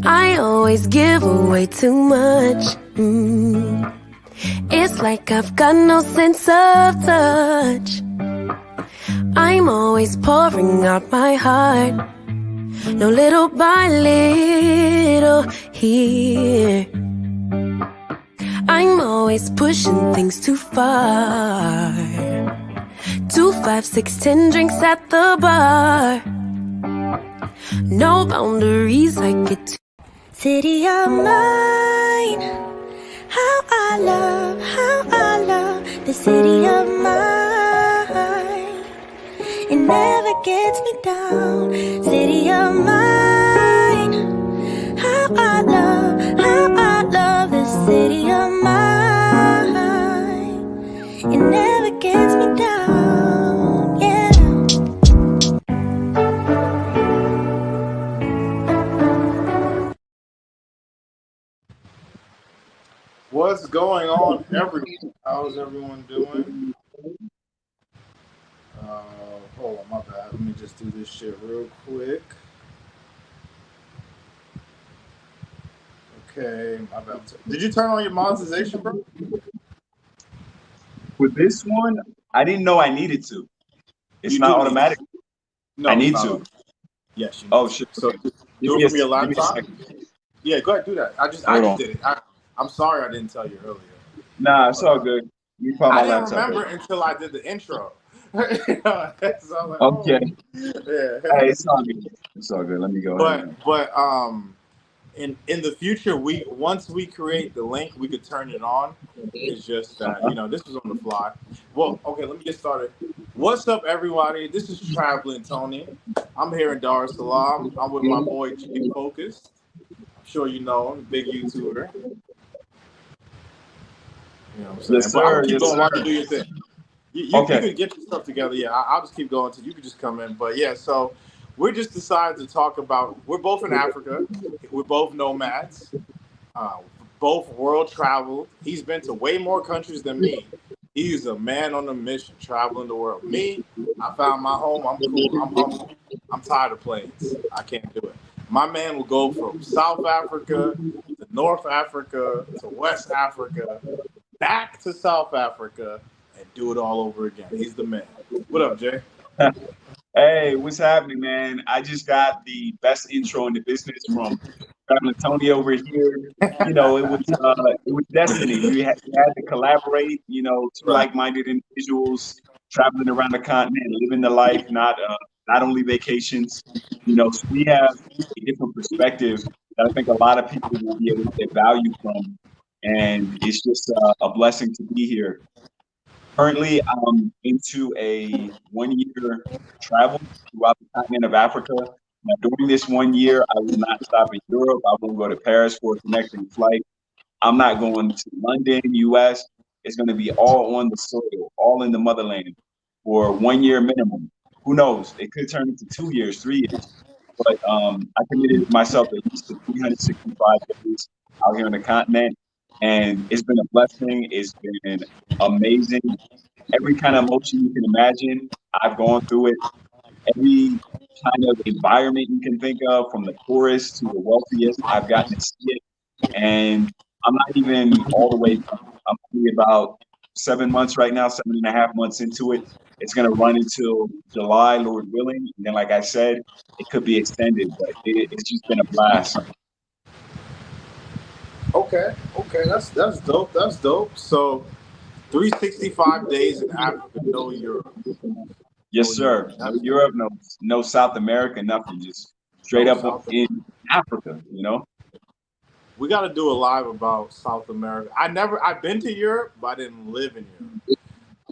I always give away too much. It's like I've got no sense of touch. I'm always pouring out my heart, no little by little here. I'm always pushing things too far. 2, 5, 6, 10 drinks at the bar. No boundaries, I get to city of mine. How I love the city of mine. It never gets me down. City of mine. How I love the city of mine. It never gets me down, yeah. What's going on, everyone? How's everyone doing? Hold on, my bad. Let me just do this shit real quick. Okay, my bad. Did you turn on your monetization, bro? With this one, I didn't know I needed to. It's You not do need automatic. No, I it's need not to. on. Yes, you need Oh to. shit. So Give do me it a from your give me a laptop. second. Yeah, go ahead, do that. I just did it. I'm sorry I didn't tell you earlier. Nah, it's all good. You call my I didn't laptop. remember until I did the intro. So I was like, Okay. yeah. Hey, it's all good. It's all good. Let me go ahead. But in the future, once we create the link, we could turn it on. It's just that this was on the fly. Well, okay, let me get started. What's up, everybody? This is Traveling Tony. I'm here in Dar es Salaam. I'm with my boy Jay Focus. I'm sure you know him, big YouTuber. You know what I'm saying? Yes, But I'm sir. gonna keep Yes, going while sir. you do your thing. You Okay. can get your stuff together. Yeah, I'll just keep going until you can just come in. But yeah, so we just decided to talk about. We're both in Africa. We're both nomads. Uh, both world traveled. He's been to way more countries than me. He's a man on a mission, traveling the world. Me, I found my home. I'm cool. I'm humble. I'm tired of planes. I can't do it. My man will go from South Africa to North Africa to West Africa, back to South Africa, and do it all over again. He's the man. What up, Jay? Hey, what's happening, man? I just got the best intro in the business from Traveling Tony over here. It was destiny. We had to collaborate. Two Right. like-minded individuals traveling around the continent, living the life, not only vacations. So we have a different perspective that I think a lot of people will be able to get value from, and it's just a blessing to be here. Currently, I'm into a 1 year travel throughout the continent of Africa. Now, during this 1 year, I will not stop in Europe. I won't go to Paris for a connecting flight. I'm not going to London, US. It's going to be all on the soil, all in the motherland for 1 year minimum. Who knows? It could turn into 2 years, 3 years. But I committed myself at least to 365 days out here on the continent. And it's been a blessing. It's been amazing. Every kind of emotion you can imagine, I've gone through it. Every kind of environment you can think of, from the poorest to the wealthiest, I've gotten to see it. And I'm not even all the way done. I'm only about 7 months right now, 7.5 months into it. It's going to run until July, Lord willing. And then, like I said, it could be extended, but it's just been a blast. Okay. That's dope. That's dope. So 365 days in Africa, no Europe. Yes, No Europe. sir. No Europe, no South America, nothing. Just straight No up South in America. Africa. We got to do a live about South America. I've been to Europe, but I didn't live in Europe.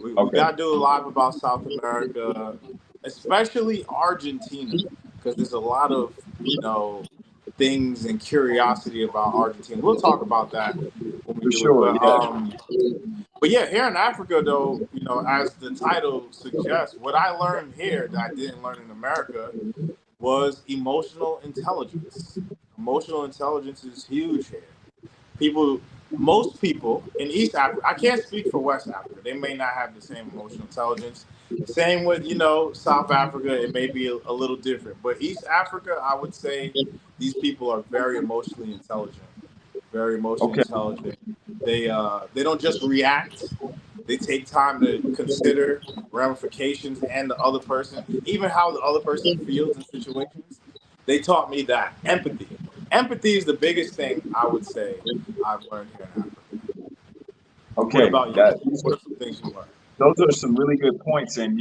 We Okay. got to do a live about South America, especially Argentina, because there's a lot of, things and curiosity about Argentina. We'll talk about that when we For do it. sure, But yeah. here in Africa, though, as the title suggests, what I learned here that I didn't learn in America was emotional intelligence. Emotional intelligence is huge here. People, most people in East Africa, I can't speak for West Africa. They may not have the same emotional intelligence. Same with, South Africa. It may be a little different, but East Africa, I would say these people are very emotionally intelligent. Very emotionally Okay. intelligent. They don't just react. They take time to consider ramifications and the other person, even how the other person feels in situations. They taught me that empathy. Empathy is the biggest thing I would say I've learned here in Africa. What Okay. about you? That What are some things you learned? those are some really good points, and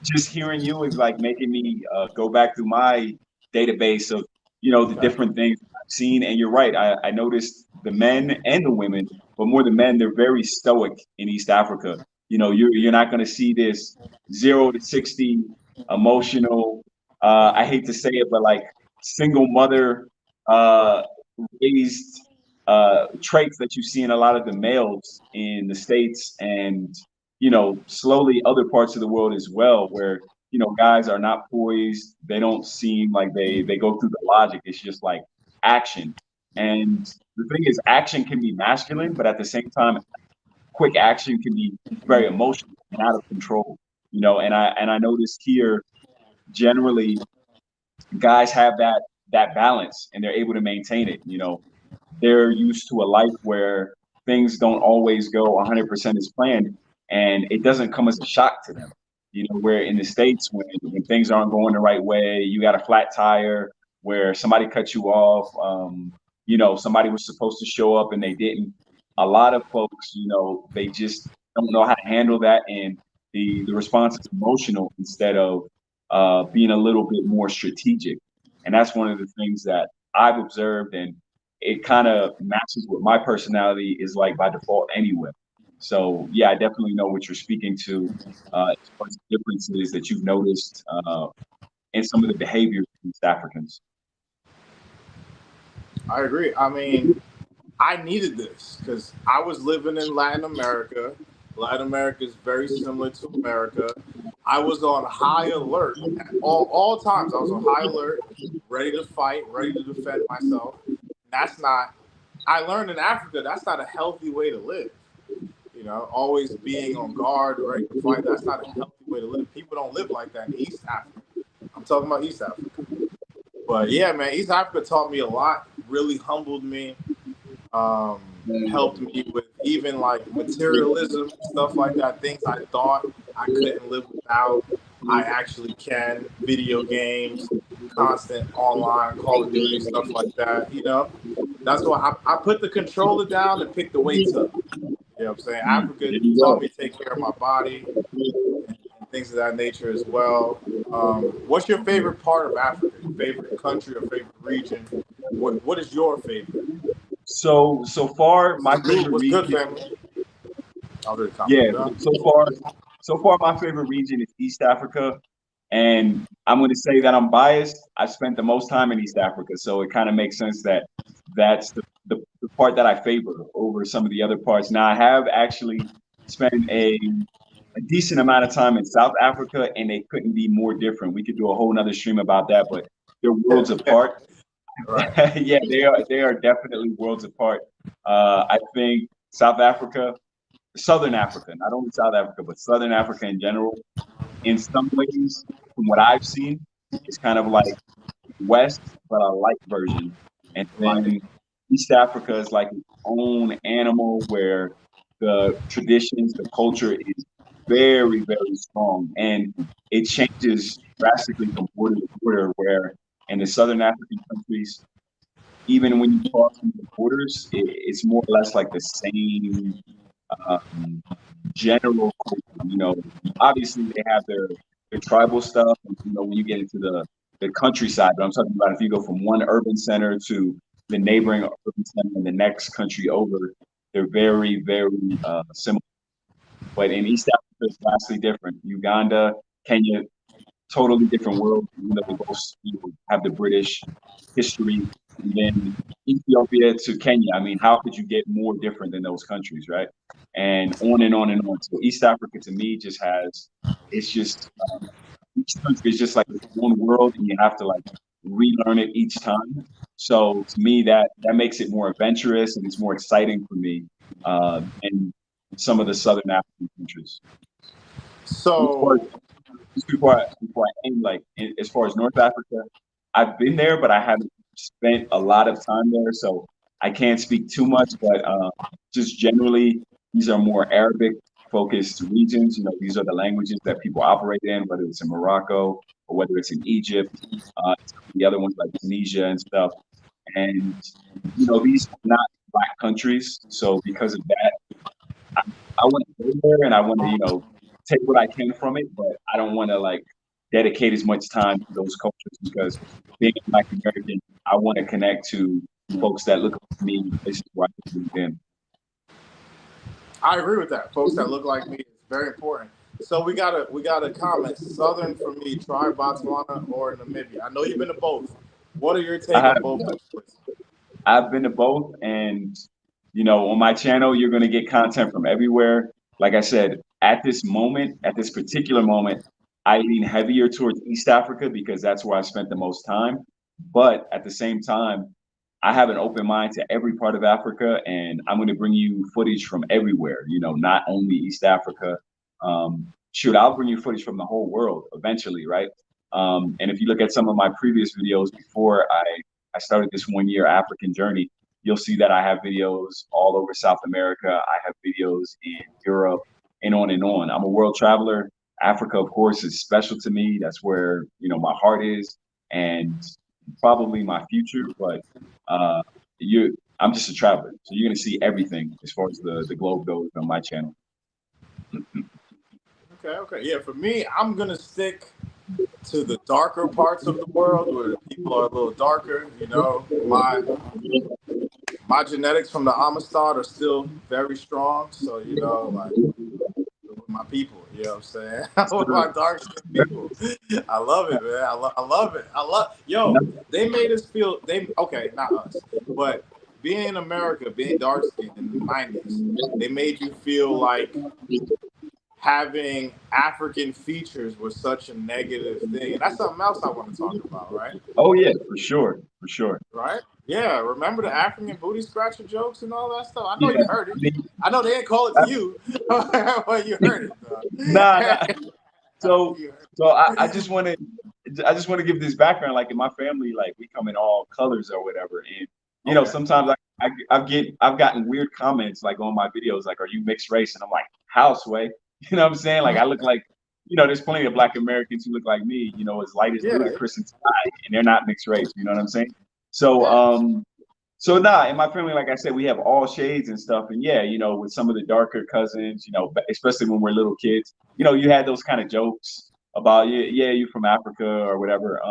just hearing you is like making me go back through my database of the Okay. different things I've seen. And you're right. I noticed the men and the women, but more the men. They're very stoic in East Africa. You're not going to see this 0 to 60 emotional. I hate to say it, but like single mother uh, raised traits that you see in a lot of the males in the States, and slowly other parts of the world as well, where guys are not poised. They don't seem like they go through the logic. It's just like action. And the thing is, action can be masculine, but at the same time, quick action can be very emotional and out of control. And I noticed here generally guys have that balance and they're able to maintain it. They're used to a life where things don't always go 100% as planned, and it doesn't come as a shock to them. Where in the States, when things aren't going the right way, you got a flat tire, where somebody cut you off, somebody was supposed to show up and they didn't. A lot of folks, they just don't know how to handle that, and the response is emotional instead of being a little bit more strategic. And that's one of the things that I've observed, and it kind of matches what my personality is like by default anyway. So yeah, I definitely know what you're speaking to as far as the differences that you've noticed in some of the behaviors of East Africans. I agree. I mean, I needed this because I was living in Latin America. Latin America is very similar to America. I was on high alert at all times. I was on high alert, ready to fight, ready to defend myself. That's not. I learned in Africa that's not a healthy way to live. Always being on guard, ready to fight. That's not a healthy way to live. People don't live like that in East Africa. I'm talking about East Africa. But yeah, man, East Africa taught me a lot. Really humbled me, um, helped me with even like materialism, stuff like that. Things I thought I couldn't live without, I actually can. Video games, constant online Call of Duty, stuff like that. That's why I put the controller down and picked the weights up. You know what I'm saying? Africa There you taught go. me to take care of my body and things of that nature as well. What's your favorite part of Africa? Your favorite country or favorite region? What is your favorite? So far, my Dude, favorite what's good, region, family? I was ready to comment. yeah. Yeah. So far, my favorite region is East Africa, and I'm going to say that I'm biased. I spent the most time in East Africa, so it kind of makes sense that that's the part that I favor over some of the other parts. Now, I have actually spent a decent amount of time in South Africa, and they couldn't be more different. We could do a whole nother stream about that, but they're worlds apart. Right. Yeah, they are definitely worlds apart. I think South Africa, Southern Africa, not only South Africa, but Southern Africa in general, in some ways, from what I've seen, it's kind of like West, but a light version. And Like, then East Africa is like its own animal where the traditions, the culture is very, very strong. And it changes drastically from border to border, where in the Southern African countries, even when you cross the borders, it's more or less like the same um, general culture. Obviously they have their tribal stuff. And, when you get into the countryside, but I'm talking about if you go from one urban center to the neighboring urban center in the next country over, they're very, very similar. But in East Africa, it's vastly different. Uganda, Kenya, totally different world. Even though they both have the British history, and then Ethiopia to Kenya. I mean, how could you get more different than those countries, right? And on and on and on. So East Africa to me just has, it's just each country is just like its own world, and you have to like relearn it each time. So to me, that makes it more adventurous and it's more exciting for me. And some of the Southern African countries. So Just before I end, like as far as North Africa, I've been there, but I haven't spent a lot of time there, so I can't speak too much. But just generally, these are more Arabic focused regions. You know, these are the languages that people operate in, whether it's in Morocco or whether it's in Egypt, the other ones like Tunisia and stuff. And you know, these are not black countries, so because of that, I, I want to go there and I want to, you know, take what I can from it, but I don't want to like dedicate as much time to those cultures because being a Black American, I want to connect to folks that look like me in places where I can move in. I agree with that. Folks that look like me is very important. So we got a comment. Southern for me, try Botswana or Namibia. I know you've been to both. What are your I take have on both those places? I've been to both, and you know, on my channel, you're going to get content from everywhere. Like I said, at this moment, at this particular moment, I lean heavier towards East Africa because that's where I spent the most time. But at the same time, I have an open mind to every part of Africa, and I'm going to bring you footage from everywhere. You know, not only East Africa. Shoot, I'll bring you footage from the whole world eventually, right? And if you look at some of my previous videos before I started this 1 year African journey, you'll see that I have videos all over South America. I have videos in Europe and on and on. I'm a world traveler. Africa, of course, is special to me. That's where, you know, my heart is and probably my future. But uh, I'm just a traveler. So you're going to see everything as far as the globe goes on my channel. Okay, okay. Yeah, for me, I'm gonna stick to the darker parts of the world where the people are a little darker. You know, my genetics from the Amistad are still very strong. So, you know, like with my people, you know what I'm saying? With my dark skinned people. I love it, man. I love it. Yo, they made us feel, okay, not us, but being in America, being dark skinned in the 90s, they made you feel like having African features was such a negative thing. And that's something else I want to talk about, right? Oh yeah, for sure, for sure. Right? Yeah, remember the African booty scratcher jokes and all that stuff? I know Yeah, you heard it. I mean, I know they didn't call it to you, but you heard it. nah, nah. So, You heard it. I just want to give this background. Like in my family, like we come in all colors or whatever, and you know, Okay. sometimes I've gotten weird comments like on my videos, like, "Are you mixed race?" And I'm like, "How, Sway?" You know what I'm saying? Like I look like, you know, there's plenty of Black Americans who look like me, you know, as light as Yeah, Ludacris and Ty, and they're not mixed race. You know what I'm saying? So, yeah. so nah, in my family, like I said, we have all shades and stuff. And yeah, you know, with some of the darker cousins, you know, especially when we're little kids, you know, you had those kind of jokes about yeah, yeah, you from Africa or whatever.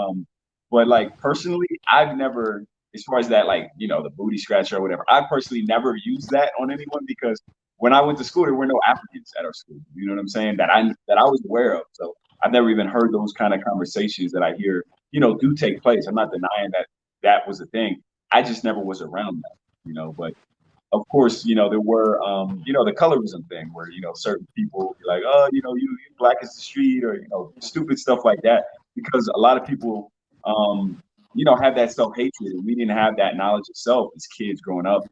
But like personally, I've never, as far as that, like, you know, the booty scratcher or whatever, I personally never used that on anyone because when I went to school, there were no Africans at our school. You know what I'm saying? That I was aware of. So I've never even heard those kind of conversations that I hear, you know, do take place. I'm not denying that that was a thing. I just never was around that, you know. But of course, you know, there were, you know, the colorism thing where, you know, certain people be like, oh, you know, you black as the street or, you know, stupid stuff like that. Because a lot of people, you know, have that self hatred, and we didn't have that knowledge of self as kids growing up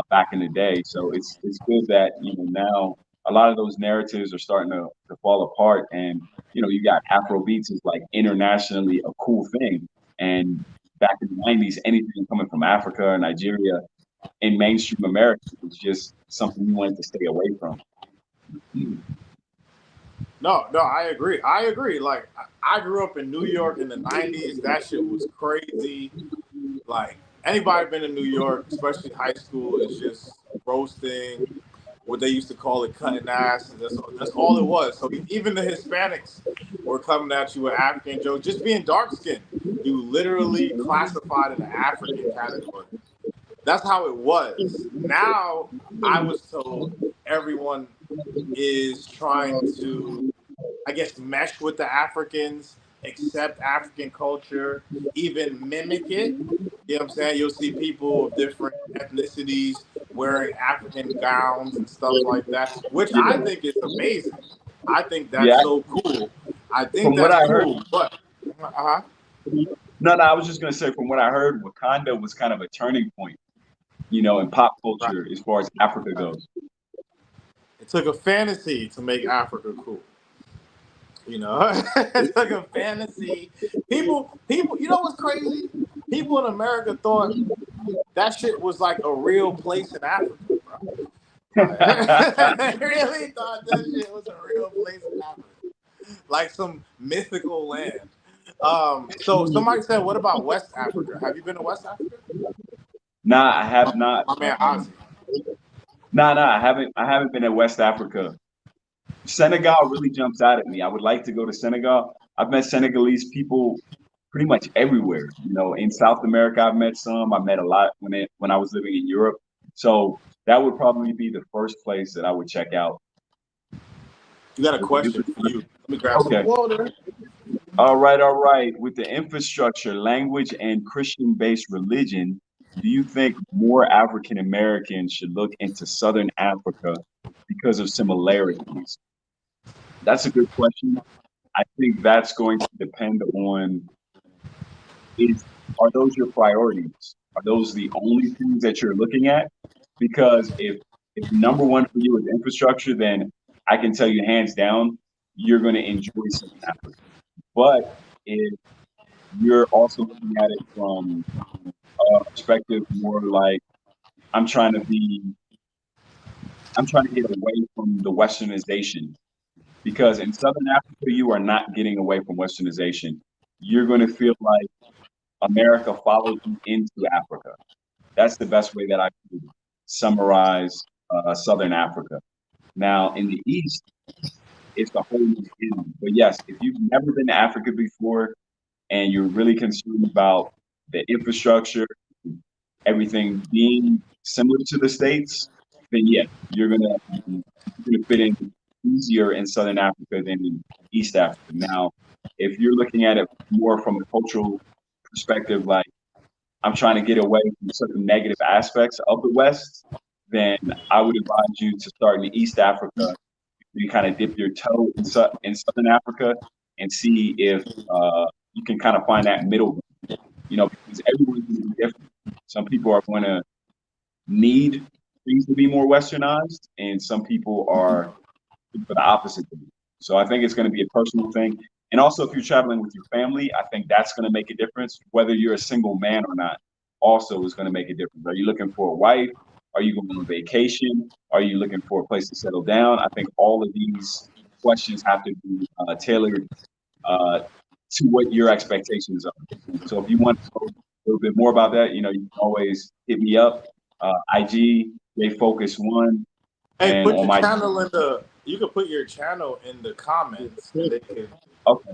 back in the day. So it's good that, you know, now a lot of those narratives are starting to fall apart. And, you know, you got Afro beats is like internationally a cool thing. And back in the 90s, anything coming from Africa or Nigeria in mainstream America was just something we wanted to stay away from. No, no, I agree. I agree. Like I grew up in New York in the 90s. That shit was crazy. Like anybody been in New York, especially high school, is just roasting, what they used to call it, cutting ass. And that's all it was. So even the Hispanics were coming at you with African jokes. Just being dark skinned, you literally classified in the African category. That's how it was. Now I was told everyone is trying to, I guess, mesh with the Africans, accept African culture, even mimic it. You know what I'm saying? You'll see people of different ethnicities wearing African gowns and stuff like that, which Yeah, I think is amazing. I think that's yeah. so cool. I think From what that's I heard, cool, but uh-huh. no, no, I was just gonna say, from what I heard, Wakanda was kind of a turning point, you know, in pop Right, culture as far as Africa right. goes. It took a fantasy to make Africa cool. You know, it's like a fantasy. People. You know what's crazy? People in America thought that shit was like a real place in Africa, bro. I really thought that shit was a real place in Africa, like some mythical land. So somebody said, "What about West Africa? Have you been to West Africa?" Nah, I have not. My man Ozzy. Nah, I haven't been to West Africa. Senegal really jumps out at me. I would like to go to Senegal. I've met Senegalese people pretty much everywhere. You know, in South America, I've met some. I met a lot when I was living in Europe. So that would probably be the first place that I would check out. You got a question for you. Let me grab some Okay. water. All right, all right. With the infrastructure, language, and Christian-based religion, do you think more African Americans should look into Southern Africa because of similarities? That's a good question. I think that's going to depend on is are those your priorities? Are those the only things that you're looking at? Because if number one for you is infrastructure, then I can tell you hands down, you're going to enjoy Southern Africa. But if you're also looking at it from a perspective more like I'm trying to be, I'm trying to get away from the westernization because in Southern Africa, you are not getting away from westernization. You're going to feel like America follows you into Africa. That's the best way that I could summarize Southern Africa. Now, in the East, it's a whole new animal. But yes, if you've never been to Africa before and you're really concerned about the infrastructure, everything being similar to the States, then yeah, you're gonna fit in easier in Southern Africa than in East Africa. Now, if you're looking at it more from a cultural perspective, like I'm trying to get away from certain negative aspects of the West, then I would advise you to start in East Africa. You kind of dip your toe in Southern Africa and see if you can kind of find that middle ground. You know, because everyone's going to be different. Some people are going to need things to be more westernized, and some people are for the opposite thing. So I think it's going to be a personal thing. And also, if you're traveling with your family, I think that's going to make a difference. Whether you're a single man or not, also is going to make a difference. Are you looking for a wife? Are you going on vacation? Are you looking for a place to settle down? I think all of these questions have to be tailored to what your expectations are. So if you want to know a little bit more about that, you know, you can always hit me up, IG, JFocus1, Hey, and put on your my, channel in the. You can put your channel in the comments. And they can, okay,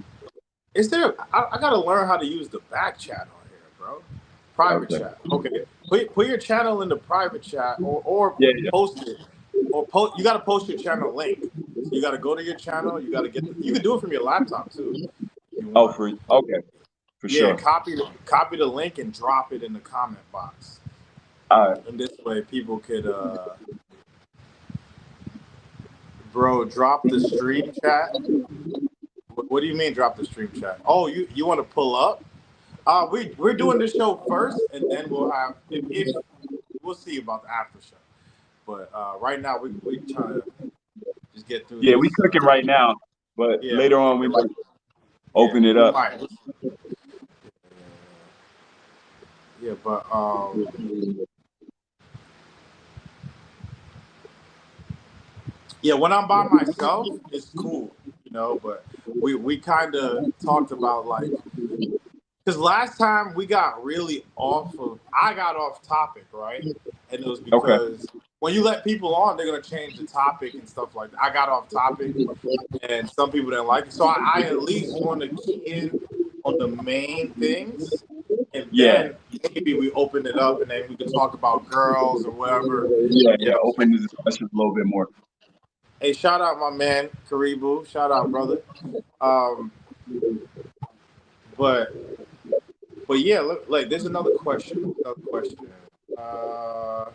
is there? I gotta learn how to use the back chat on here, bro. Private okay. chat. Okay. Put your channel in the private chat or Yeah, yeah. post it. Or post. You gotta post your channel link. So you gotta go to your channel. You gotta get. You can do it from your laptop too, if you Oh, want. okay, for Yeah. sure. Copy the link and drop it in the comment box. All right. And this way, people could. Bro, drop the stream chat. What do you mean drop the stream chat? Oh, you want to pull up? We're doing this show first, and then we'll have if we'll see about the after show. But right now we trying to just get through Yeah, we this. cooking right now, but Yeah, we later on we cooking. might Yeah, open it we up. might. Yeah, but yeah, when I'm by myself, it's cool, you know. But we kind of talked about like because last time we got really off of, I got off topic, right? And it was Okay. because when you let people on, they're gonna change the topic and stuff like that. I got off topic, and some people didn't like it, so I at least want to key in on the main things, and Yeah, then maybe we open it up, and then we can talk about girls or whatever, you yeah. know. Open the discussion a little bit more. Hey, shout out my man Karibu, shout out brother. Um, but But yeah, look, like there's another question. Another question. Uh,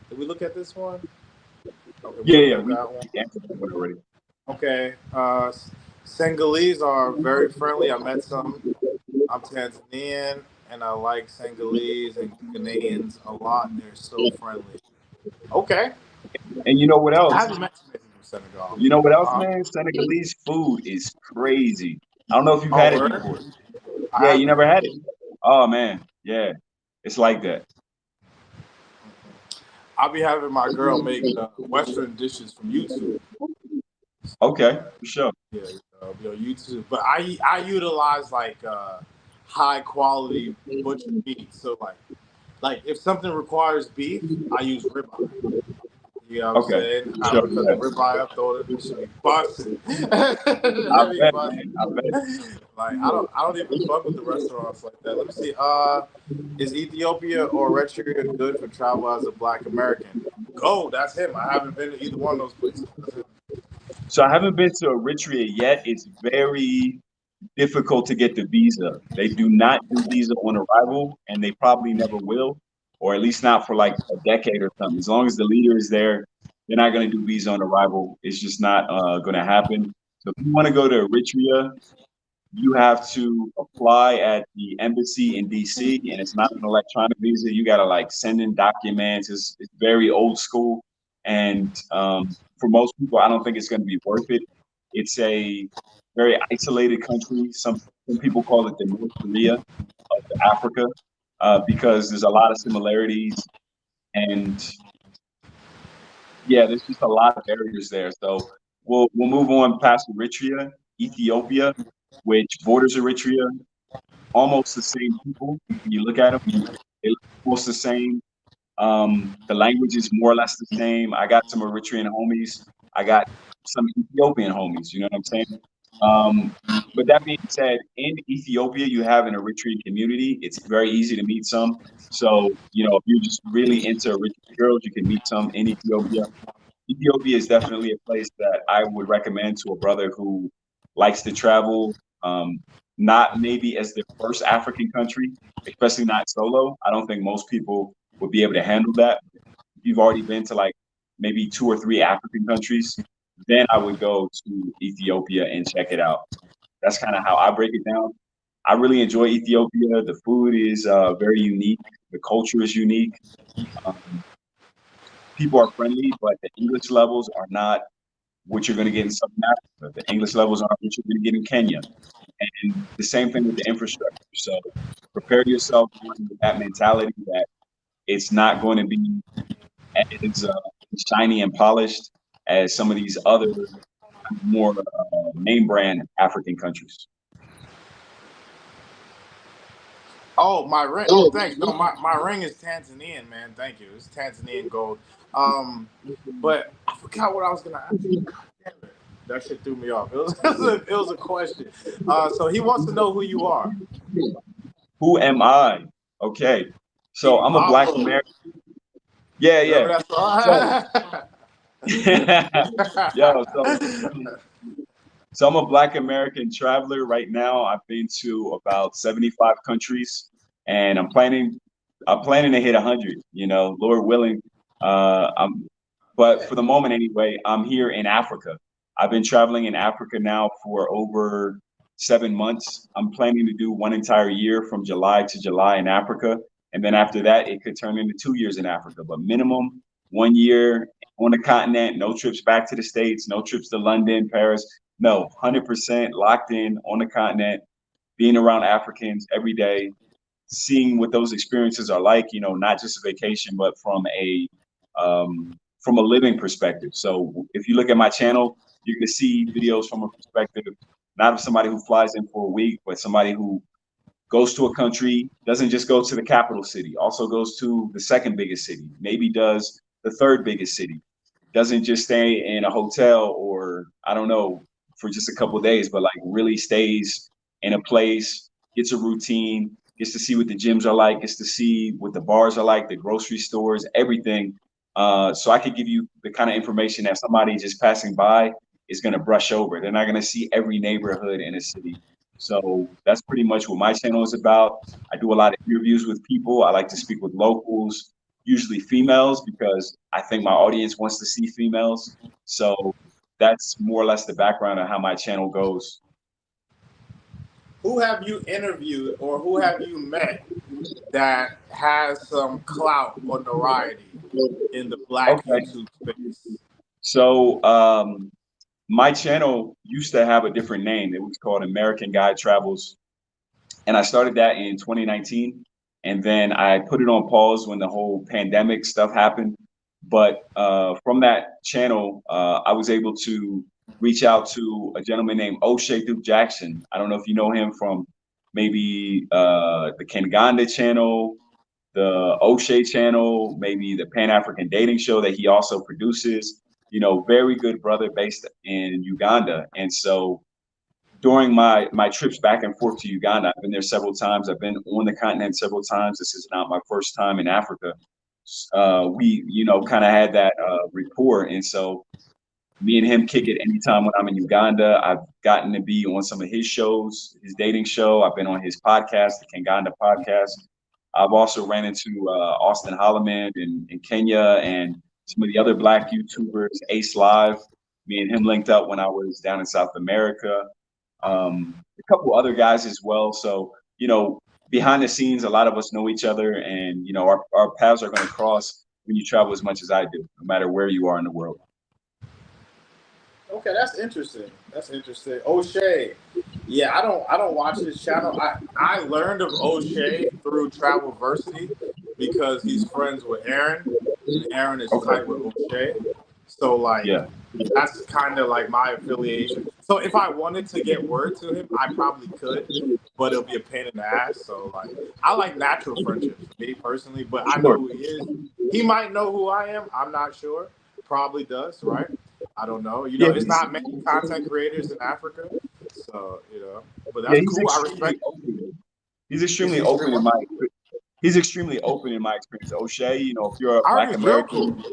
did we look at this one? Okay, we Yeah, looked yeah. at We that one. answered that one already. Okay. Senegalese are very friendly. I met some. I'm Tanzanian, and I like Senegalese and Ghanaians a lot. They're so friendly. Okay. And you know what I else? haven't met Senegalese. Senegal. You know what else, man? Senegalese food is crazy. I don't know if you've Oh, had it word? before. I Yeah, you haven't. never had it. Oh man, yeah, it's like that. I'll be having my girl make Western dishes from YouTube. Okay, for sure. Yeah, YouTube. But I utilize like high quality butcher meat. So like if something requires beef, I use ribeye. You know what I'm Okay, saying? for I sure. would cut the Yeah. ribeye up, throw it. It should be busting. I It be bet, busting. man. I bet. Like I don't even fuck with the restaurants like that. Let me see. Is Ethiopia or Eritrea good for travel as a Black American? Go. That's him. I haven't been to either one of those places. That's him. So I haven't been to Eritrea yet. It's very difficult to get the visa. They do not do visa on arrival, and they probably never will, or at least not for like a decade or something. As long as the leader is there, they're not going to do visa on arrival. It's just not going to happen. So if you want to go to Eritrea, you have to apply at the embassy in DC, and it's not an electronic visa. You got to like send in documents. It's very old school, and for most people, I don't think it's going to be worth it. It's a very isolated country. Some people call it the North Korea of Africa because there's a lot of similarities, and yeah, there's just a lot of barriers there. So we'll move on past Eritrea, Ethiopia, which borders Eritrea, almost the same people. When you look at them, they look almost the same. The language is more or less the same. I got some Eritrean homies. I got some Ethiopian homies. You know what I'm saying? Um, but that being said, in Ethiopia, you have an Eritrean community. It's very easy to meet some. So, if you're just really into Eritrean girls, you can meet some in Ethiopia. Ethiopia is definitely a place that I would recommend to a brother who likes to travel, um, not maybe as their first African country, especially not solo. I don't think most people would be able to handle that. If you've already been to like maybe two or three African countries, then I would go to Ethiopia and check it out. That's kind of how I break it down. I really enjoy Ethiopia. The food is very unique. The culture is unique. Um, People are friendly, but the English levels are not what you're going to get in Southern Africa. The English levels aren't what you're going to get in Kenya. And the same thing with the infrastructure. So prepare yourself with that mentality that it's not going to be as shiny and polished as some of these other more name brand African countries. Oh, my ring. Oh, thanks. No, my ring is Tanzanian, man. Thank you. It's Tanzanian gold. Um, but I forgot what I was gonna ask you. God damn it. That shit threw me off. It was a question. So he wants to know who you are. Who am I? Okay. So Big I'm a Black Pablo. American. Yeah, Remember yeah. that So, song? yo, so I'm a Black American traveler right now. I've been to about 75 countries, and I'm planning to hit 100. Lord willing. But for the moment anyway, I'm here in Africa. I've been traveling in Africa now for over 7 months. I'm planning to do one entire year from July to July in Africa, and then after that, it could turn into 2 years in Africa. But minimum 1 year on the continent. No trips back to the States. No trips to London, Paris. No, 100% locked in on the continent, being around Africans every day, seeing what those experiences are like, not just a vacation, but from a living perspective. So if you look at my channel, you can see videos from a perspective, not of somebody who flies in for a week, but somebody who goes to a country, doesn't just go to the capital city, also goes to the second biggest city, maybe does the third biggest city, doesn't just stay in a hotel or I don't know for just a couple of days, but like really stays in a place, gets a routine, gets to see what the gyms are like, gets to see what the bars are like, the grocery stores, everything. So I could give you the kind of information that somebody just passing by is going to brush over. They're not going to see every neighborhood in a city. So that's pretty much what my channel is about. I do a lot of interviews with people. I like to speak with locals, usually females, because I think my audience wants to see females. So that's more or less the background of how my channel goes. Who have you interviewed or who have you met that has some clout or notoriety in the Black Okay. YouTube space? So my channel used to have a different name. It was called American Guy Travels, and I started that in 2019. And then I put it on pause when the whole pandemic stuff happened. But from that channel, I was able to reach out to a gentleman named O'Shea Duke Jackson. I don't know if you know him from maybe the Kanganda channel, the O'Shea channel, maybe the Pan African Dating Show that he also produces. You know, very good brother based in Uganda. And so during my trips back and forth to Uganda, I've been there several times. I've been on the continent several times. This is not my first time in Africa. We, kind of had that rapport, and so me and him kick it anytime when I'm in Uganda. I've gotten to be on some of his shows, his dating show. I've been on his podcast, the Kanganda podcast. I've also ran into Austin Holloman in Kenya and some of the other Black YouTubers, Ace Live. Me and him linked up when I was down in South America. A couple other guys as well. So, behind the scenes, a lot of us know each other, and, our paths are going to cross when you travel as much as I do, no matter where you are in the world. Okay, that's interesting. That's interesting. O'Shea. Yeah, I don't watch his channel. I learned of O'Shea through Travelversity because he's friends with Aaron, and Aaron is Okay. tight with O'Shea. So like Yeah. that's kind of like my affiliation. So if I wanted to get word to him, I probably could, but it'll be a pain in the ass. So like I like natural friendships, me personally, but I know Sure. who he is. He might know who I am. I'm not sure. Probably does, right? I don't know. Yeah, It's not many content creators in Africa, so but yeah, that's he's cool. I extremely respect. open. He's Is extremely he open extreme? in he's extremely open in my experience. O'Shea, if you're a I heard Black he's real American, cool.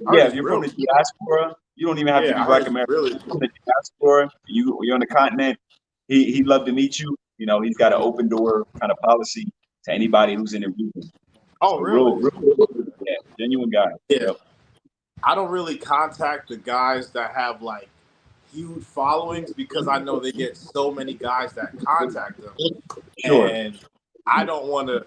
I heard yeah, if he's you're from real the cool. diaspora, you don't even have to Yeah, be I heard Black he's American. really If you're cool. from the diaspora, you're on the continent, he'd love to meet you. He's got an open door kind of policy to anybody who's in the region. Oh, So real, really? real, yeah, genuine guy. Yeah. Yep. I don't really contact the guys that have like huge followings because I know they get so many guys that contact them, Sure, and I don't want to.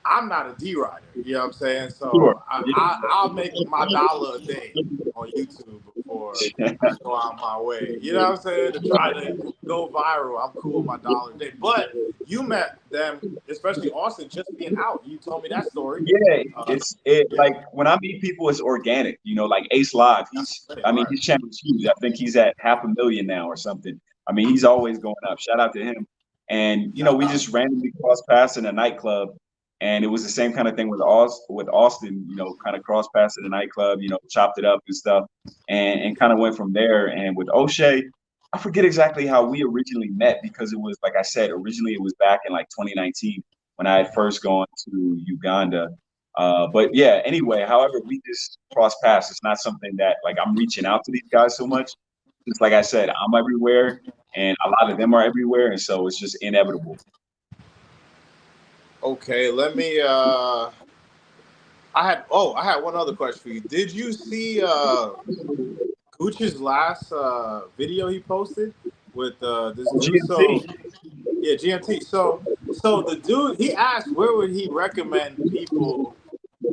I'm not a D rider, you know what I'm saying? sure. So I'll make my dollar a day on YouTube before I go out my way. You know what I'm saying? To try to go viral. I'm cool with my dollar a day. But you met them, especially Austin, just being out. You told me that story. Yeah, it Yeah, like when I meet people, it's organic. Like Ace Live, right. his channel's huge. I think he's at 500,000 now or something. I mean, he's always going up. Shout out to him. And Shout we out. just randomly crossed paths in a nightclub, and it was the same kind of thing with Austin. Kind of crossed paths in a nightclub. Chopped it up and stuff, and kind of went from there. And with O'Shea, I forget exactly how we originally met because it was like I said, originally it was back in like 2019 when I had first gone to Uganda. But yeah, anyway, however, we just cross paths. It's not something that like I'm reaching out to these guys so much. Just like I said, I'm everywhere and a lot of them are everywhere. And so it's just inevitable. Okay, let me I had one other question for you. Did you see Gucci's last video he posted with this dude? So GMT. yeah, GMT. So the dude he asked where would he recommend people.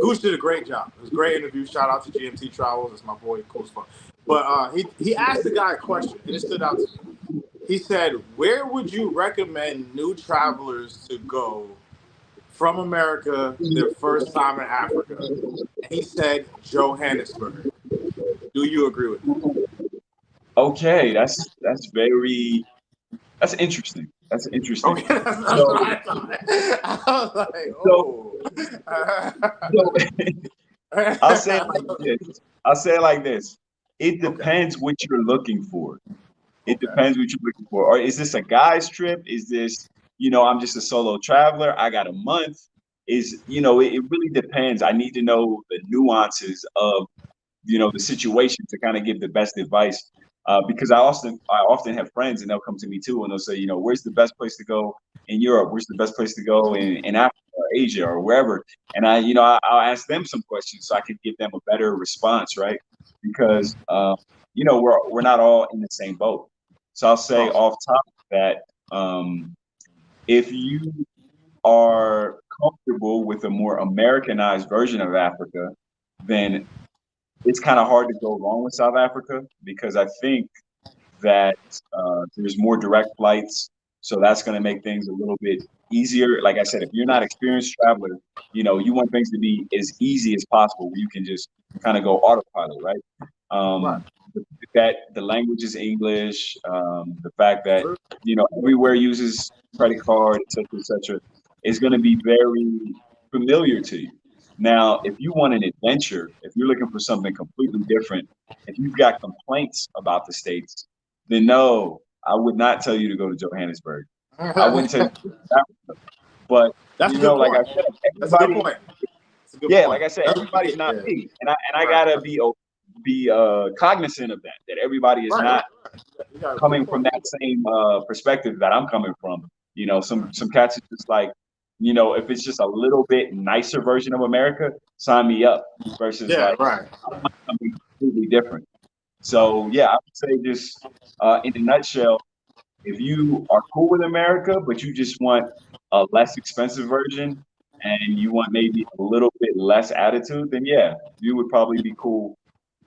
Gooch did a great job. It was a great interview. Shout out to GMT Travels. It's my boy, cool as fuck. But he asked the guy a question, and it stood out to me. He said, "Where would you recommend new travelers to go from America their first time in Africa?" And he said, "Johannesburg." Do you agree with that? Okay, that's interesting. That's interesting. Okay, that's what So I thought. I was like, so oh. so I'll say it like this. I'll say it like this. It Okay. depends what you're looking for. It Okay. depends what you're looking for. Or is this a guy's trip? Is this, I'm just a solo traveler. I got a month. It really depends. I need to know the nuances of, the situation to kind of give the best advice. Because I often have friends and they'll come to me too and they'll say, where's the best place to go in Europe? Where's the best place to go in Africa or Asia or wherever? And I'll ask them some questions so I can give them a better response, right? Because we're not all in the same boat. So I'll say Oh, off top that if you are comfortable with a more Americanized version of Africa, then it's kind of hard to go wrong with South Africa because I think that there's more direct flights, so that's going to make things a little bit easier. Like I said, if you're not experienced traveler, you want things to be as easy as possible, where you can just kind of go autopilot, right? Right. Um, that the language is English, the fact that True. everywhere uses credit card, et cetera, is going to be very familiar to you. Now, if you want an adventure, if you're looking for something completely different, if you've got complaints about the states, then no, I would not tell you to go to Johannesburg. I wouldn't tell you to go to Africa. But That's a good like I point. said, That's a good everybody, point. That's a good yeah, point. like I said, That's, everybody's not yeah. me, and I Right. gotta be cognizant of that. That everybody is Right. Right. not Right. You got a good coming from point. that same perspective that I'm coming from. Some cats are just like, if it's just a little bit nicer version of America, sign me up. Versus Yeah. like Right. something completely different. So yeah, I would say just in a nutshell, if you are cool with America, but you just want a less expensive version and you want maybe a little bit less attitude, then yeah, you would probably be cool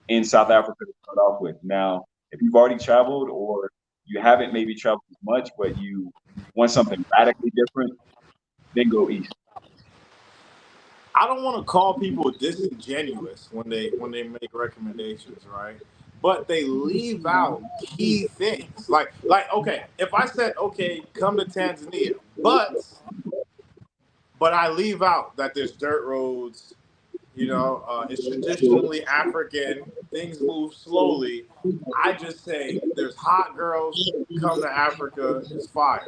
in South Africa to start off with. Now, if you've already traveled or you haven't maybe traveled as much, but you want something radically different, then go east. I don't want to call people disingenuous when they make recommendations, right? But they leave out key things. Like okay, if I said okay, come to Tanzania, but I leave out that there's dirt roads. It's traditionally African. Things move slowly. I just say there's hot girls. Come to Africa. It's fire.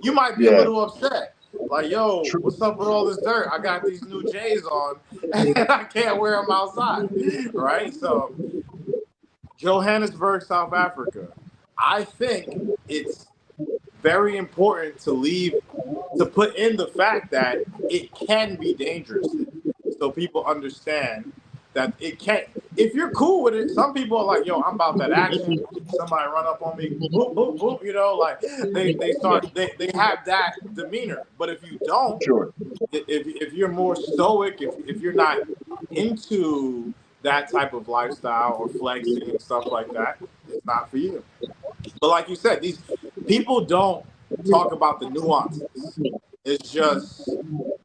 You might be a Yeah, little upset. Like, yo, true. what's up with all this dirt? I got these new J's on, and I can't wear them outside, right? So, Johannesburg, South Africa. I think it's very important to put in the fact that it can be dangerous there. So people understand that it can't. If you're cool with it, some people are like, "Yo, I'm about that action." Somebody run up on me, boop, boop, boop. Like they have that demeanor. But if you don't, Sure. if you're more stoic, if you're not into that type of lifestyle or flexing and stuff like that, it's not for you. But like you said, these people don't talk about the nuances. It's just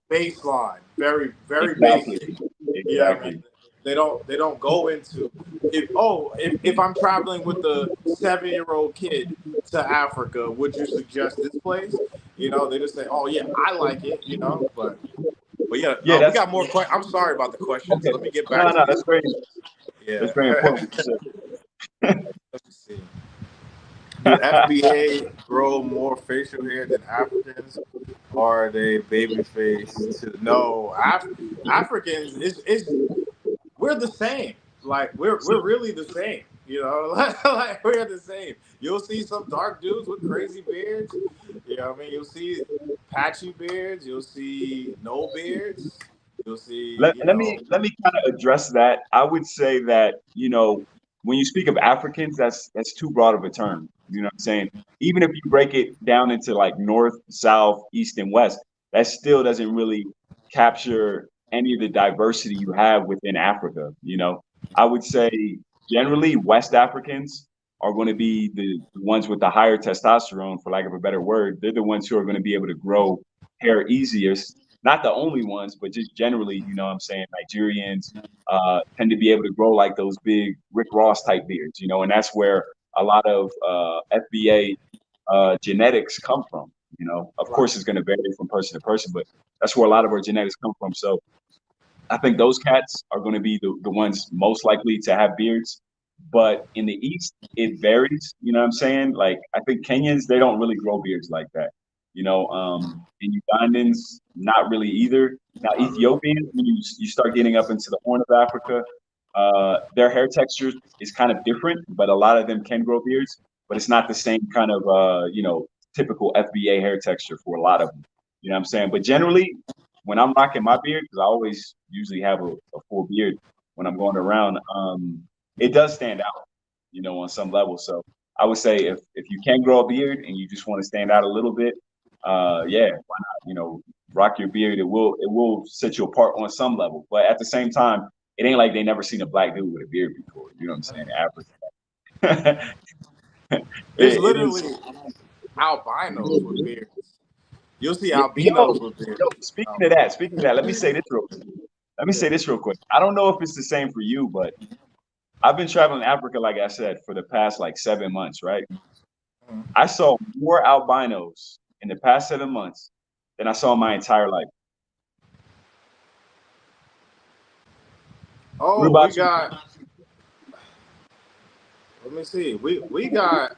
baseline, very very Exactly. basic. Yeah, I mean, Exactly. they don't go into if I'm traveling with a 7-year-old kid to Africa, would you suggest this place? They just say, oh yeah, I like it. But yeah, Yeah, we that's got more questions. I'm sorry about the questions. okay. Let me get No, back to no, these questions. that's Yeah. very important what you said. Let me see. Do FBA grow more facial hair than Africans? Or are they baby face too? No, Africans is we're the same. Like we're really the same. Like we're the same. You'll see some dark dudes with crazy beards. I mean, you'll see patchy beards. You'll see no beards. You'll see, Let me kind of address that. I would say that, when you speak of Africans, that's too broad of a term. You know what I'm saying? Even if you break it down into like north, south, east, and west, that still doesn't really capture any of the diversity you have within Africa. I would say generally West Africans are going to be the ones with the higher testosterone, for lack of a better word. They're the ones who are going to be able to grow hair easiest, not the only ones, but just generally, what I'm saying, Nigerians tend to be able to grow like those big Rick Ross type beards, and that's where a lot of FBA genetics come from. Of right. course, it's going to vary from person to person, but that's where a lot of our genetics come from. So I think those cats are going to be the ones most likely to have beards. But in the East, it varies. You know what I'm saying? Like, I think Kenyans, they don't really grow beards like that. And Ugandans, not really either. Now, Not really. Ethiopians, when you start getting up into the Horn of Africa, their hair texture is kind of different, but a lot of them can grow beards, but it's not the same kind of, typical FBA hair texture for a lot of them. You know what I'm saying? But generally, when I'm rocking my beard, because I always usually have a full beard when I'm going around, it does stand out, on some level. So I would say if you can grow a beard and you just want to stand out a little bit, yeah, why not? Rock your beard. It will set you apart on some level. But at the same time, it ain't like they never seen a black dude with a beard before. You know what I'm saying? Africa. There's It is. literally albinos with beards. You'll see Yo, albinos with beards. yo, speaking of that, let me say this real quick. Let me say this real quick. I don't know if it's the same for you, but I've been traveling Africa, like I said, for the past like 7 months, right? Mhm. I saw more albinos in the past 7 months than I saw in my entire life. What Oh, we about you? got. Let me see. We got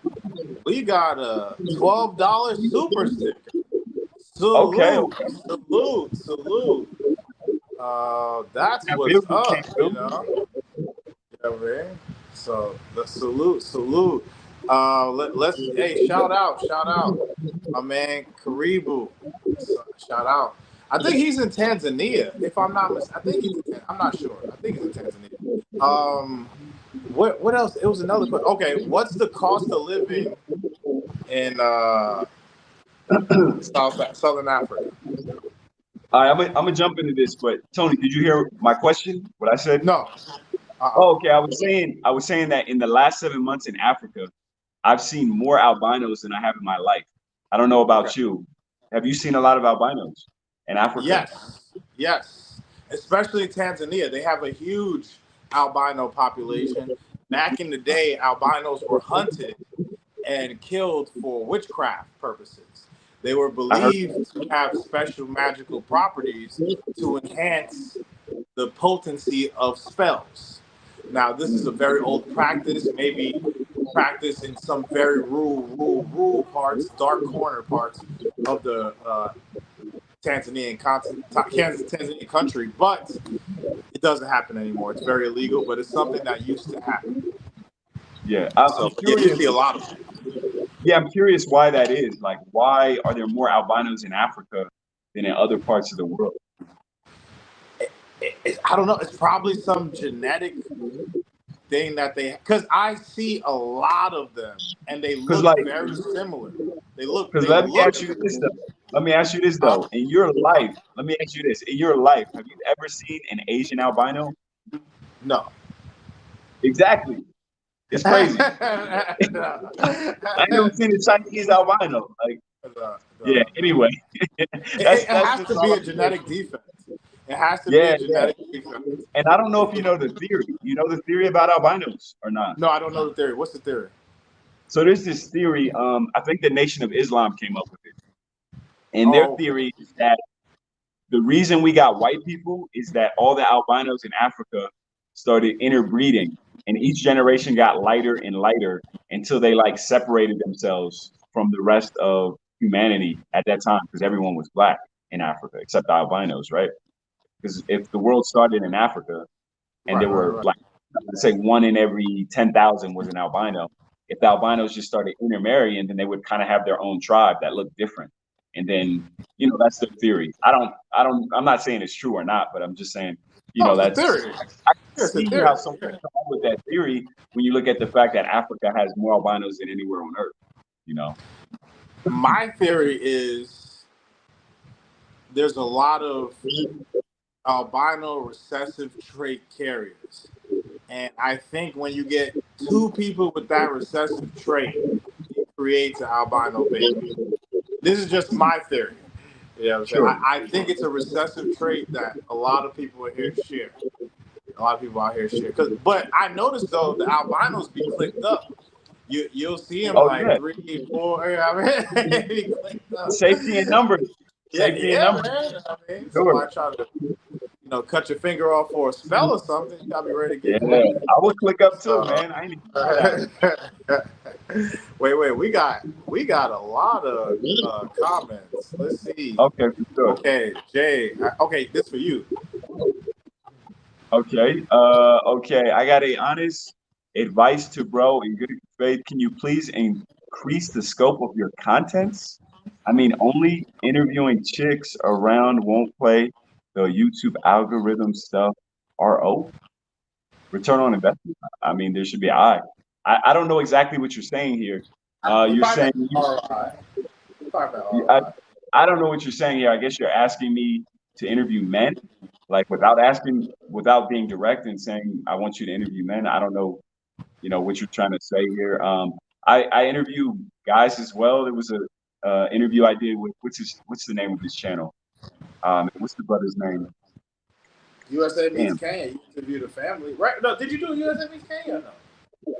a $12 super sticker. Okay, Salute, okay. salute. That's That what's bill came up, you through. know. You know what I mean? So the salute. Let's hey, shout out, my man Karibu. So, shout out. I think he's in Tanzania. If I'm not I think he's in. I'm not sure. I think he's in Tanzania. Um, what else? It was another question. Okay, what's the cost of living in Southern Africa? All right, I'm gonna jump into this, but Tony, did you hear my question? What I said? No. Oh, okay. I was saying that in the last 7 months in Africa, I've seen more albinos than I have in my life. I don't know Okay. about you. Have you seen a lot of albinos in Africa? Yes. Especially Tanzania. They have a huge albino population. Back in the day, albinos were hunted and killed for witchcraft purposes. They were I heard. believed to have special magical properties to enhance the potency of spells. Now, this is a very old practice, maybe practiced in some very rural parts, dark corner parts of the Tanzanian country, but it doesn't happen anymore. It's very illegal, but it's something that used to happen. Yeah, I'm So yeah, you see a curious. lot of it. Yeah, I'm curious why that is. Like, why are there more albinos in Africa than in other parts of the world? I don't know. It's probably some genetic thing that because I see a lot of them and they Because, look like, very similar. They look. because They let me look. ask you this though. Let me ask you this Huh? though. In your life, let me ask you this. In your life, have you ever seen an Asian albino? No. Exactly. It's crazy. No. I ain't never seen a Chinese albino. Like, yeah. No. Anyway, It that's has just to all be a I'm saying. genetic defect. It has to be Yeah, a yeah. genetic defect. And I don't know if you know the theory. You know the theory about albinos or not? No, I don't know the theory. What's the theory? So there's this theory. I think the Nation of Islam came up with it, and their Oh, okay. theory is that the reason we got white people is that all the albinos in Africa started interbreeding, and each generation got lighter and lighter until they like separated themselves from the rest of humanity at that time because everyone was black in Africa except the albinos, right? Because if the world started in Africa and there were Right. like, let's say one in every 10,000 was an albino, if the albinos just started intermarrying, then they would kind of have their own tribe that looked different. And then, that's their theory. I'm not saying it's true or not, but I'm just saying, No, it's a that's, theory. I can Yeah, it's a see theory. how someone can come up with that theory when you look at the fact that Africa has more albinos than anywhere on earth, you know? My theory is there's a lot of albino recessive trait carriers. And I think when you get two people with that recessive trait, it creates an albino baby. This is just my theory. You know what I'm saying? Sure. I think it's a recessive trait that a lot of people are here share. A lot of people out here share. But I noticed though the albinos be clicked up. You'll see them Oh, like yeah. 3, 4. I mean, be clicked up. Safety in numbers. Safety in Yeah, numbers. man. I mean, Sure. somebody try to cut your finger off for a spell or something. You gotta be ready to Yeah. get clipped. I would click up too, So, man. I ain't even thought of wait. We got a lot of comments. Let's see. that. Okay, for sure. Okay, Jay. Okay, this for you. Okay. Okay. I got a honest advice to bro in good faith. Can you please increase the scope of your contents? I mean, only interviewing chicks around won't play the YouTube algorithm stuff. RO, return on investment. I mean, there should be I don't know exactly what you're saying here. If You're I saying bet ROI. If I bet I, ROI. I don't know what you're saying here. I guess you're asking me to interview men. like without being direct and saying, I want you to interview men. I don't know, what you're trying to say here. I interview guys as well. There was a interview I did with what's the name of his channel? What's the brother's name? USA Meets Damn. Kenya. You interviewed a family, right? No, did you do USA Meets Kenya? Or no.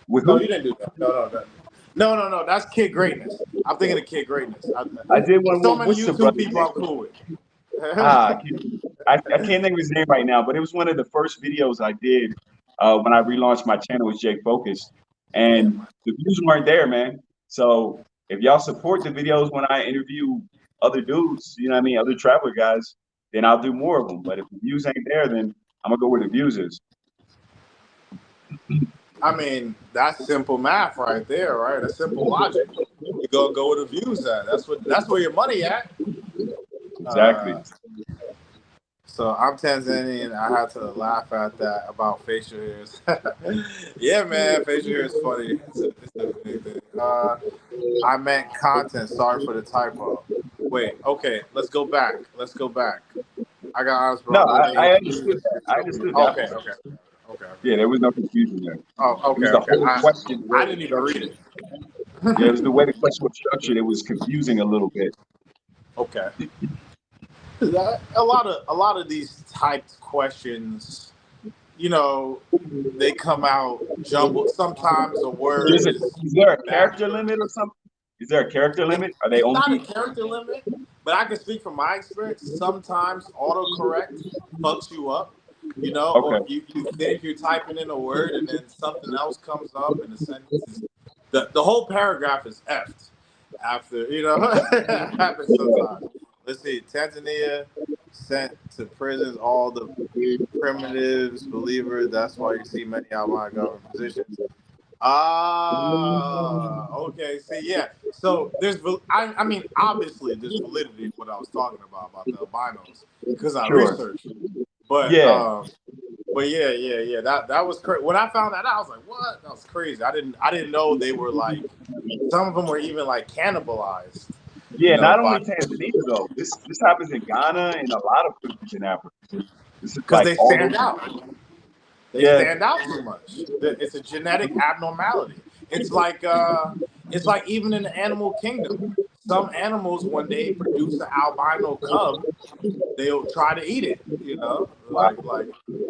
With No, who? you didn't do that. No. That's Kid Greatness. I'm thinking of Kid Greatness. I did one. So many What's the YouTube brother's people name? I'm cool with. I can't think of his name right now, but it was one of the first videos I did when I relaunched my channel with Jake Focus, Yeah. and the views weren't there, man. So if y'all support the videos when I interview other dudes, you know what I mean, other traveler guys, then I'll do more of them. But if the views ain't there, then I'm gonna go where the views is. I mean, that's simple math right there, right? That's simple logic. You go where the views at. That's where your money at. Exactly. So I'm Tanzanian. I had to laugh at that about facial hairs. Yeah, man, facial hair is funny. It's a big thing. I meant content. Sorry for the typo. Wait, okay, let's go back. I got honest, No, bro. I understood that. I understood that. Okay. Yeah, there was no confusion there. Oh, It was the okay. whole question, the way I it was didn't even read structured. it. Yeah, it was the way the question was structured. It was confusing a little bit. Okay. A lot of these typed questions, they come out jumbled. Sometimes a word Is there a character backwards. limit or something? Is there a character limit? Are they It's not a only character limit, but I can speak from my experience. Sometimes autocorrect fucks you up, okay? or you think you're typing in a word and then something else comes up and the sentence is the whole paragraph is effed after, it happens sometimes. Let's see, Tanzania sent to prisons all the primitives, believers. That's why you see many outlying government positions. Okay. See, yeah. So I mean, obviously, there's validity in what I was talking about the albinos because I Sure. researched. But Yeah. yeah. That was crazy. When I found that out, I was like, what? That was crazy. I didn't know they were like. Some of them were even like cannibalized. Yeah. Not only By Tanzania though. This happens in Ghana and a lot of countries in Africa. This is because like they all stand over. out. They Yeah. stand out too much. It's a genetic abnormality. It's like even in the animal kingdom, some animals when they produce an albino cub, they'll try to eat it. Like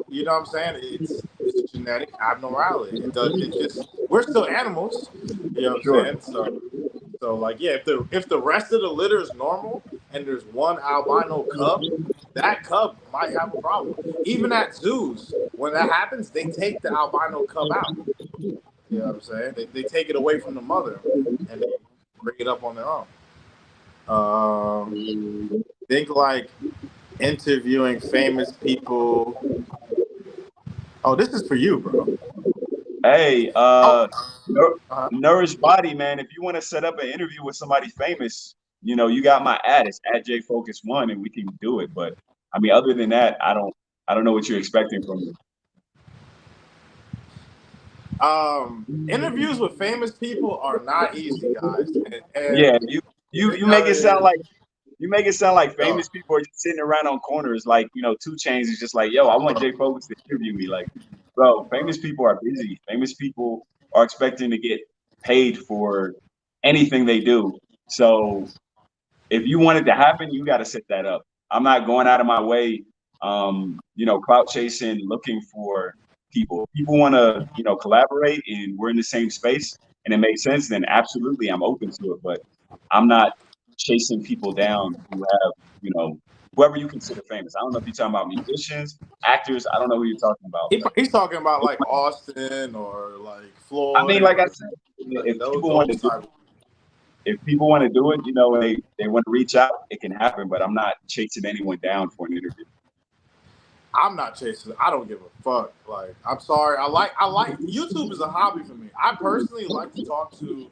you know what I'm saying? It's a genetic abnormality. It just we're still animals. You know what I'm Sure. saying? So like yeah, if the rest of the litter is normal and there's one albino cub, that cub might have a problem. Even at zoos, when that happens, they take the albino cub out. You know what I'm saying? They take it away from the mother and they bring it up on their own. Think like interviewing famous people. Oh, this is for you, bro. Hey, Oh, uh-huh. Nourish Body, man. If you want to set up an interview with somebody famous, you got my ad. It's at JFocus1, and we can do it. But I mean, other than that, I don't know what you're expecting from me. Interviews with famous people are not easy, guys. And Yeah, you make it sound like no, famous people are just sitting around on corners, like 2 Chainz is just like, yo, I want J Focus to interview me. Like, bro, famous people are busy. Famous people are expecting to get paid for anything they do. So if you want it to happen, you got to set that up. I'm not going out of my way, clout chasing, looking for people. People want to, collaborate, and we're in the same space, and it makes sense. Then absolutely, I'm open to it. But I'm not chasing people down who have, whoever you consider famous. I don't know if you're talking about musicians, actors. I don't know who you're talking about. he's talking about like Austin or like I mean, Floyd like I or said, if people want to those do type. if people want to do it, and they want to reach out, it can happen. But I'm not chasing anyone down for an interview. I'm not chasing. I don't give a fuck. Like, I'm sorry. I like YouTube is a hobby for me. I personally like to talk to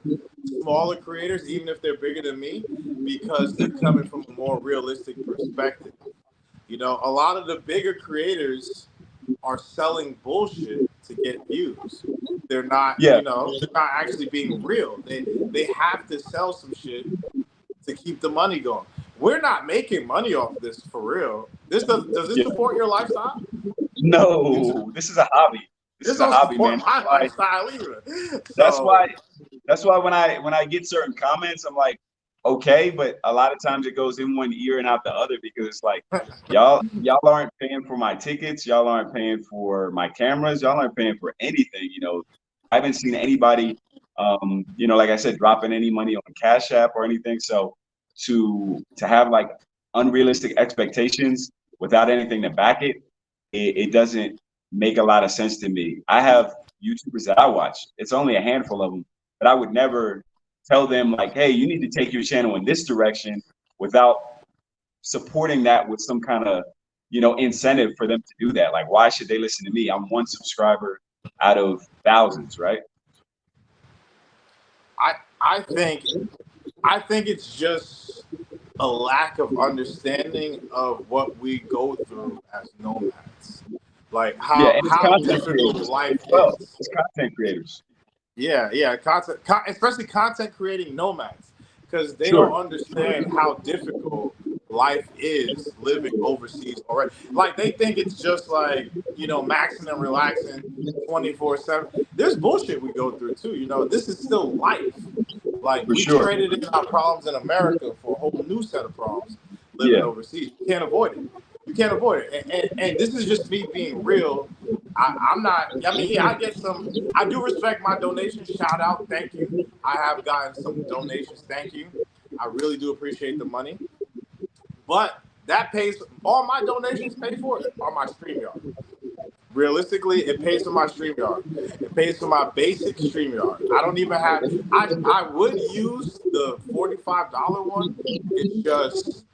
smaller creators, even if they're bigger than me, because they're coming from a more realistic perspective. A lot of the bigger creators are selling bullshit to get views. They're not, Yeah, they're not actually being real. They have to sell some shit to keep the money going. We're not making money off this for real. Does this Yeah. support your lifestyle? No, this is a hobby. This This is a don't hobby, support man. my lifestyle either. That's So why that's why when I get certain comments, I'm like, okay, but a lot of times it goes in one ear and out the other because it's like y'all aren't paying for my tickets, y'all aren't paying for my cameras, y'all aren't paying for anything. I haven't seen anybody like I said, dropping any money on Cash App or anything. So to have like unrealistic expectations without anything to back it doesn't make a lot of sense to me. I have YouTubers that I watch. It's only a handful of them, but I would never tell them like, "Hey, you need to take your channel in this direction," without supporting that with some kind of incentive for them to do that. Like, why should they listen to me? I'm one subscriber out of thousands, right? I I think I think it's just a lack of understanding of what we go through as nomads, like Yeah, how and it's content difficult creators life as well. is. It's content creators. Yeah, especially content creating nomads, because they don't Sure. understand how difficult life is living overseas already. Like they think it's just like maxing and relaxing 24/7. There's bullshit we go through too. This is still life. Like For we sure. traded in our problems in America for a whole new set of problems living Yeah. overseas. You can't avoid it. You can't avoid it. And this is just me being real. I'm not. I mean, yeah, I get some. I do respect my donations. Shout out, thank you. I have gotten some donations. Thank you. I really do appreciate the money. But that pays all my donations. Pay for it on my StreamYard. Realistically, it pays for my StreamYard. It pays for my basic StreamYard. I don't even have. I would use the $45 one. It's just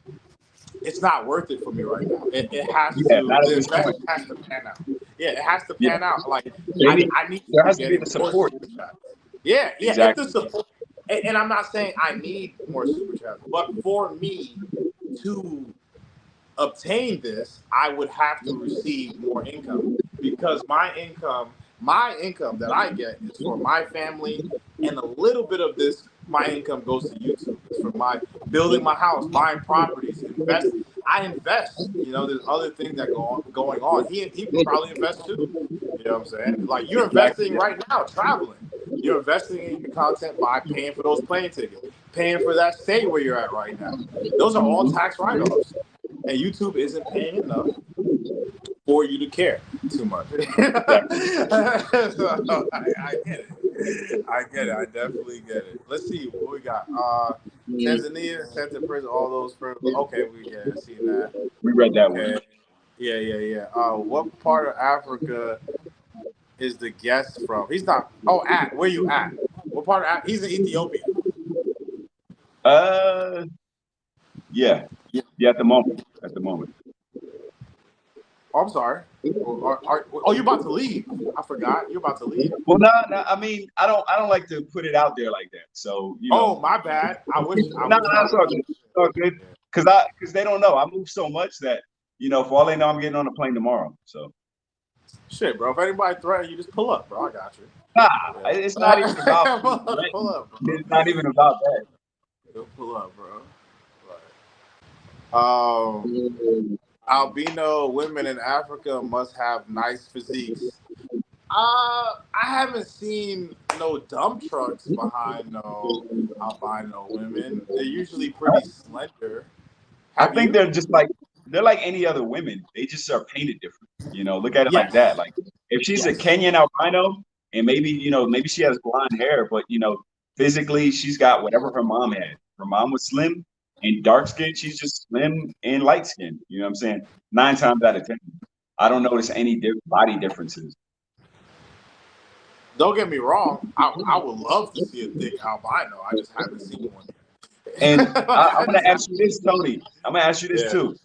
it's not worth it for me right now. It has Yeah, to. not at The this point. investment has to pan out. Yeah, it has to Yeah. pan out. Like They need I need to there be has to be getting the more support. super chats. Yeah. If the Exactly. support, and I'm not saying I need more super chats, but for me to obtain this, I would have to receive more income because my income that I get is for my family, and a little bit of this, my income goes to YouTube. It's for my building my house, buying properties, invest. I invest. There's other things that going on. He probably invests too. You know what I'm saying? Like you're Exactly. investing Yeah. right now, traveling. You're investing in your content by paying for those plane tickets, paying for that stay where you're at right now. Those are all tax write-offs, and YouTube isn't paying enough for you to care too much. So Exactly. I get it. I get it. I definitely get it. Let's see what we got. Tanzania sent to prison all those for. Okay, we seen that. We read that one. Okay. Yeah. What part of Africa is the guest from? He's not. Oh, where you at? What part of? He's in Ethiopia. Uh yeah. Yeah, at the moment. At the moment. Oh, I'm sorry. Oh, you're about to leave. I forgot. You're about to leave. Well, no, I mean, I don't like to put it out there like that. So, Oh, my bad. I wish no, I it's would all have. good. It's all good. Because they don't know. I move so much that, for all they know, I'm getting on a plane tomorrow. So, Shit, bro. If anybody threaten you, just pull up, bro. I got you. nah, Yeah. it's not even about Pull up, bro. it's not even about that. Pull up, bro. Albino women in Africa must have nice physiques. I haven't seen no dump trucks behind no albino women. They're usually pretty slender. I Have think you? they're like any other women. They just are painted different. Look at it like that. Yes. Like if she's a Yes. Kenyan albino and maybe she has blonde hair, but physically she's got whatever her mom had. Her mom was slim and dark skinned. She's just slim and light skinned. You know what I'm saying? 9 times out of 10. I don't notice any body differences. Don't get me wrong. I would love to see a thick albino. I just haven't seen one And yet. I'm I gonna just ask haven't. you this, Tony. I'm gonna ask you this Yeah. too.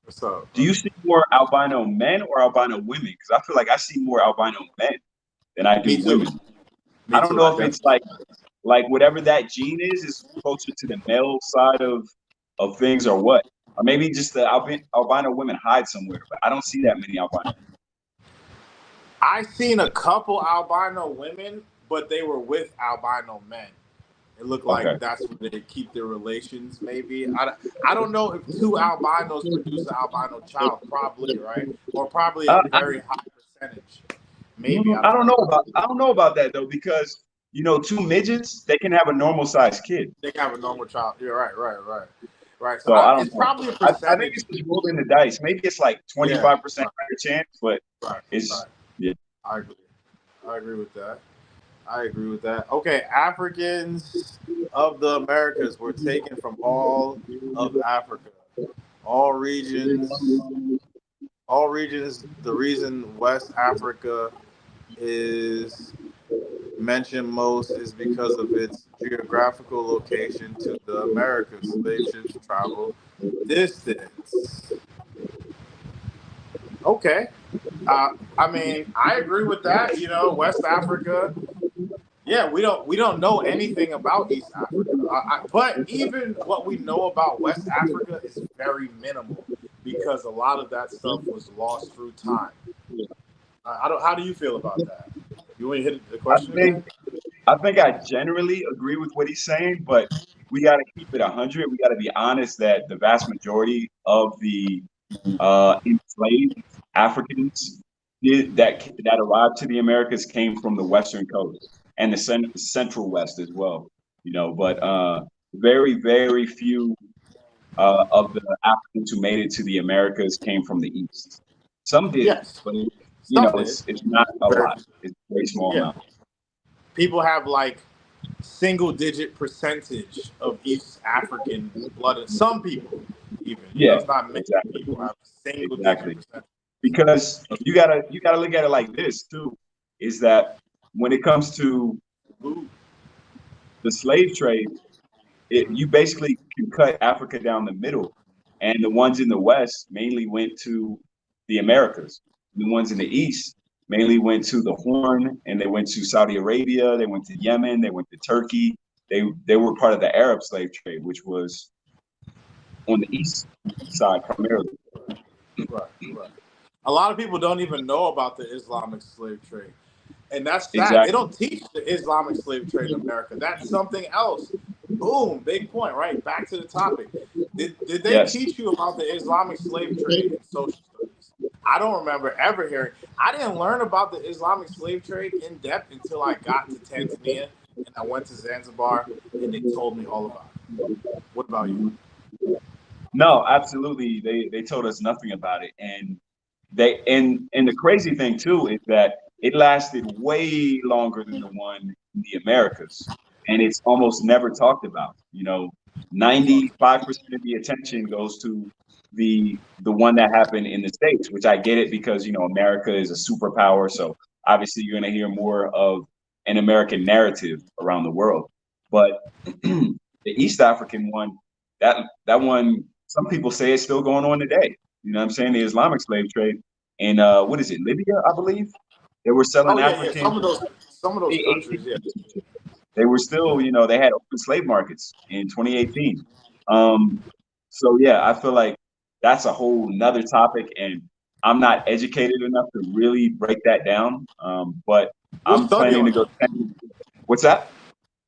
What's up, Do bro? you see more albino men or albino women? Because I feel like I see more albino men than I do Me too. women. I Me don't too. I know if it's definitely. like whatever that gene is closer to the male side of things or what. Or maybe just the albino women hide somewhere, but I don't see that many albino. I seen a couple albino women, but they were with albino men. It looked Okay. like that's where they keep their relations. Maybe I don't know if two albinos produce an albino child. Probably right, or probably a I, very high percentage. Maybe I I don't don't know. know about that though, because two midgets, they can have a normal sized kid. They can have a normal child. You're right. So So I it's don't know. probably a I think percentage. it's just rolling the dice. Maybe it's like Yeah, 25% higher chance, but right, it's right. yeah. I agree. I agree with that. I agree with that. Okay, Africans of the Americas were taken from all of Africa, all regions, all regions. The reason West Africa is mentioned most is because of its geographical location to the Americas. Slave ships travel distance. Okay. I mean, I agree with that. You know, West Africa. Yeah, we don't know anything about East Africa. But even what we know about West Africa is very minimal because a lot of that stuff was lost through time. I don't. How do you feel about that? You want to hit the I question think again? I generally agree with what he's saying, but we got to keep it 100. We got to be honest that the vast majority of the enslaved Africans that arrived to the Americas came from the Western coast and the Central West as well. But very, very few of the Africans who made it to the Americas came from the East. Some did, Yes, but some did. it's not a Very, lot. It's a very small yeah. amount. People have like single digit percentage of East African blood. Some people, even Yeah, it's not many exactly, people have single digit exactly. percentage. Because you gotta look at it like this too, is that when it comes to the slave trade, you basically can cut Africa down the middle, and the ones in the West mainly went to the Americas. The ones in the East mainly went to the Horn, and they went to Saudi Arabia. They went to Yemen. They went to Turkey. They were part of the Arab slave trade, which was on the east side primarily. Right, right. A lot of people don't even know about the Islamic slave trade. And that's sad. They Exactly. don't teach the Islamic slave trade in America. That's something else. Boom, big point, right? Back to the topic. Did they Yes. teach you about the Islamic slave trade in social studies? I don't remember ever hearing. I didn't learn about the Islamic slave trade in depth until I got to Tanzania and I went to Zanzibar and they told me all about it. What about you? No, absolutely. They told us nothing about it, and the crazy thing too is that it lasted way longer than the one in the Americas, and it's almost never talked about. 95% of the attention goes to the one that happened in the States, which I get it because America is a superpower, so obviously you're going to hear more of an American narrative around the world. But the East African one, that one, some people say it's still going on today. You know what I'm saying? The Islamic slave trade in what is it, Libya, I believe. They were selling Oh yeah, yeah. Africans. Some of those countries, yeah. They were still, they had open slave markets in 2018. Um, so yeah, I feel like that's a whole nother topic, and I'm not educated enough to really break that down. But We'll I'm study planning to on go. it. What's that?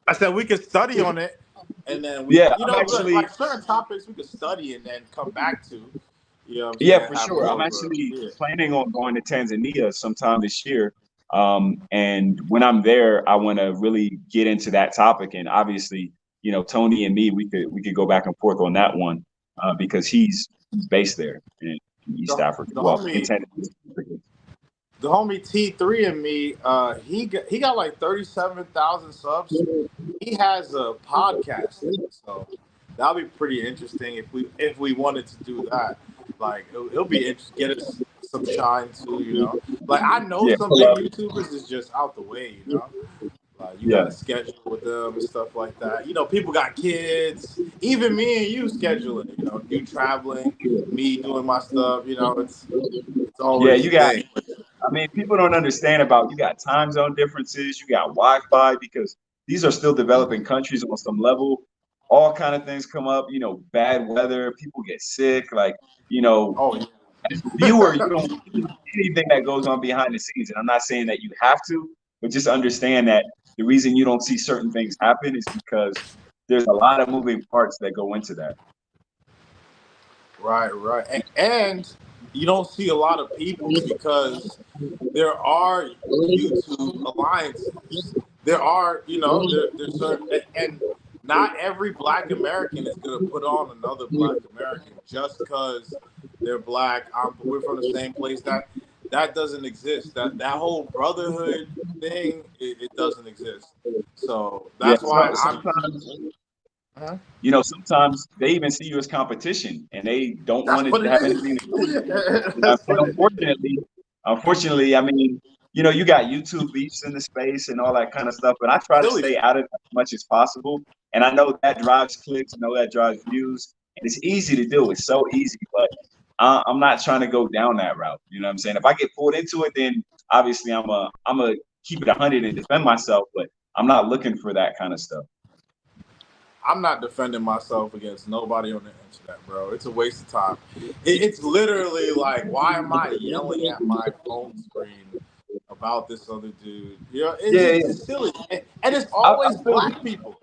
I said we could study on it, and then Yeah, I'm like actually. certain topics we could study and then come back to. You know what I'm Yeah, saying? for Have sure. more I'm of a actually yeah. planning on going to Tanzania sometime this year. And when I'm there, I want to really get into that topic. And obviously, Tony and me, we could go back and forth on that one because he's based there in East The, Africa. the Well, in homie Tanzania. the homie T3 and me, he got like 37,000 subs. He has a podcast, so that'll be pretty interesting if we wanted to do that. Like it'll be interesting, get us some shine too. Like I know Yeah, some pull big up. YouTubers is just out the way. Like you got Yeah, to schedule with them and stuff like that. People got kids. Even me and you scheduling. You traveling, me doing my stuff. It's yeah. always You a got. thing. I mean, people don't understand about you got time zone differences, you got Wi-Fi because these are still developing countries on some level. All kind of things come up, bad weather, people get sick. Like, you know, Oh yeah. as a viewer, you don't see anything that goes on behind the scenes. And I'm not saying that you have to, but just understand that the reason you don't see certain things happen is because there's a lot of moving parts that go into that. Right, right. And you don't see a lot of people because there are YouTube alliances. There are, there's certain, and not every Black American is going to put on another Black American just because they're Black. We're from the same place. That doesn't exist. That whole brotherhood thing, it doesn't exist. So Yeah, that's why I'm. sometimes, Huh? sometimes they even see you as competition and they don't That's want what to it have is. anything to do with you. That's And what it is. unfortunately, I mean, you got YouTube beefs in the space and all that kind of stuff, but I try to Silly. stay out of it as much as possible. And I know that drives clicks, I know that drives views, and it's easy to do. It's so easy, but I'm not trying to go down that route. You know what I'm saying? If I get pulled into it, then obviously I'm a keep it 100 and defend myself, but I'm not looking for that kind of stuff. I'm not defending myself against nobody on the internet, bro. It's a waste of time. It's literally like, why am I yelling at my phone screen about this other dude? It's Yeah, just yeah. it's silly, and it's I always feel Black people.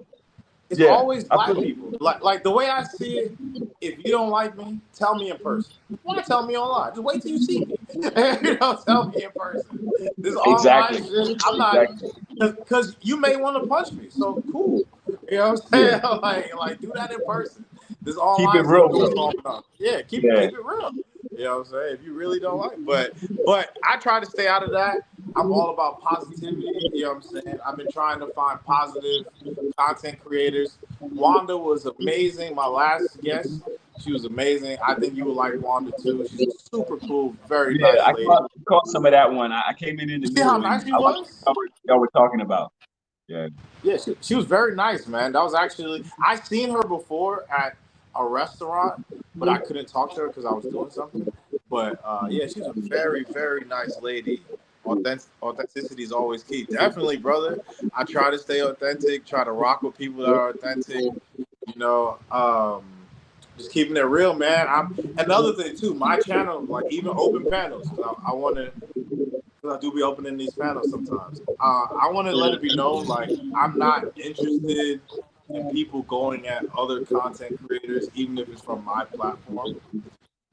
It's yeah, always I feel Black people. Like the way I see it, if you don't like me, tell me in person. Why tell me online? Just wait till you see me. Tell me in person. This online exactly, shit, I'm not, exactly. because you may want to punch me. So cool. You know what I'm Yeah, saying? Like do that in person. This keep it online stuff real, is just bro. off enough. Yeah, Yeah, keep it real. You know what I'm saying? If you really don't like, but I try to stay out of that. I'm all about positivity. You know what I'm saying? I've been trying to find positive content creators. Wanda was amazing. My last guest, she was amazing. I think you would like Wanda too. She's super cool, very yeah. nice I lady. caught some of that one. I came in the You see how middle and nice she I watched was? what y'all were talking about. Yeah, Yeah, she was very nice, man. That was actually I seen her before at a restaurant, but I couldn't talk to her because I was doing something. But yeah, she's a very very nice lady. Authenticity is always key. Definitely, brother. I try to stay authentic. Try to rock with people that are authentic. You know, just keeping it real, man. I'm another thing too. My channel, like even open panels, because I want to. I do be opening these panels sometimes. I want to let it be known, like I'm not interested in people going at other content creators, even if it's from my platform.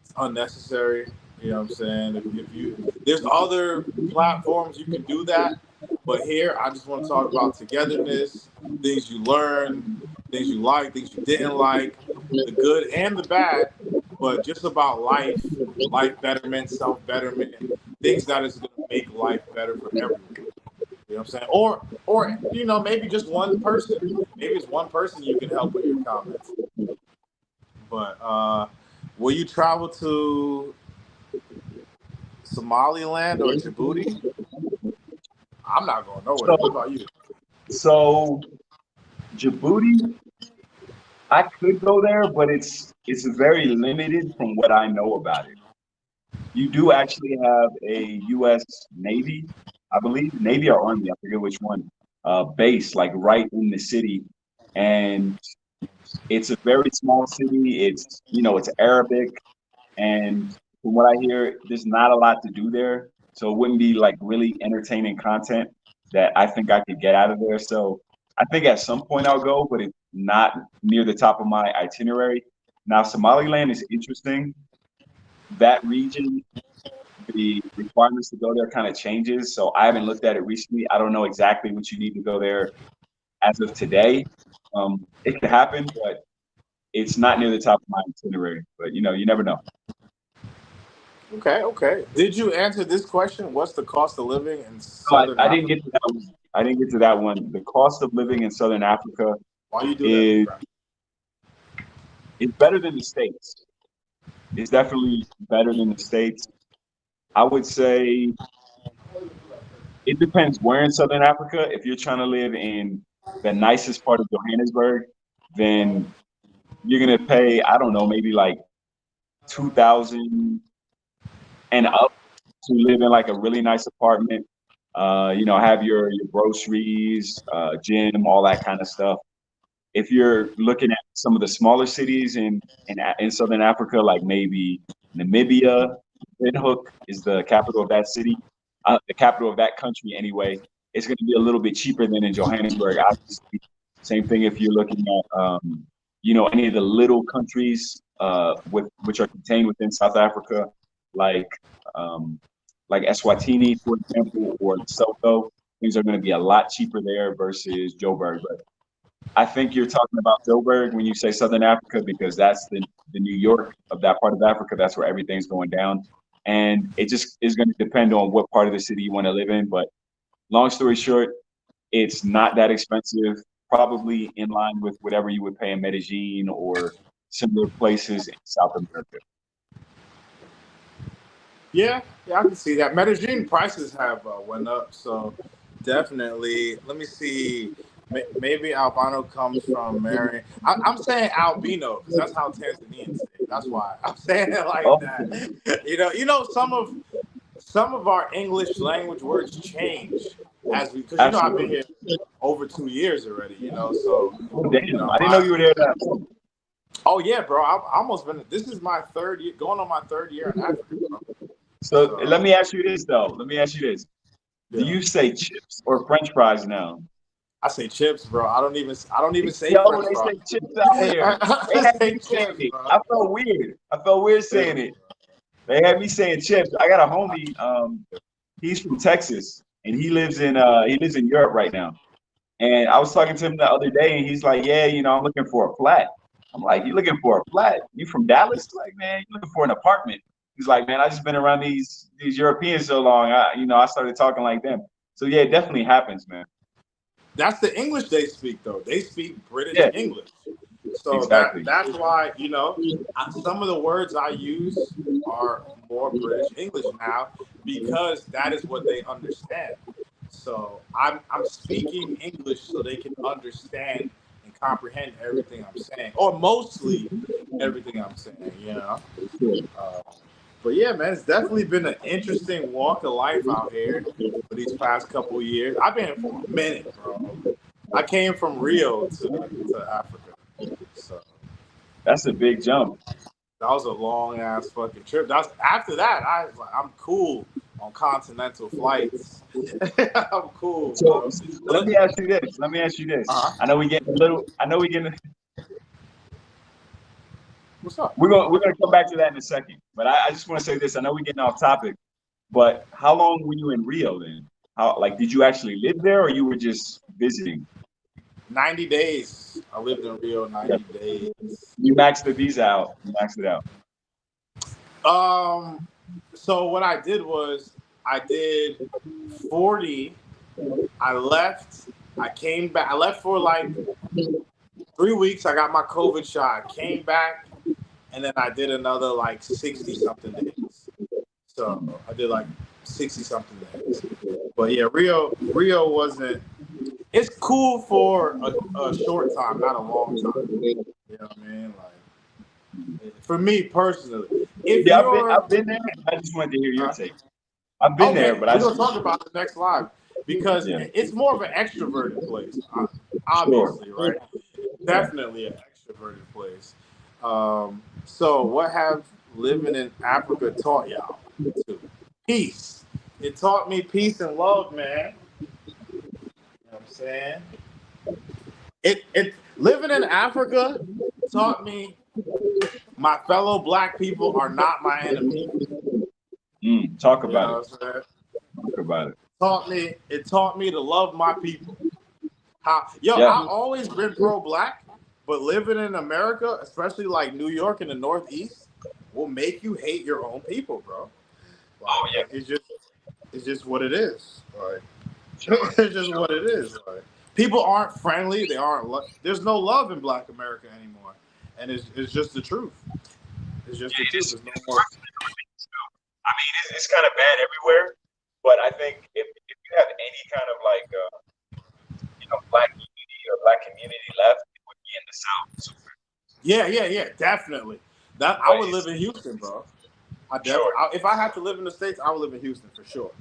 It's unnecessary. You know what I'm saying? If you there's other platforms you can do that, but here I just want to talk about togetherness, things you learn, things you like, things you didn't like, the good and the bad, but just about life, life betterment, self betterment, things that is going to make life better for everyone. You know what I'm saying? Or maybe just one person. Maybe it's one person you can help with your comments. But will you travel to Somaliland or Djibouti? I'm not going nowhere. What So, about you? so Djibouti, I could go there, but it's very limited from what I know about it. You do actually have a U.S. Navy, I believe, Navy or Army, I forget which one, base like right in the city, and it's a very small city. It's Arabic, and from what I hear, there's not a lot to do there, so it wouldn't be like really entertaining content that I think I could get out of there. So I think at some point I'll go, but it's not near the top of my itinerary. Now, Somaliland is interesting. That region, the requirements to go there kind of changes. So I haven't looked at it recently. I don't know exactly what you need to go there as of today. It could happen, but it's not near the top of my itinerary. But you never know. Okay, okay. Did you answer this question? What's the cost of living in No, Southern I didn't Africa? get to that one. I didn't get to that one. The cost of living in Southern Africa Why you do that, is bro? is better than the States. It's definitely better than the States. I would say it depends where in Southern Africa. If you're trying to live in the nicest part of Johannesburg, then you're gonna pay, I don't know, maybe like 2,000 and up to live in like a really nice apartment. Have your groceries, gym, all that kind of stuff. If you're looking at some of the smaller cities in Southern Africa, like maybe Namibia, Windhoek is the capital of that city, the capital of that country anyway. it's going to be a little bit cheaper than in Johannesburg. Obviously, same thing if you're looking at, any of the little countries which are contained within South Africa, like Eswatini, for example, or Lesotho. Things are going to be a lot cheaper there versus Joburg. But I think you're talking about Joburg when you say Southern Africa because that's the New York of that part of Africa. That's where everything's going down. And it just is going to depend on what part of the city you want to live in. But long story short, it's not that expensive, probably in line with whatever you would pay in Medellin or similar places in South America. Yeah, I can see that. Medellin prices have went up, so definitely. Let me see. Maybe Albano comes from Marion. I'm saying albino because that's how Tanzanians say it. That's why I'm saying it like that. Some of our English language words change as because I've been here over 2 years already. So damn, I didn't know you were there now. Oh yeah, bro. I've almost been. This is my third year, going on my third year in Africa, bro. So let me ask you this though. Yeah. Do you say chips or French fries now? I say chips, bro. I don't even say French say chips out here. They had me saying it. I felt weird saying it. They had me saying chips. I got a homie. He's from Texas and he lives in Europe right now. And I was talking to him the other day, and he's like, "Yeah, I'm looking for a flat." I'm like, "You looking for a flat? You from Dallas?" Like, man, you looking for an apartment? He's like, "Man, I just been around these Europeans so long. I started talking like them." So yeah, it definitely happens, man. That's the English they speak, though. They speak British English. So exactly. That's why, some of the words I use are more British English now because that is what they understand. So I'm speaking English so they can understand and comprehend everything I'm saying, or mostly everything I'm saying, But yeah, man, it's definitely been an interesting walk of life out here for these past couple of years. I've been here for a minute, bro. I came from Rio to Africa, so that's a big jump. That was a long ass fucking trip. After that, I was like, I'm cool on continental flights. I'm cool. So let me ask you this. Uh-huh. I know we getting. What's up? We're gonna come back to that in a second. But I just want to say this. I know we're getting off topic. But how long were you in Rio then? Did you actually live there or you were just visiting? 90 days. I lived in Rio 90 days. You maxed the visa out. You maxed it out. So what I did was I did 40. I left. I came back. I left for like 3 weeks. I got my COVID shot. Came back, and then I did another like 60 something days. So I did like 60 something days. But yeah, Rio wasn't. It's cool for a short time, not a long time. You know what I mean? Like, for me personally, I've been there. I just wanted to hear your take. I've been there, but we're gonna talk about the next live because it's more of an extroverted place, obviously, right? Definitely an extroverted place. So, what have living in Africa taught y'all? Peace. It taught me peace and love, man. You know what I'm saying? It living in Africa taught me my fellow black people are not my enemy. Talk about it. Talk about it. It taught me to love my people. I've always been pro-black, but living in America, especially like New York and the Northeast, will make you hate your own people, bro. Like, it's just what it is. Like, it's just what it is. Like, people aren't friendly. They aren't. There's no love in Black America anymore, and it's just the truth. It's just the truth. There's no more. I mean, it's kind of bad everywhere, but I think if you have any kind of like, black community or black community left, it would be in the South. Yeah, definitely. I would live in Houston, bro. If I had to live in the States, I would live in Houston for sure.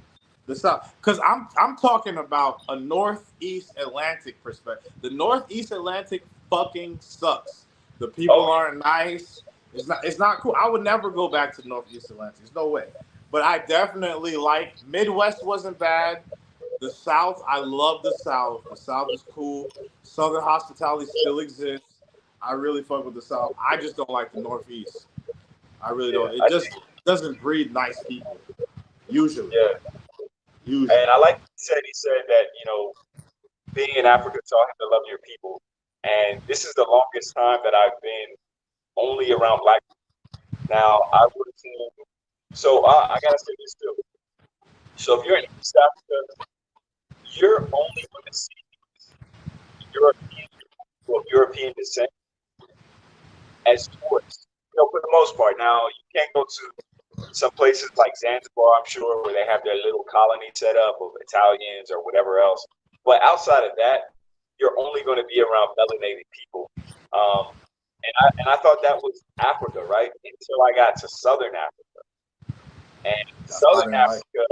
The South, because I'm talking about a Northeast Atlantic perspective. The Northeast Atlantic fucking sucks. The people aren't nice. It's not cool. I would never go back to Northeast Atlantic. There's no way. But I definitely Midwest wasn't bad. The South, I love the South. The South is cool. Southern hospitality still exists. I really fuck with the South. I just don't like the Northeast. I really Yeah, don't. It just doesn't breed nice people. Usually. yeah. Usually. And I like he said that, being in Africa taught him to love your people. And this is the longest time that I've been only around black people. Now, I would assume, so I gotta say this too. So if you're in East Africa, you're only going to see European people of European descent as tourists. For the most part. Now, you can't go to some places like Zanzibar, I'm sure, where they have their little colony set up of Italians or whatever else. But outside of that, you're only going to be around melanated people. And I thought that was Africa, right? Until I got to Southern Africa. And Southern Africa,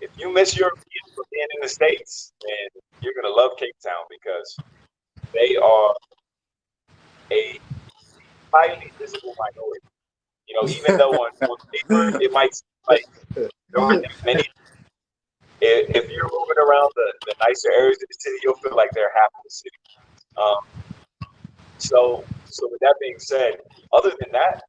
if you miss Europeans from being in the States, then you're going to love Cape Town because they are a highly visible minority. Even though on paper it might seem like there aren't many. If you're moving around the nicer areas of the city, you'll feel like they're half of the city. So with that being said, other than that,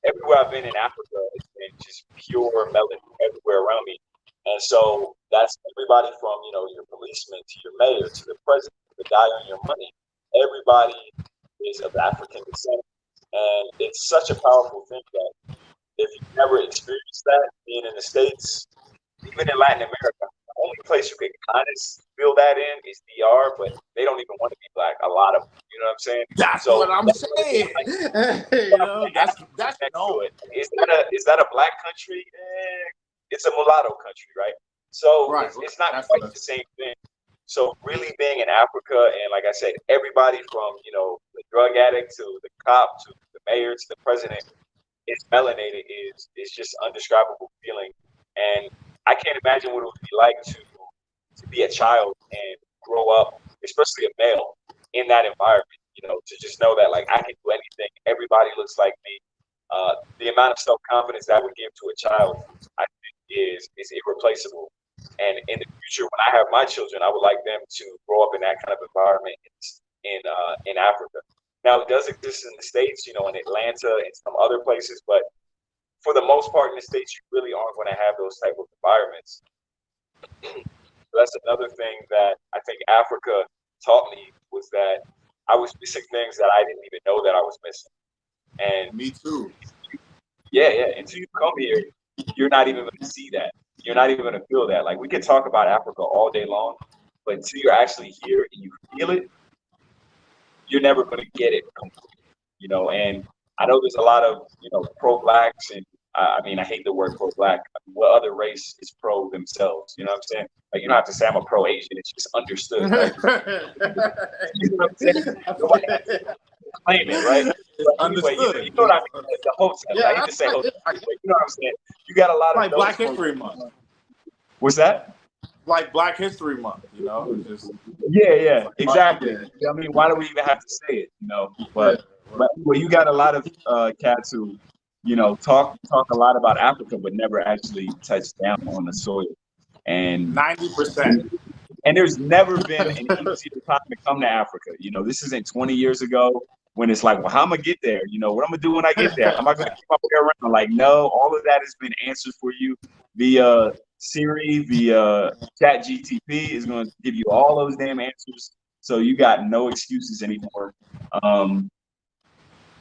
everywhere I've been in Africa has been just pure melanin everywhere around me. And so that's everybody from, your policeman to your mayor to the president, the guy on your money. Everybody is of African descent. And it's such a powerful thing that if you've never experienced that, being in the States, even in Latin America, the only place you can kind of feel that in is DR, but they don't even want to be black. A lot of them, you know what I'm saying? That's what I'm saying. That's no. Is that a black country? It's a mulatto country, right? So it's not quite the same thing. So really being in Africa, and like I said, everybody from the drug addict to the cop to the mayor to the president is melanated is just an indescribable feeling. And I can't imagine what it would be like to be a child and grow up, especially a male, in that environment. To just know that like I can do anything. Everybody looks like me. The amount of self-confidence that would give to a child, I think, is irreplaceable. And in the future, when I have my children, I would like them to grow up in that kind of environment in Africa. Now, it does exist in the States, in Atlanta and some other places, but for the most part in the States, you really aren't going to have those type of environments. So that's another thing that I think Africa taught me, was that I was missing things that I didn't even know that I was missing. And me too. Yeah. Until you come here, you're not even going to see that. You're not even going to feel that. Like, we can talk about Africa all day long, but until you're actually here and you feel it, you're never going to get it completely, and I know there's a lot of, pro-blacks, and I mean, I hate the word pro-black. I mean, what other race is pro themselves? You know what I'm saying? Like, you don't have to say I'm a pro-Asian. It's just understood, right? You know what I'm saying? Nobody has to claim it, right? But anyway, you know what I mean? The host. Yeah, I hate to say host. You know what I'm saying? You got a lot of like Black History Month. What's that? Like Black History Month, Just, yeah, exactly. I mean, why do we even have to say it, But you got a lot of cats who, talk a lot about Africa, but never actually touch down on the soil. And 90%. And there's never been an easier time to come to Africa. This isn't 20 years ago when it's like, well, how am I gonna get there? What I'm gonna do when I get there? Am I gonna keep my way around? Like, no, all of that has been answered for you via Siri, via ChatGTP is going to give you all those damn answers. So you got no excuses anymore.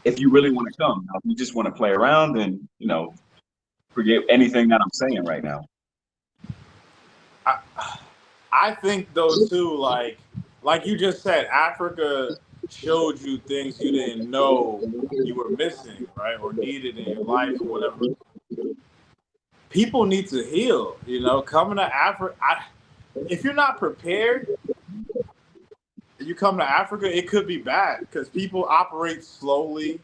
If you really want to come, now, if you just want to play around, then forget anything that I'm saying right now. I think though too, like you just said, Africa showed you things you didn't know you were missing, right, or needed in your life or whatever. People need to heal, coming to Africa. If you're not prepared, you come to Africa, it could be bad because people operate slowly.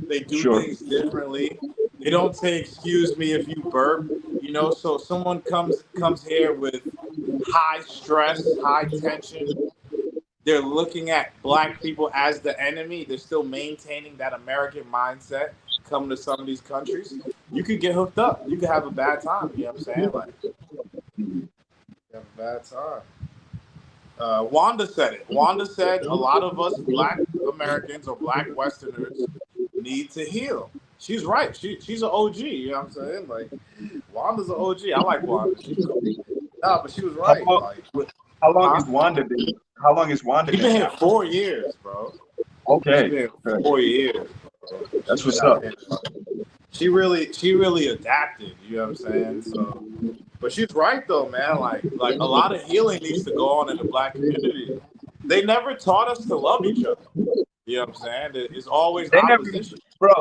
They do things differently. They don't say, excuse me if you burp, so someone comes here with high stress, high tension. They're looking at Black people as the enemy. They're still maintaining that American mindset. Coming to some of these countries, you could get hooked up. You could have a bad time. You know what I'm saying? Like, you have a bad time. Wanda said it. Wanda said a lot of us Black Americans or Black Westerners need to heal. She's right. She's an OG. You know what I'm saying? Like Wanda's an OG. I like Wanda. She's cool. Nah, but she was How right. long, Like, how long huh? has Wanda been? How long has Wanda She's been been here out? 4 years, bro. She's Okay, been good. 4 years. Bro. She's That's been what's out up. here. She really adapted. You know what I'm saying? So, but she's right though, man. Like a lot of healing needs to go on in the Black community. They never taught us to love each other. You know what I'm saying? It's always They never, opposition. bro.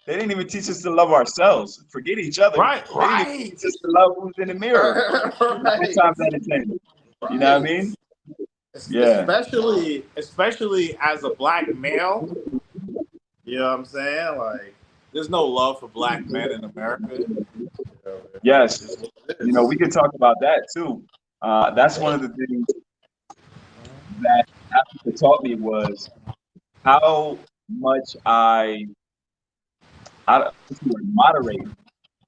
They didn't even teach us to love ourselves. Forget each other. Right, They didn't even right, teach us to love who's in the mirror. Nine right, times out of 10. You know what I right. mean? Yeah. Especially as a Black male. You know what I'm saying? Like, there's no love for Black men in America. You know, Yes. it's what it You know, is. we could talk about that too. That's one of the things that Africa taught me was how much what's the word, moderate,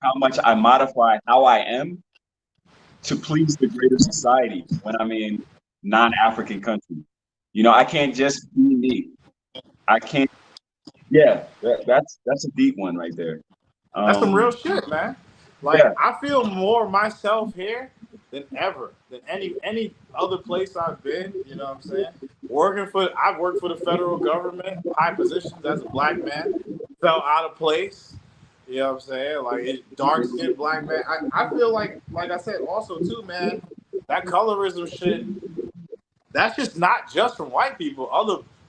how much I modify how I am to please the greater society when I'm in non-African countries. You know, I can't just be me. I can't. Yeah, that's a deep one right there. That's some real Um, shit, man. Like yeah, I feel more myself here than ever, than any other place I've been. You know what I'm saying? I've worked for the federal government, high positions as a Black man, felt out of place. You know what I'm saying? Like dark skinned Black man. I feel like I said also too, man. That colorism shit. That's just not just from white people.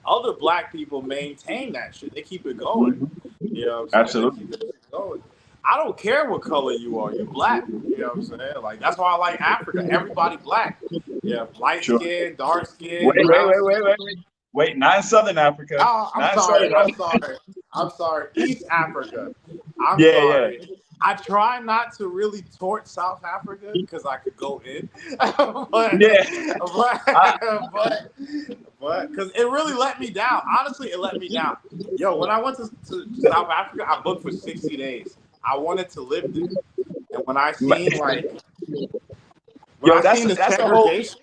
Other Black people maintain that shit. They keep it going. mhm, You know what I'm saying? They absolutely. keep that shit going. I don't care what color you are. You Black. You know what I'm saying? Like that's why I like Africa. Everybody Black. Yeah, light Sure. skin, dark skin, Wait, wait, brown wait, skin. wait, wait, wait. Wait, not in Southern Africa. Oh, I'm Not in sorry. Southern I'm Africa. sorry. I'm sorry. East Africa. I'm Yeah, yeah. sorry. I try not to really torch South Africa because I could go in, but Yeah. I, but because it really let me down. Honestly, it let me down. Yo, when I went to South Africa, I booked for 60 days. I wanted to live there, and when yo, I seen the segregation.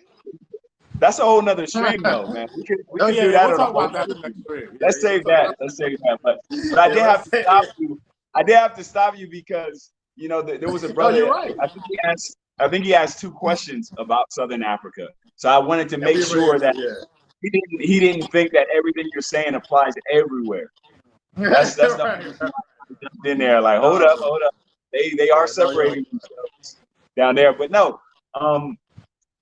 that's a whole nother stream though, man. We Oh could yeah, do yeah. that We'll on a talk whole about that nother the next stream. stream. Yeah, Let's yeah. We'll save talk that. about Let's that. save that. But I Yeah, did have let's to say stop it. you. I did have to stop you because you know there was a No, you're brother. right. I think he asked 2 questions about Southern Africa. So I wanted to make sure that Yeah. he didn't think that everything you're saying applies everywhere. That's the Right, only reason right. why I jumped in there. Like, hold up, No, hold up. They are yeah, no, you're separating themselves down there, but no. Um,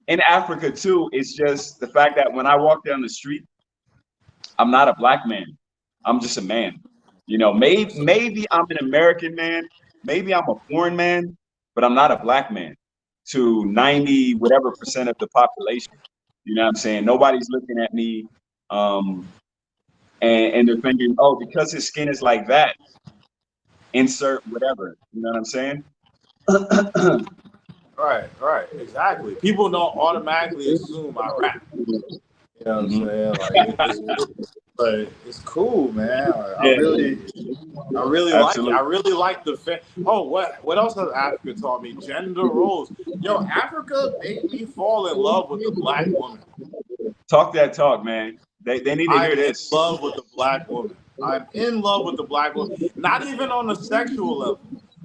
in Africa too, it's just the fact that when I walk down the street, I'm not a Black man. I'm just a man. You know, maybe I'm an American man, maybe I'm a foreign man, but I'm not a Black man to 90 whatever percent of the population. You know what I'm saying? Nobody's looking at me, um, and they're thinking, oh, because his skin is like that, insert whatever. You know what I'm saying? right, exactly. People don't automatically assume I rap. You know what I'm Mhm. saying? Like but it's cool, man. Like, Yeah, I really like it. I absolutely. really like Oh, what else has Africa taught me? Gender roles. Yo, Africa made me fall in love with the Black woman. Talk that talk, man. They need to I'm hear in this. love with the Black woman. I'm in love with the Black woman. Not even on a sexual level.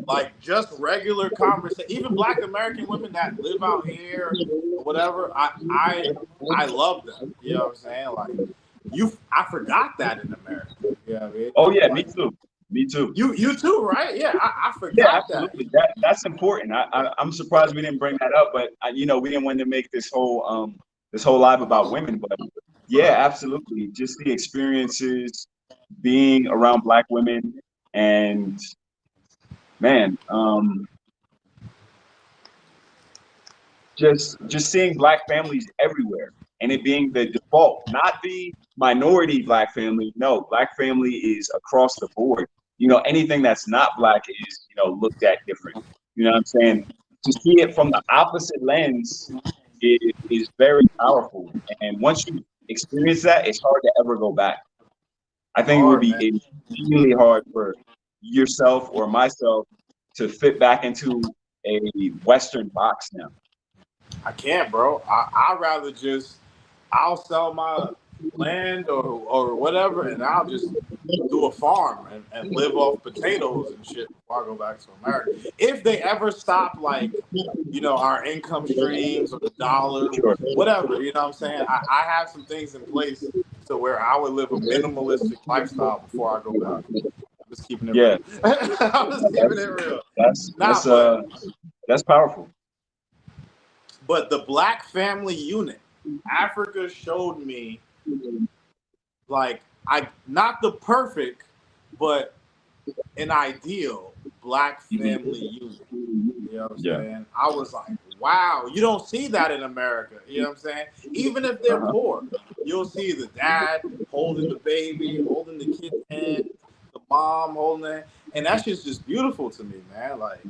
Like just regular conversation. Even Black American women that live out here or whatever. I love them. You know what I'm saying? Like I forgot that in America. You know what I mean? Oh yeah, me Like too. Me too. you too, right? Yeah, I Yeah, forgot that. absolutely. That's important. I'm surprised we didn't bring that up, but you know, we didn't want to make this whole live about women. But yeah, absolutely. Just the experiences being around Black women, and man, just seeing Black families everywhere, and it being the default, not the minority Black family. No, Black family is across the board. You know, anything that's not Black is looked at different. You know what I'm saying? To see it from the opposite lens is very powerful, and once you experience that, it's hard to ever go back. I think it would Hard, be man. extremely hard for yourself or myself to fit back into a Western box now. I can't, bro. I'd rather just I'll sell my land or whatever, and I'll just do a farm and live off potatoes and shit before I go back to America. If they ever stop, like, our income streams or the dollar, Sure. whatever, you know what I'm saying? I have some things in place to where I would live a minimalistic lifestyle before I go back. I'm just keeping it Yeah. real. I'm just keeping it real. That's powerful. But the Black Family Unit, Africa showed me, like, I not the perfect, but an ideal Black family unit. You know what I'm saying? I was like, wow, you don't see that in America. You know what I'm saying? Even if they're poor, you'll see the dad holding the baby, holding the kid's hand, the mom holding it, and that shit's just beautiful to me, man. Like,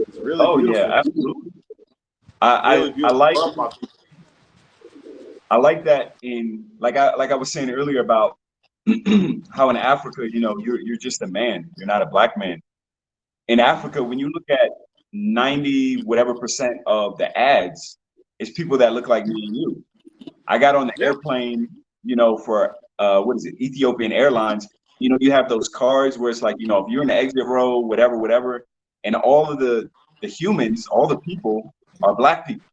it's really beautiful. Yeah, absolutely. I like that like I was saying earlier about how in Africa, you're just a man. You're not a black man. In Africa, when you look at 90 whatever percent of the ads, it's people that look like me and you. I got on the airplane, for what is it, Ethiopian Airlines. You have those cards where it's like, if you're in the exit row, whatever, and all of the humans, all the people are black people.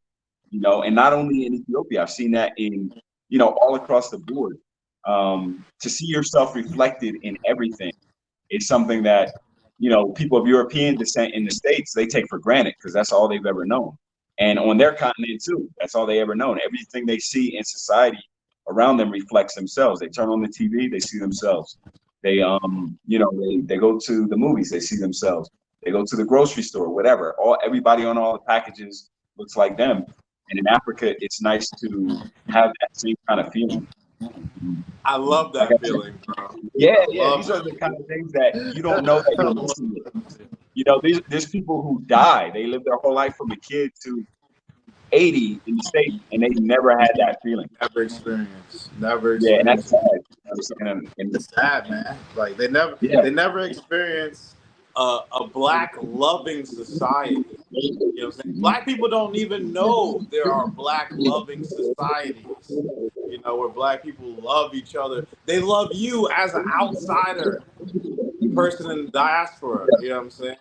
And not only in Ethiopia, I've seen that in, all across the board. To see yourself reflected in everything is something that, people of European descent in the States, they take for granted because that's all they've ever known. And on their continent too, that's all they ever known. Everything they see in society around them reflects themselves. They turn on the TV, they see themselves. They, they go to the movies, they see themselves. They go to the grocery store, whatever. Everybody on all the packages looks like them. And in Africa, it's nice to have that same kind of feeling. I love that feeling, bro. Yeah. These are the kind of things that you don't know that you're missing it. There's people who die. They live their whole life from a kid to 80 in the States, and they never had that feeling. Never experienced. Yeah, and that's sad. It's sad, man. Like they never experienced a black loving society. You know what I'm saying? Black people don't even know there are black loving societies. Where black people love each other. They love you as an outsider, person in the diaspora. You know what I'm saying?